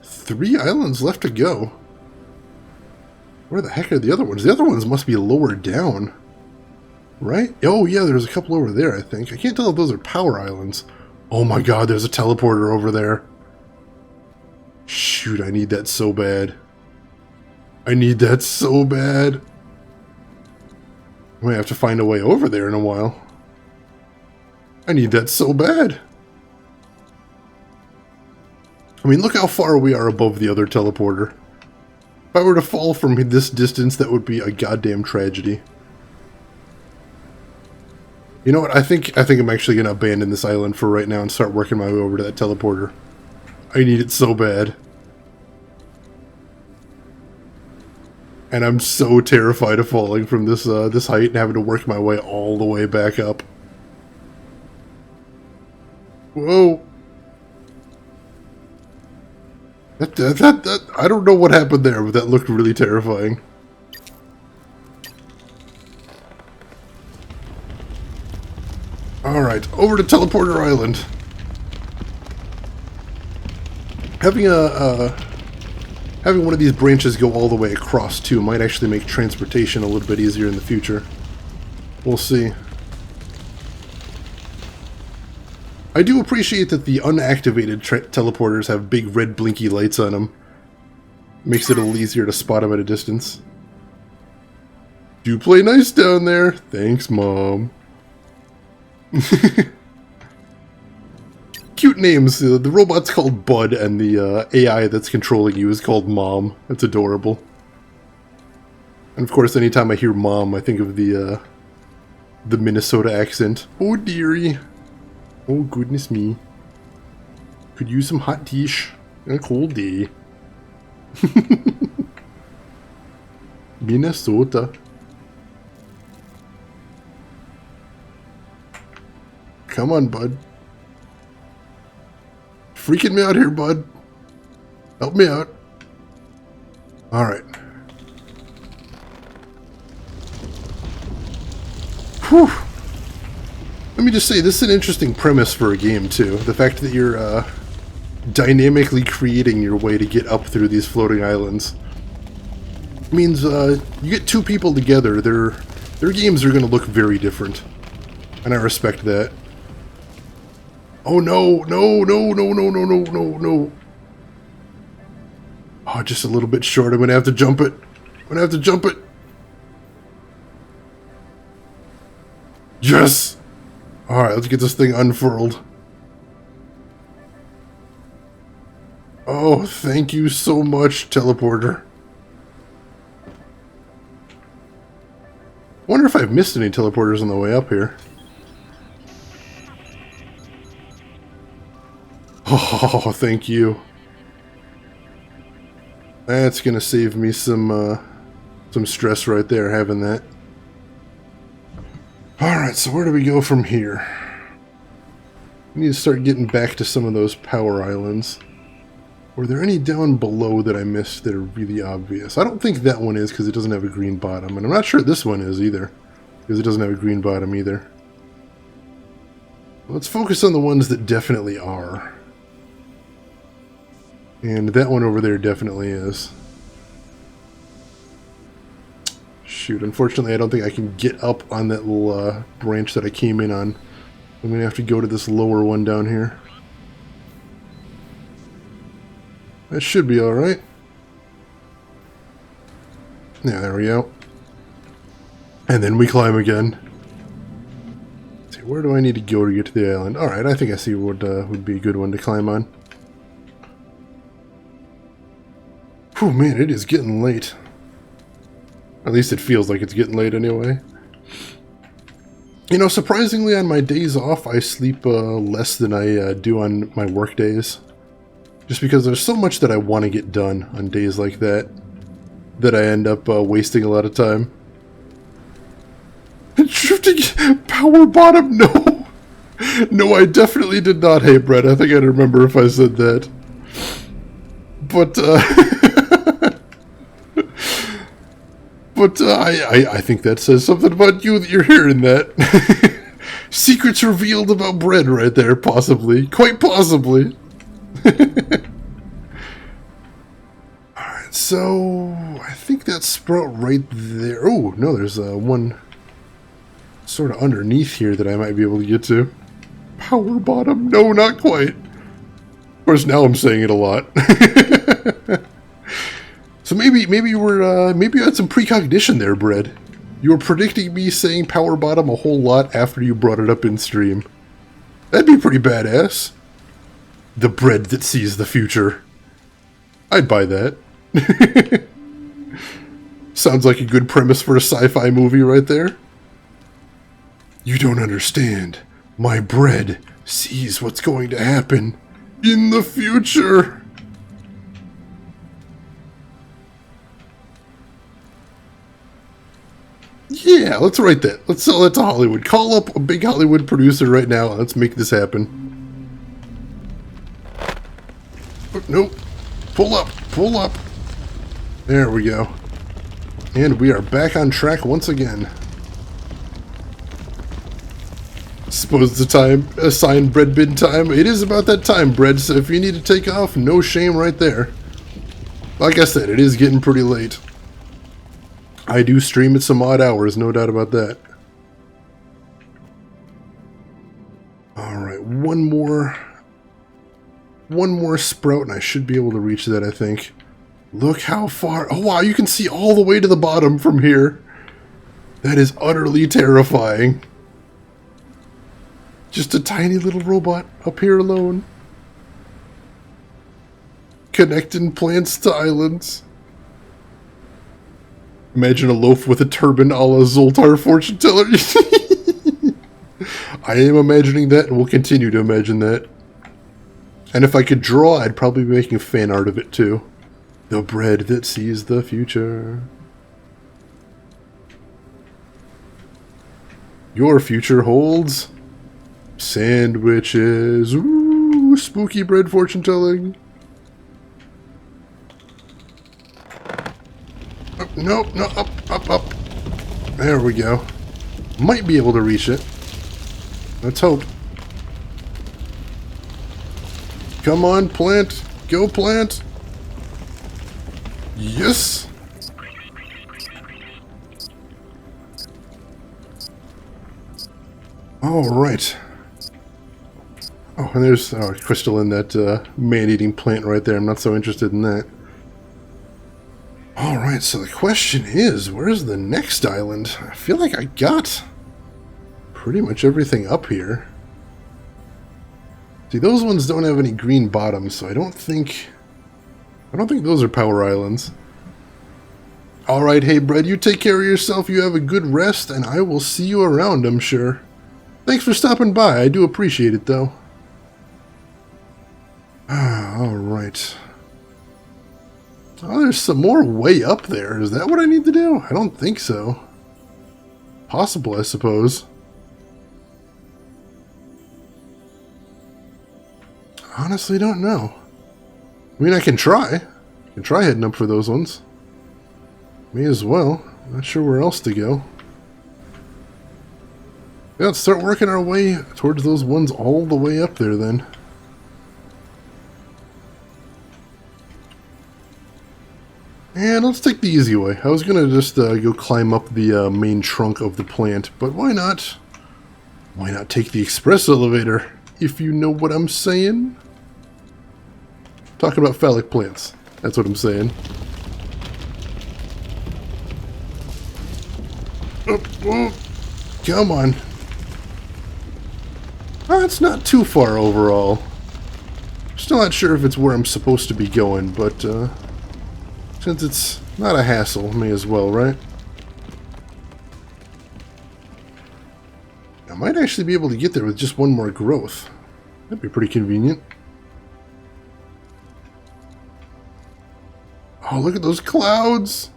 3 islands left to go. Where the heck are the other ones? The other ones must be lower down. right? Oh yeah, there's a couple over there, I think. I can't tell if those are power islands. Oh my god, there's a teleporter over there. Shoot, I need that so bad. I need that so bad. I might have to find a way over there in a while. I need that so bad. I mean, look how far we are above the other teleporter. If I were to fall from this distance, that would be a goddamn tragedy. You know what? I think I'm actually going to abandon this island for right now and start working my way over to that teleporter. I need it so bad. And I'm so terrified of falling from this this height and having to work my way all the way back up. Whoa. That I don't know what happened there, but that looked really terrifying. Alright, over to Teleporter Island. Having one of these branches go all the way across, too, might actually make transportation a little bit easier in the future. We'll see. I do appreciate that the unactivated teleporters have big red blinky lights on them. Makes it a little easier to spot them at a distance. Do play nice down there. Thanks, Mom. Cute names. The robot's called Bud, and the AI that's controlling you is called Mom. That's adorable. And of course, anytime I hear Mom, I think of the Minnesota accent. Oh, dearie. Oh, goodness me. Could use some hot dish on a cold day. Minnesota. Come on, Bud. Freaking me out here, Bud. Help me out. Alright. Whew. Let me just say, this is an interesting premise for a game, too. The fact that you're, dynamically creating your way to get up through these floating islands. It means, you get two people together, their games are going to look very different. And I respect that. Oh no, no, no, no, no, no, no, no, no. Oh, just a little bit short. I'm going to have to jump it. I'm going to have to jump it. Yes! Alright, let's get this thing unfurled. Oh, thank you so much, teleporter. Wonder if I've missed any teleporters on the way up here. Oh, thank you. That's gonna save me some stress right there, having that. Alright, so where do we go from here? We need to start getting back to some of those power islands. Were there any down below that I missed that are really obvious? I don't think that one is because it doesn't have a green bottom. And I'm not sure this one is either, because it doesn't have a green bottom either. Let's focus on the ones that definitely are. And that one over there definitely is. Shoot, unfortunately I don't think I can get up on that little branch that I came in on. I'm going to have to go to this lower one down here. That should be alright. Yeah, there we go. And then we climb again. Let's see, where do I need to go to get to the island? Alright, I think I see what would be a good one to climb on. Oh man, it is getting late. At least it feels like it's getting late anyway. You know, surprisingly on my days off, I sleep less than I do on my work days. Just because there's so much that I want to get done on days like that, that I end up wasting a lot of time. Drifting power bottom, no! No, I definitely did not. Hey, Brett, I think I'd remember if I said that. But, I think that says something about you that you're hearing that. Secrets revealed about bread right there, possibly. Quite possibly. Alright, so I think that sprout right there. Oh, no, there's one sort of underneath here that I might be able to get to. Power bottom? No, not quite. Of course, now I'm saying it a lot. So maybe you had some precognition there, Bread. You were predicting me saying power bottom a whole lot after you brought it up in stream. That'd be pretty badass. The bread that sees the future. I'd buy that. Sounds like a good premise for a sci-fi movie right there. You don't understand. My bread sees what's going to happen in the future. Yeah, let's write that. Let's sell that to Hollywood. Call up a big Hollywood producer right now. Let's make this happen. Oh, nope. Pull up. Pull up. There we go. And we are back on track once again. Suppose it's assigned bread bin time. It is about that time, Bread, so if you need to take off, no shame right there. Like I said, it is getting pretty late. I do stream at some odd hours, no doubt about that. Alright, one more sprout and I should be able to reach that, I think. Look how far... Oh wow, you can see all the way to the bottom from here. That is utterly terrifying. Just a tiny little robot up here alone. Connecting plants to islands. Imagine a loaf with a turban a la Zoltar fortune teller. I am imagining that and will continue to imagine that. And if I could draw, I'd probably be making fan art of it too. The bread that sees the future. Your future holds sandwiches. Ooh, spooky bread fortune telling. No, up. There we go. Might be able to reach it. Let's hope. Come on, plant. Go, plant. Yes. All right. Oh, and there's a crystal in that man-eating plant right there. I'm not so interested in that. Alright, so the question is, where's the next island? I feel like I got pretty much everything up here. See, those ones don't have any green bottoms, so I don't think those are power islands. Alright, hey Bread, you take care of yourself, you have a good rest, and I will see you around, I'm sure. Thanks for stopping by, I do appreciate it, though. Alright. Oh, there's some more way up there. Is that what I need to do? I don't think so. Possible, I suppose. Honestly, don't know. I mean, I can try. I can try heading up for those ones. May as well. Not sure where else to go. Yeah, let's start working our way towards those ones all the way up there then. And let's take the easy way. I was going to just go climb up the main trunk of the plant, but why not? Why not take the express elevator, if you know what I'm saying? Talking about phallic plants. That's what I'm saying. Oh, come on. Oh, it's not too far overall. Still not sure if it's where I'm supposed to be going, but since it's not a hassle, may as well, right? I might actually be able to get there with just one more growth. That'd be pretty convenient. Oh, look at those clouds!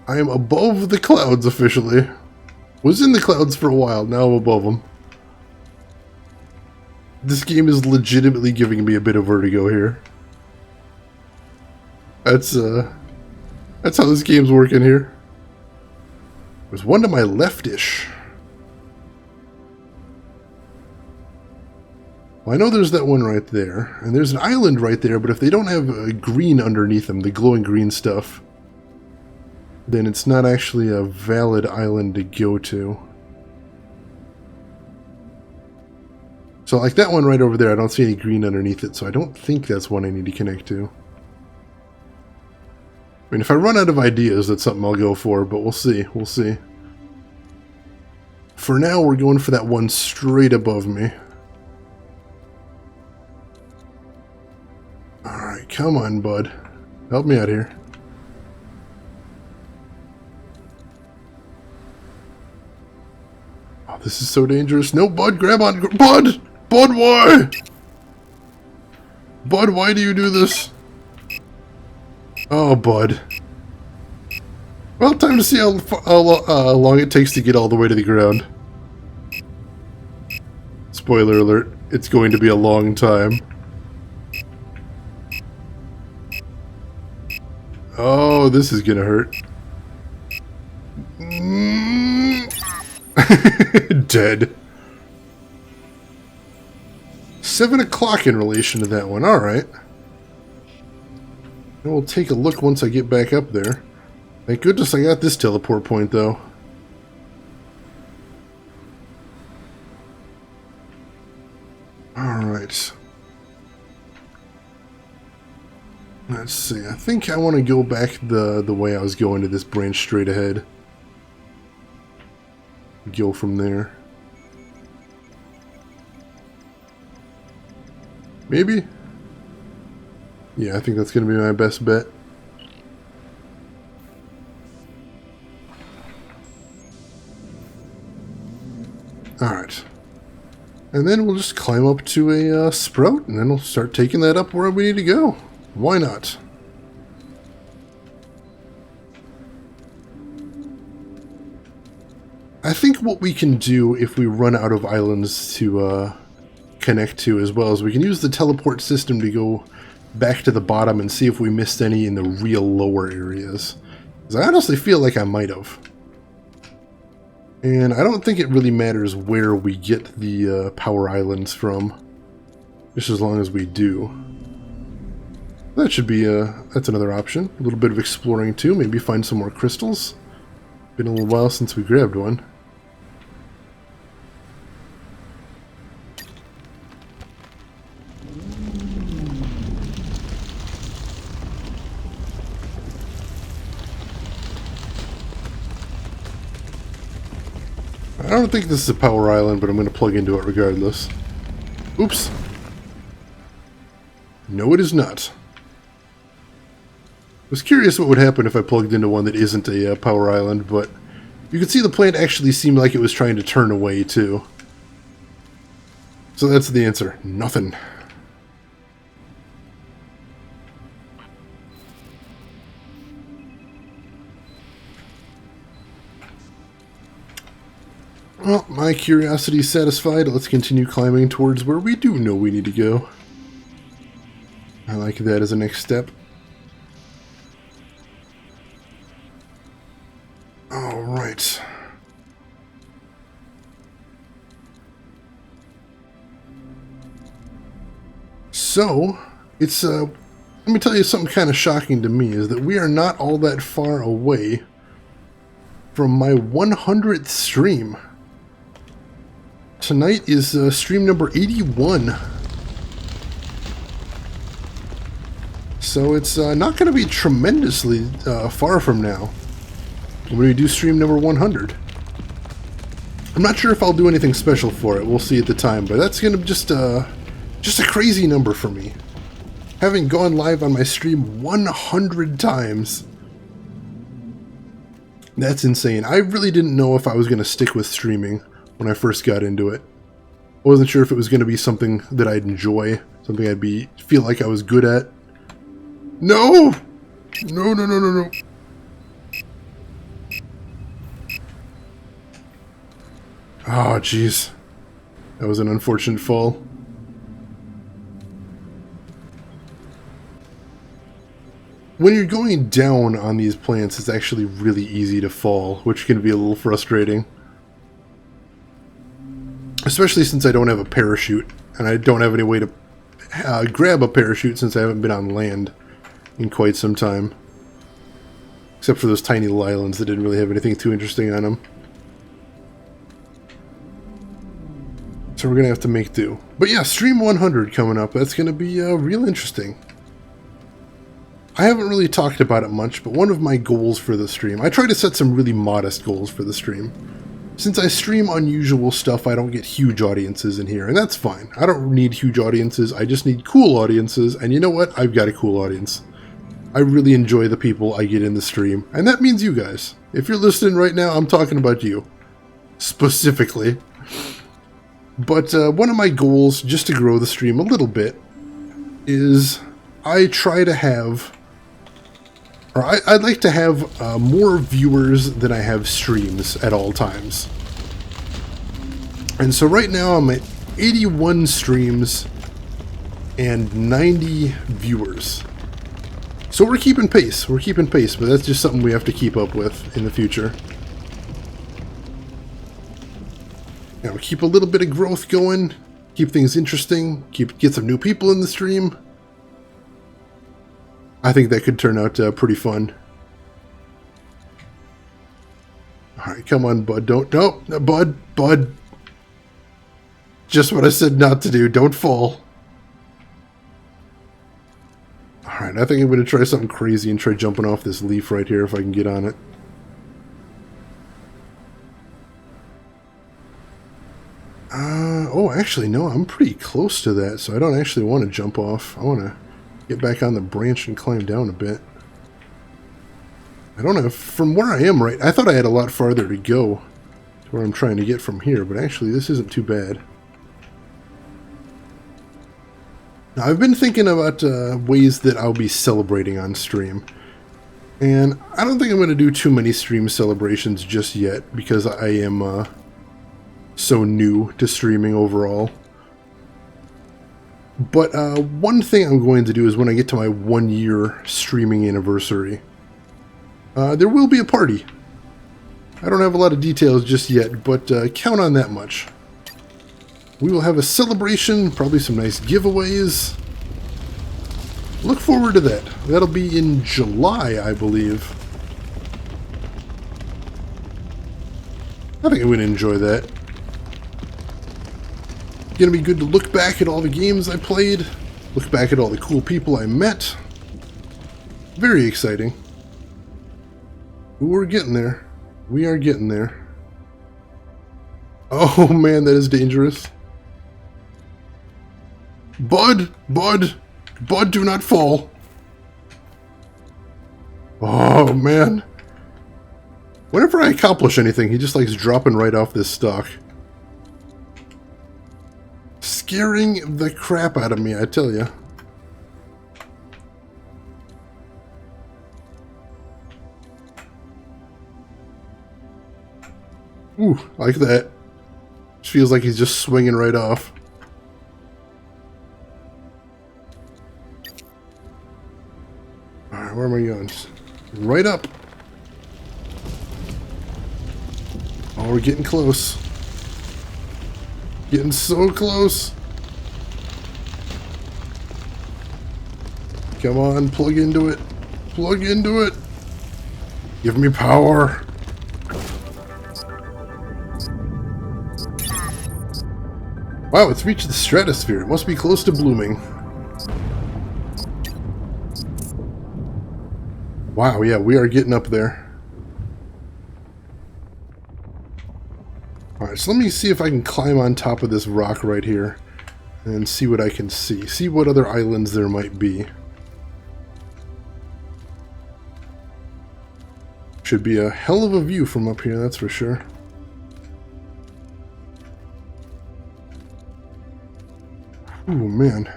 I am above the clouds officially. Was in the clouds for a while, now I'm above them. This game is legitimately giving me a bit of vertigo here. That's how this game's working here. There's one to my leftish. Well, I know there's that one right there, and there's an island right there, but if they don't have green underneath them, the glowing green stuff, then it's not actually a valid island to go to. So like that one right over there, I don't see any green underneath it, so I don't think that's one I need to connect to. I mean, if I run out of ideas, that's something I'll go for, but we'll see. We'll see. For now, we're going for that one straight above me. Alright, come on, bud. Help me out here. Oh, this is so dangerous. No, bud, grab on. Bud! Bud, why? Bud, why do you do this? Oh, bud. Well, time to see how long it takes to get all the way to the ground. Spoiler alert, it's going to be a long time. Oh, this is gonna hurt. Dead. 7 o'clock in relation to that one, alright. And we'll take a look once I get back up there. Thank goodness I got this teleport point, though. Alright. Let's see. I think I want to go back the way I was going to this branch straight ahead. Go from there. Maybe? Yeah, I think that's going to be my best bet. Alright. And then we'll just climb up to a sprout, and then we'll start taking that up where we need to go. Why not? I think what we can do if we run out of islands to connect to, as well as we can use the teleport system to go back to the bottom and see if we missed any in the real lower areas. Because I honestly feel like I might have. And I don't think it really matters where we get the power islands from, just as long as we do. That should be that's another option. A little bit of exploring too, maybe find some more crystals. Been a little while since we grabbed one. I don't think this is a power island, but I'm going to plug into it regardless. Oops. No, it is not. I was curious what would happen if I plugged into one that isn't a power island, but you can see the plant actually seemed like it was trying to turn away, too. So that's the answer. Nothing. Well, my curiosity is satisfied. Let's continue climbing towards where we do know we need to go. I like that as a next step. Alright. So, it's, let me tell you something kind of shocking to me, is that we are not all that far away from my 100th stream. Tonight is stream number 81. So it's not going to be tremendously far from now when we do stream number 100. I'm not sure if I'll do anything special for it. We'll see at the time, but that's going to be just a crazy number for me. Having gone live on my stream 100 times. That's insane. I really didn't know if I was going to stick with streaming when I first got into it. I wasn't sure if it was going to be something that I'd enjoy, something I'd feel like I was good at. No! No, no, no, no, no. Oh, jeez. That was an unfortunate fall. When you're going down on these plants, it's actually really easy to fall, which can be a little frustrating. Especially since I don't have a parachute, and I don't have any way to grab a parachute since I haven't been on land in quite some time. Except for those tiny little islands that didn't really have anything too interesting on them. So we're going to have to make do. But yeah, Stream 100 coming up. That's going to be real interesting. I haven't really talked about it much, but one of my goals for the stream... I try to set some really modest goals for the stream. Since I stream unusual stuff, I don't get huge audiences in here, and that's fine. I don't need huge audiences, I just need cool audiences, and you know what? I've got a cool audience. I really enjoy the people I get in the stream, and that means you guys. If you're listening right now, I'm talking about you. Specifically. But one of my goals, just to grow the stream a little bit, is I try to have... Or I'd like to have more viewers than I have streams at all times. And so right now I'm at 81 streams and 90 viewers. So we're keeping pace. We're keeping pace, but that's just something we have to keep up with in the future. Now, we keep a little bit of growth going, keep things interesting, get some new people in the stream. I think that could turn out pretty fun. Alright, come on, bud. Don't... No, bud. Just what I said not to do. Don't fall. Alright, I think I'm going to try something crazy and try jumping off this leaf right here if I can get on it. Oh, actually, no, I'm pretty close to that, so I don't actually want to jump off. I want to get back on the branch and climb down a bit. I don't know, from where I am right, I thought I had a lot farther to go to where I'm trying to get from here, but actually this isn't too bad. Now, I've been thinking about ways that I'll be celebrating on stream. And I don't think I'm going to do too many stream celebrations just yet, because I am so new to streaming overall. But one thing I'm going to do is when I get to my 1-year streaming anniversary, there will be a party. I don't have a lot of details just yet, but count on that much. We will have a celebration, probably some nice giveaways. Look forward to that. That'll be in July, I believe. I think I'm going to enjoy that. Gonna be good to look back at all the games I played, look back at all the cool people I met. Very exciting. Ooh, we're getting there. We are getting there. Oh man, that is dangerous. Bud, do not fall. Oh man. Whenever I accomplish anything, he just likes dropping right off this stalk. Scaring the crap out of me, I tell ya. Ooh, like that. Feels like he's just swinging right off. Alright, where am I going? Right up. Oh, we're getting close. Getting so close. Come on, plug into it. Plug into it. Give me power. Wow, it's reached the stratosphere. It must be close to blooming. Wow, yeah, we are getting up there. Alright, so let me see if I can climb on top of this rock right here and see what I can see. See what other islands there might be. Should be a hell of a view from up here, that's for sure. Ooh, man.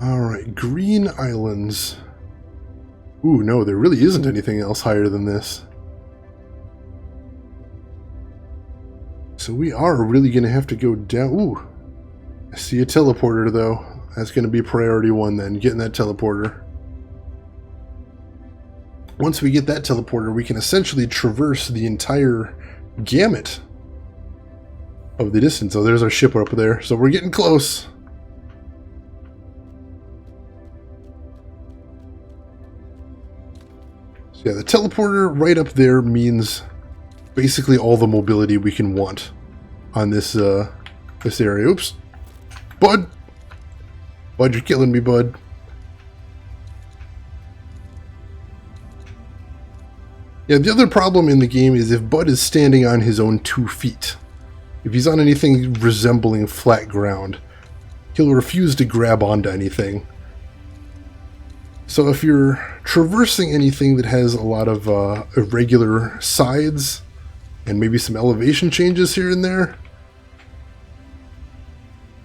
Alright, green islands. Ooh, no, there really isn't anything else higher than this. So we are really going to have to go down. Ooh, I see a teleporter, though. That's going to be priority 1 then, getting that teleporter. Once we get that teleporter, we can essentially traverse the entire gamut of the distance. Oh, there's our ship up there. So we're getting close. Yeah, the teleporter right up there means basically all the mobility we can want on this this area. Oops. Bud! Bud, you're killing me, bud. Yeah, the other problem in the game is if Bud is standing on his own 2 feet. If he's on anything resembling flat ground, he'll refuse to grab onto anything. So if you're traversing anything that has a lot of irregular sides and maybe some elevation changes here and there,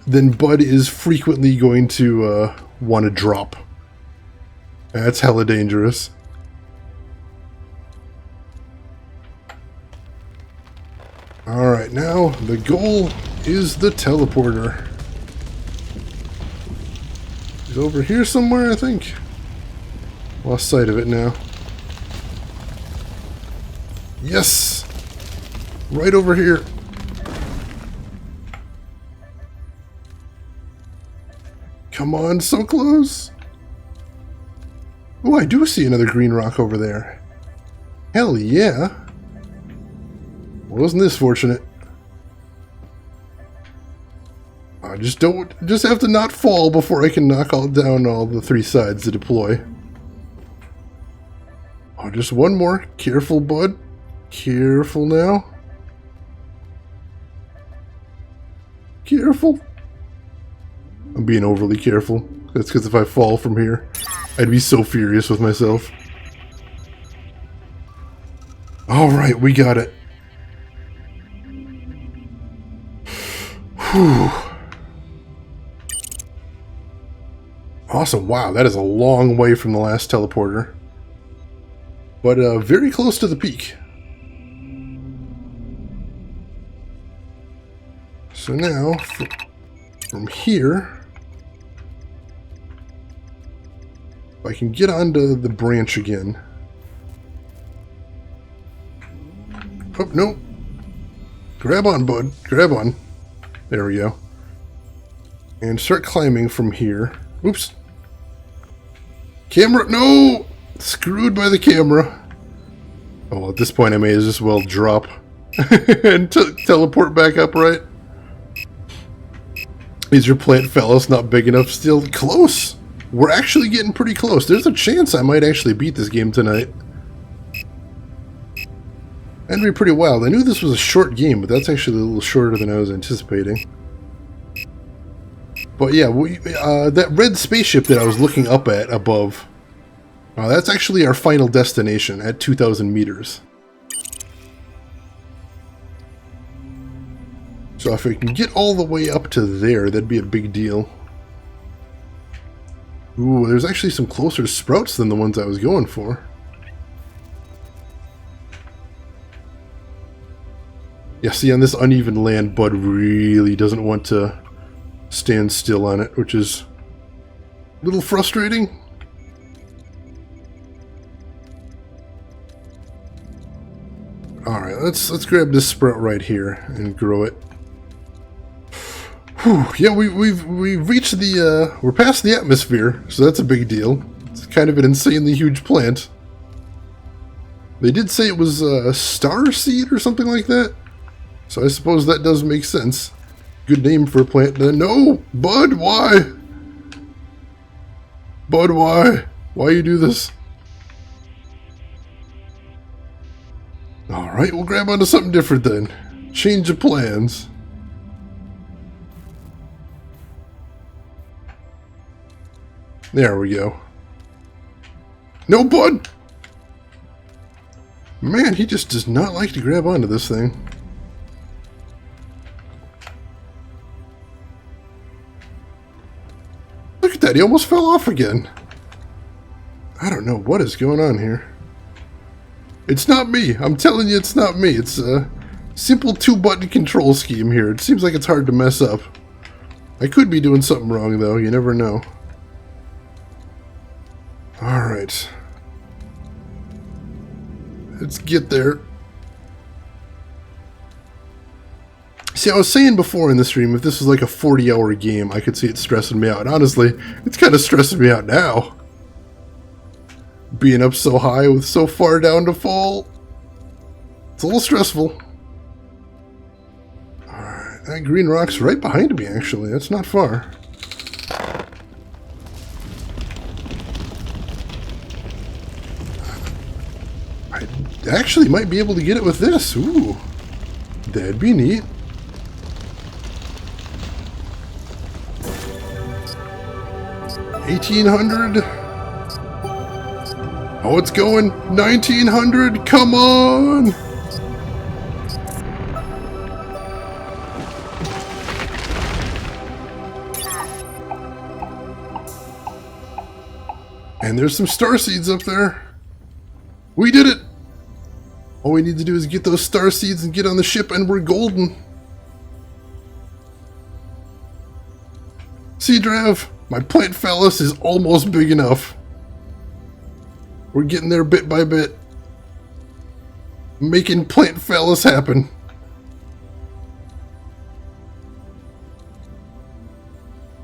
then Bud is frequently going to want to drop. That's hella dangerous. Alright, now the goal is the teleporter. It's over here somewhere, I think. Lost sight of it now. Yes! Right over here. Come on, so close! Oh, I do see another green rock over there. Hell yeah! Wasn't this fortunate? I just have to not fall before I can knock down all the 3 sides to deploy. Oh, just one more. Careful, bud. Careful now. Careful. I'm being overly careful. That's because if I fall from here, I'd be so furious with myself. Alright, we got it. Whew. Awesome. Wow, that is a long way from the last teleporter. But very close to the peak. So now, from here, if I can get onto the branch again. Oh, no. Grab on, bud. Grab on. There we go. And start climbing from here. Oops. Camera, no! Screwed by the camera. Oh, well, at this point I may as well drop and teleport back up, right? Is your plant phallus not big enough? Still close. We're actually getting pretty close. There's a chance I might actually beat this game tonight. That'd be pretty wild. I knew this was a short game, but that's actually a little shorter than I was anticipating. But yeah, that red spaceship that I was looking up at above, that's actually our final destination at 2,000 meters. So if we can get all the way up to there, that'd be a big deal. Ooh, there's actually some closer sprouts than the ones I was going for. Yeah, see, on this uneven land, Bud really doesn't want to stand still on it, which is a little frustrating. Alright, let's grab this sprout right here and grow it. Whew, yeah, we've reached the we're past the atmosphere, so that's a big deal. It's kind of an insanely huge plant. They did say it was a star seed or something like that, so I suppose that does make sense. Good name for a plant. No, Bud, why? Bud, why? Why you do this? Alright, we'll grab onto something different then. Change of plans. There we go. No, Bud! Man, he just does not like to grab onto this thing. Look at that, he almost fell off again. I don't know what is going on here. It's not me. I'm telling you, it's not me. It's a simple 2-button control scheme here. It seems like it's hard to mess up. I could be doing something wrong, though. You never know. Alright. Let's get there. See, I was saying before in the stream, if this was like a 40-hour game, I could see it stressing me out. And honestly, it's kind of stressing me out now. Being up so high with so far down to fall. It's a little stressful. Alright, that green rock's right behind me, actually. That's not far. I actually might be able to get it with this. Ooh. That'd be neat. $1,800. Oh, it's going. 1,900. Come on. And there's some star seeds up there. We did it. All we need to do is get those star seeds and get on the ship, and we're golden. See, Drav, my plant phallus is almost big enough. We're getting there bit by bit. Making plant phallus happen.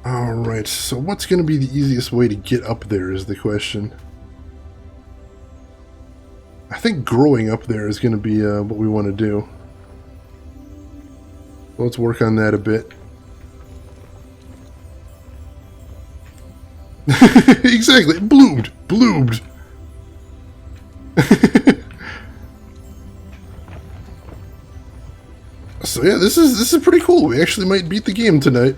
Alright, so what's going to be the easiest way to get up there is the question. I think growing up there is going to be what we want to do. Let's work on that a bit. Exactly, bloomed. So yeah, this is pretty cool. We actually might beat the game tonight.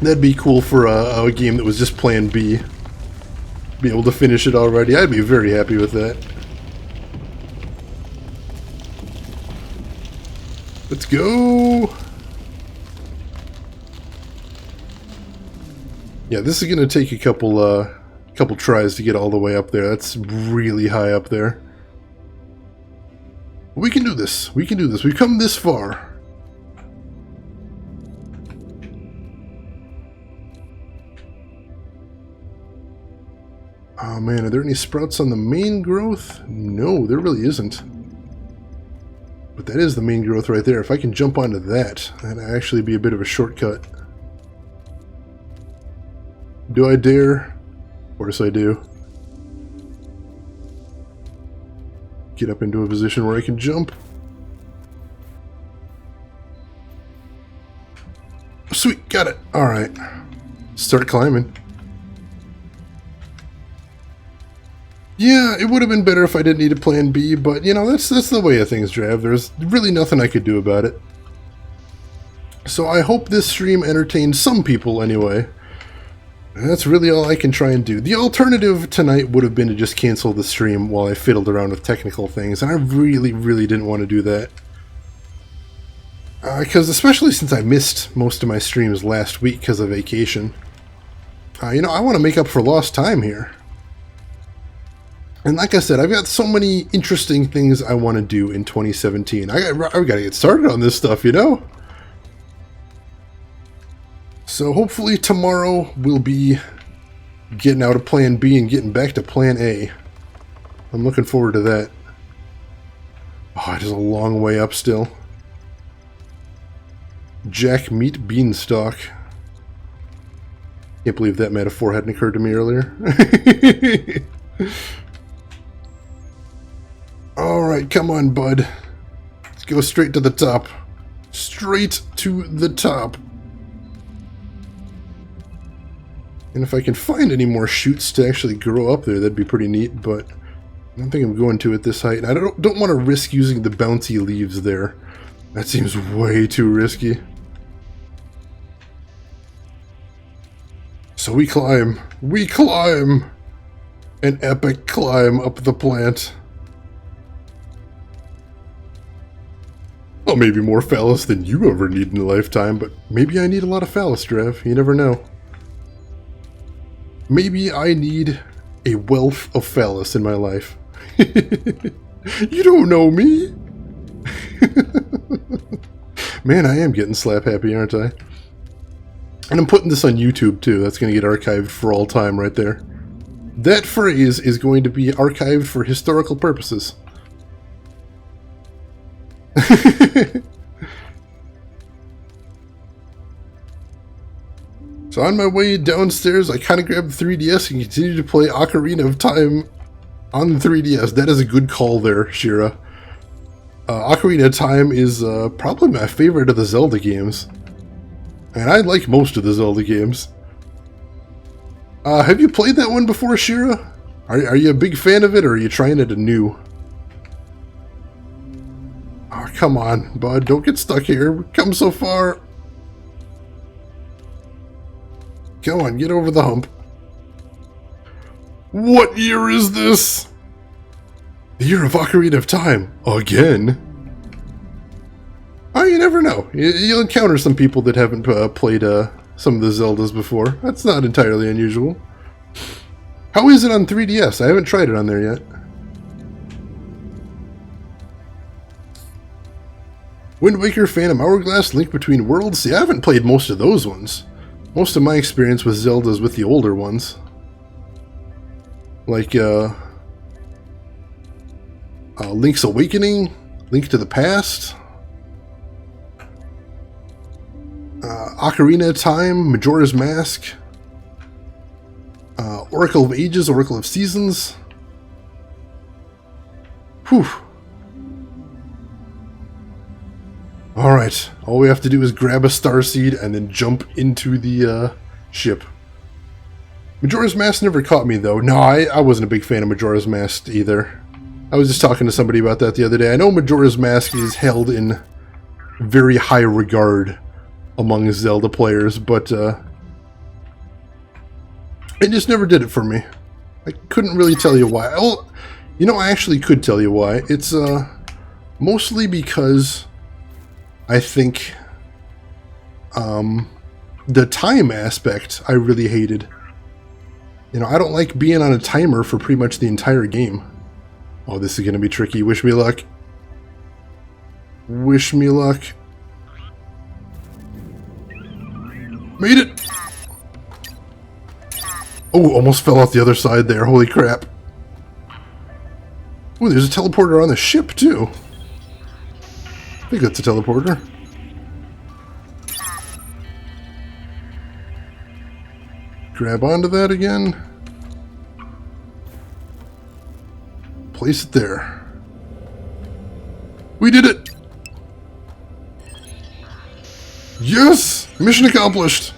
That'd be cool for a game that was just Plan B. Be able to finish it already. I'd be very happy with that. Let's go! Yeah, this is gonna take a couple tries to get all the way up there. That's really high up there. We can do this. We can do this. We've come this far. Oh man, are there any sprouts on the main growth? No, there really isn't. But that is the main growth right there. If I can jump onto that, that'd actually be a bit of a shortcut. Do I dare? Of course I do. Get up into a position where I can jump. Sweet, got it. Alright. Start climbing. Yeah, it would have been better if I didn't need a plan B, but you know, that's the way of things, Drav. There's really nothing I could do about it. So I hope this stream entertained some people anyway. And that's really all I can try and do. The alternative tonight would have been to just cancel the stream while I fiddled around with technical things, and I really didn't want to do that. Because especially since I missed most of my streams last week because of vacation. You know, I want to make up for lost time here. And like I said, I've got so many interesting things I want to do in 2017. I've got to get started on this stuff, you know? So hopefully tomorrow we'll be getting out of Plan B and getting back to Plan A. I'm looking forward to that. Oh, it is a long way up still. Jack Meat Beanstalk. Can't believe that metaphor hadn't occurred to me earlier. Alright, come on, bud. Let's go straight to the top. Straight to the top. And if I can find any more shoots to actually grow up there, that'd be pretty neat, but I don't think I'm going to at this height. And I don't want to risk using the bouncy leaves there. That seems way too risky. So we climb. We climb! An epic climb up the plant. Well, maybe more phallus than you ever need in a lifetime, but maybe I need a lot of phallus, Drav. You never know. Maybe I need a wealth of phallus in my life. You don't know me! Man, I am getting slap happy, aren't I? And I'm putting this on YouTube, too. That's going to get archived for all time right there. That phrase is going to be archived for historical purposes. So on my way downstairs, I kind of grabbed the 3DS and continued to play Ocarina of Time on the 3DS. That is a good call there, Shira. Ocarina of Time is probably my favorite of the Zelda games. And I like most of the Zelda games. Have you played that one before, Shira? Are you a big fan of it, or are you trying it anew? Oh, come on, bud. Don't get stuck here. We've come so far. Come on, get over the hump. What year is this? The year of Ocarina of Time. Again? Oh, you never know. You'll encounter some people that haven't played some of the Zeldas before. That's not entirely unusual. How is it on 3DS? I haven't tried it on there yet. Wind Waker, Phantom Hourglass, Link Between Worlds. See, I haven't played most of those ones. Most of my experience with Zelda is with the older ones. Like, Link's Awakening, Link to the Past, Ocarina of Time, Majora's Mask, Oracle of Ages, Oracle of Seasons. Whew. Alright, all we have to do is grab a star seed and then jump into the ship. Majora's Mask never caught me though. No, I wasn't a big fan of Majora's Mask either. I was just talking to somebody about that the other day. I know Majora's Mask is held in very high regard among Zelda players, but it just never did it for me. I couldn't really tell you why. Well, you know, I actually could tell you why. It's mostly because I think the time aspect I really hated. You know, I don't like being on a timer for pretty much the entire game. Oh, this is going to be tricky. Wish me luck. Wish me luck. Made it! Oh, almost fell off the other side there. Holy crap. Oh, there's a teleporter on the ship, too. I think that's a teleporter. Grab onto that again. Place it there. We did it! Yes! Mission accomplished!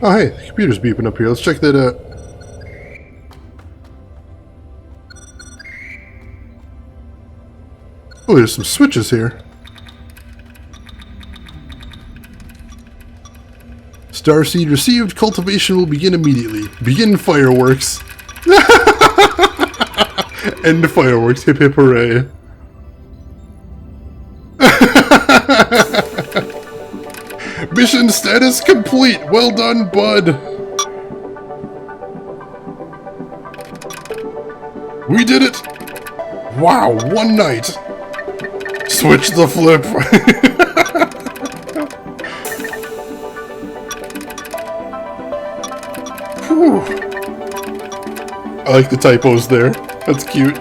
Oh hey, the computer's beeping up here. Let's check that out. Oh, there's some switches here. Starseed received. Cultivation will begin immediately. Begin fireworks. End fireworks. Hip hip hooray. Mission status complete. Well done, bud. We did it. Wow, one night. Switch the flip. Whew. I like the typos there. That's cute.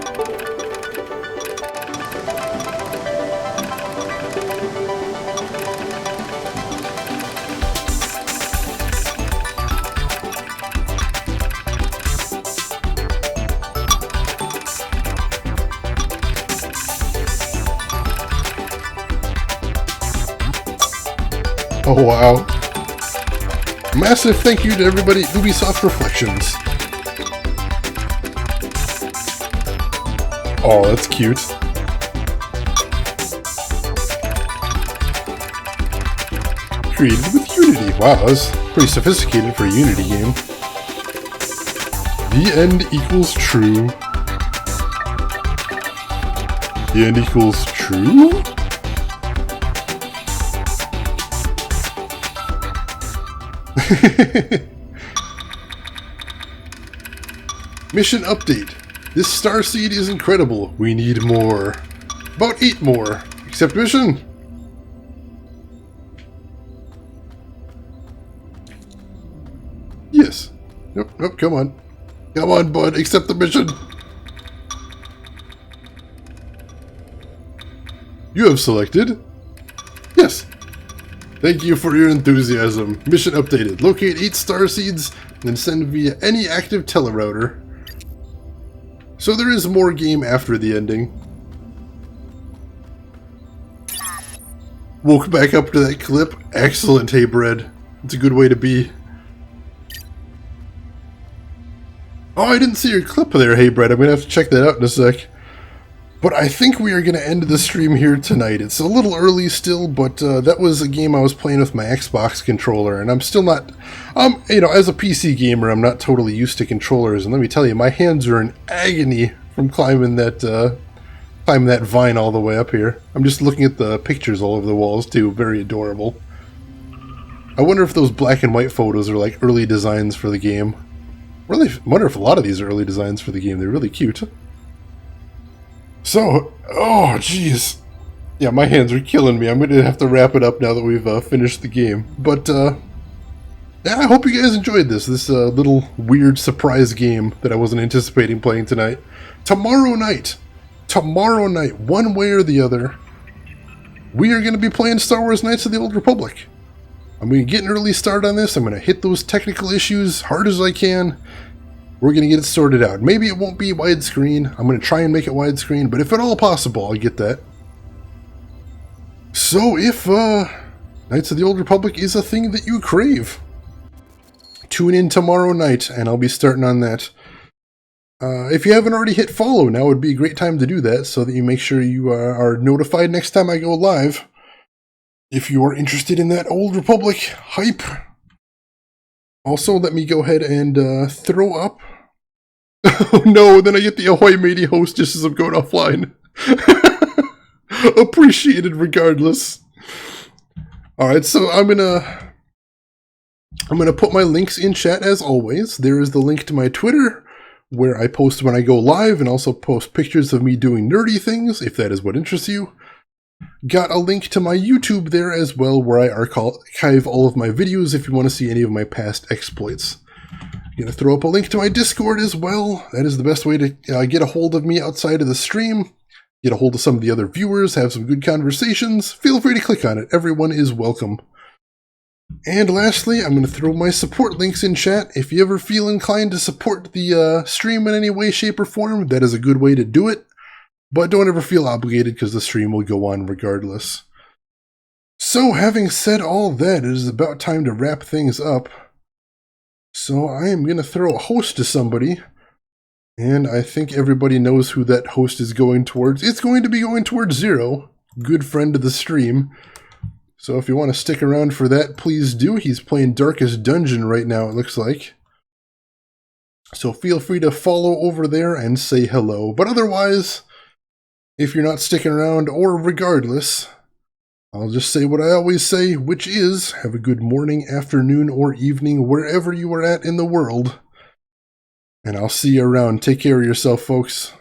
Oh wow. Massive thank you to everybody at Ubisoft Reflections. Oh, that's cute. Created with Unity. Wow, that's pretty sophisticated for a Unity game. The end equals true. The end equals true? Mission update. This starseed is incredible. We need more. About 8 more. Accept mission. Yes. Nope, nope, come on. Come on, bud. Accept the mission. You have selected... Yes. Thank you for your enthusiasm. Mission updated. Locate 8 star seeds and send via any active telerouter. So there is more game after the ending. Woke back up to that clip. Excellent, hey bread. It's a good way to be. Oh, I didn't see your clip there, hey bread. I'm gonna have to check that out in a sec. But I think we are going to end the stream here tonight. It's a little early still, but that was a game I was playing with my Xbox controller, and I'm still not, you know, as a PC gamer, I'm not totally used to controllers, and let me tell you, my hands are in agony from climbing that vine all the way up here. I'm just looking at the pictures all over the walls, too. Very adorable. I wonder if those black and white photos are like early designs for the game. Really wonder if a lot of these are early designs for the game. They're really cute. So, oh jeez. Yeah, my hands are killing me. I'm going to have to wrap it up now that we've finished the game. But, yeah, I hope you guys enjoyed this little weird surprise game that I wasn't anticipating playing tonight. Tomorrow night, one way or the other, we are going to be playing Star Wars Knights of the Old Republic. I'm going to get an early start on this. I'm going to hit those technical issues hard as I can. We're going to get it sorted out. Maybe it won't be widescreen. I'm going to try and make it widescreen, but if at all possible, I'll get that. So if Knights of the Old Republic is a thing that you crave, tune in tomorrow night, and I'll be starting on that. If you haven't already hit follow, now would be a great time to do that, so that you make sure you are notified next time I go live. If you are interested in that Old Republic hype. Also, let me go ahead and throw up. Oh no, then I get the Ahoy Matey host just as I'm going offline. Appreciated regardless. Alright, so I'm gonna put my links in chat as always. There is the link to my Twitter, where I post when I go live, and also post pictures of me doing nerdy things, if that is what interests you. Got a link to my YouTube there as well, where I archive all of my videos if you want to see any of my past exploits. I'm going to throw up a link to my Discord as well. That is the best way to get a hold of me outside of the stream. Get a hold of some of the other viewers, have some good conversations. Feel free to click on it. Everyone is welcome. And lastly, I'm going to throw my support links in chat. If you ever feel inclined to support the stream in any way, shape, or form, that is a good way to do it. But don't ever feel obligated, because the stream will go on regardless. So, having said all that, it is about time to wrap things up. So I am going to throw a host to somebody. And I think everybody knows who that host is going towards. It's going to be going towards Zero, good friend of the stream. So if you want to stick around for that, please do. He's playing Darkest Dungeon right now, it looks like. So feel free to follow over there and say hello. But otherwise, if you're not sticking around, or regardless, I'll just say what I always say, which is, have a good morning, afternoon, or evening, wherever you are at in the world. And I'll see you around. Take care of yourself, folks.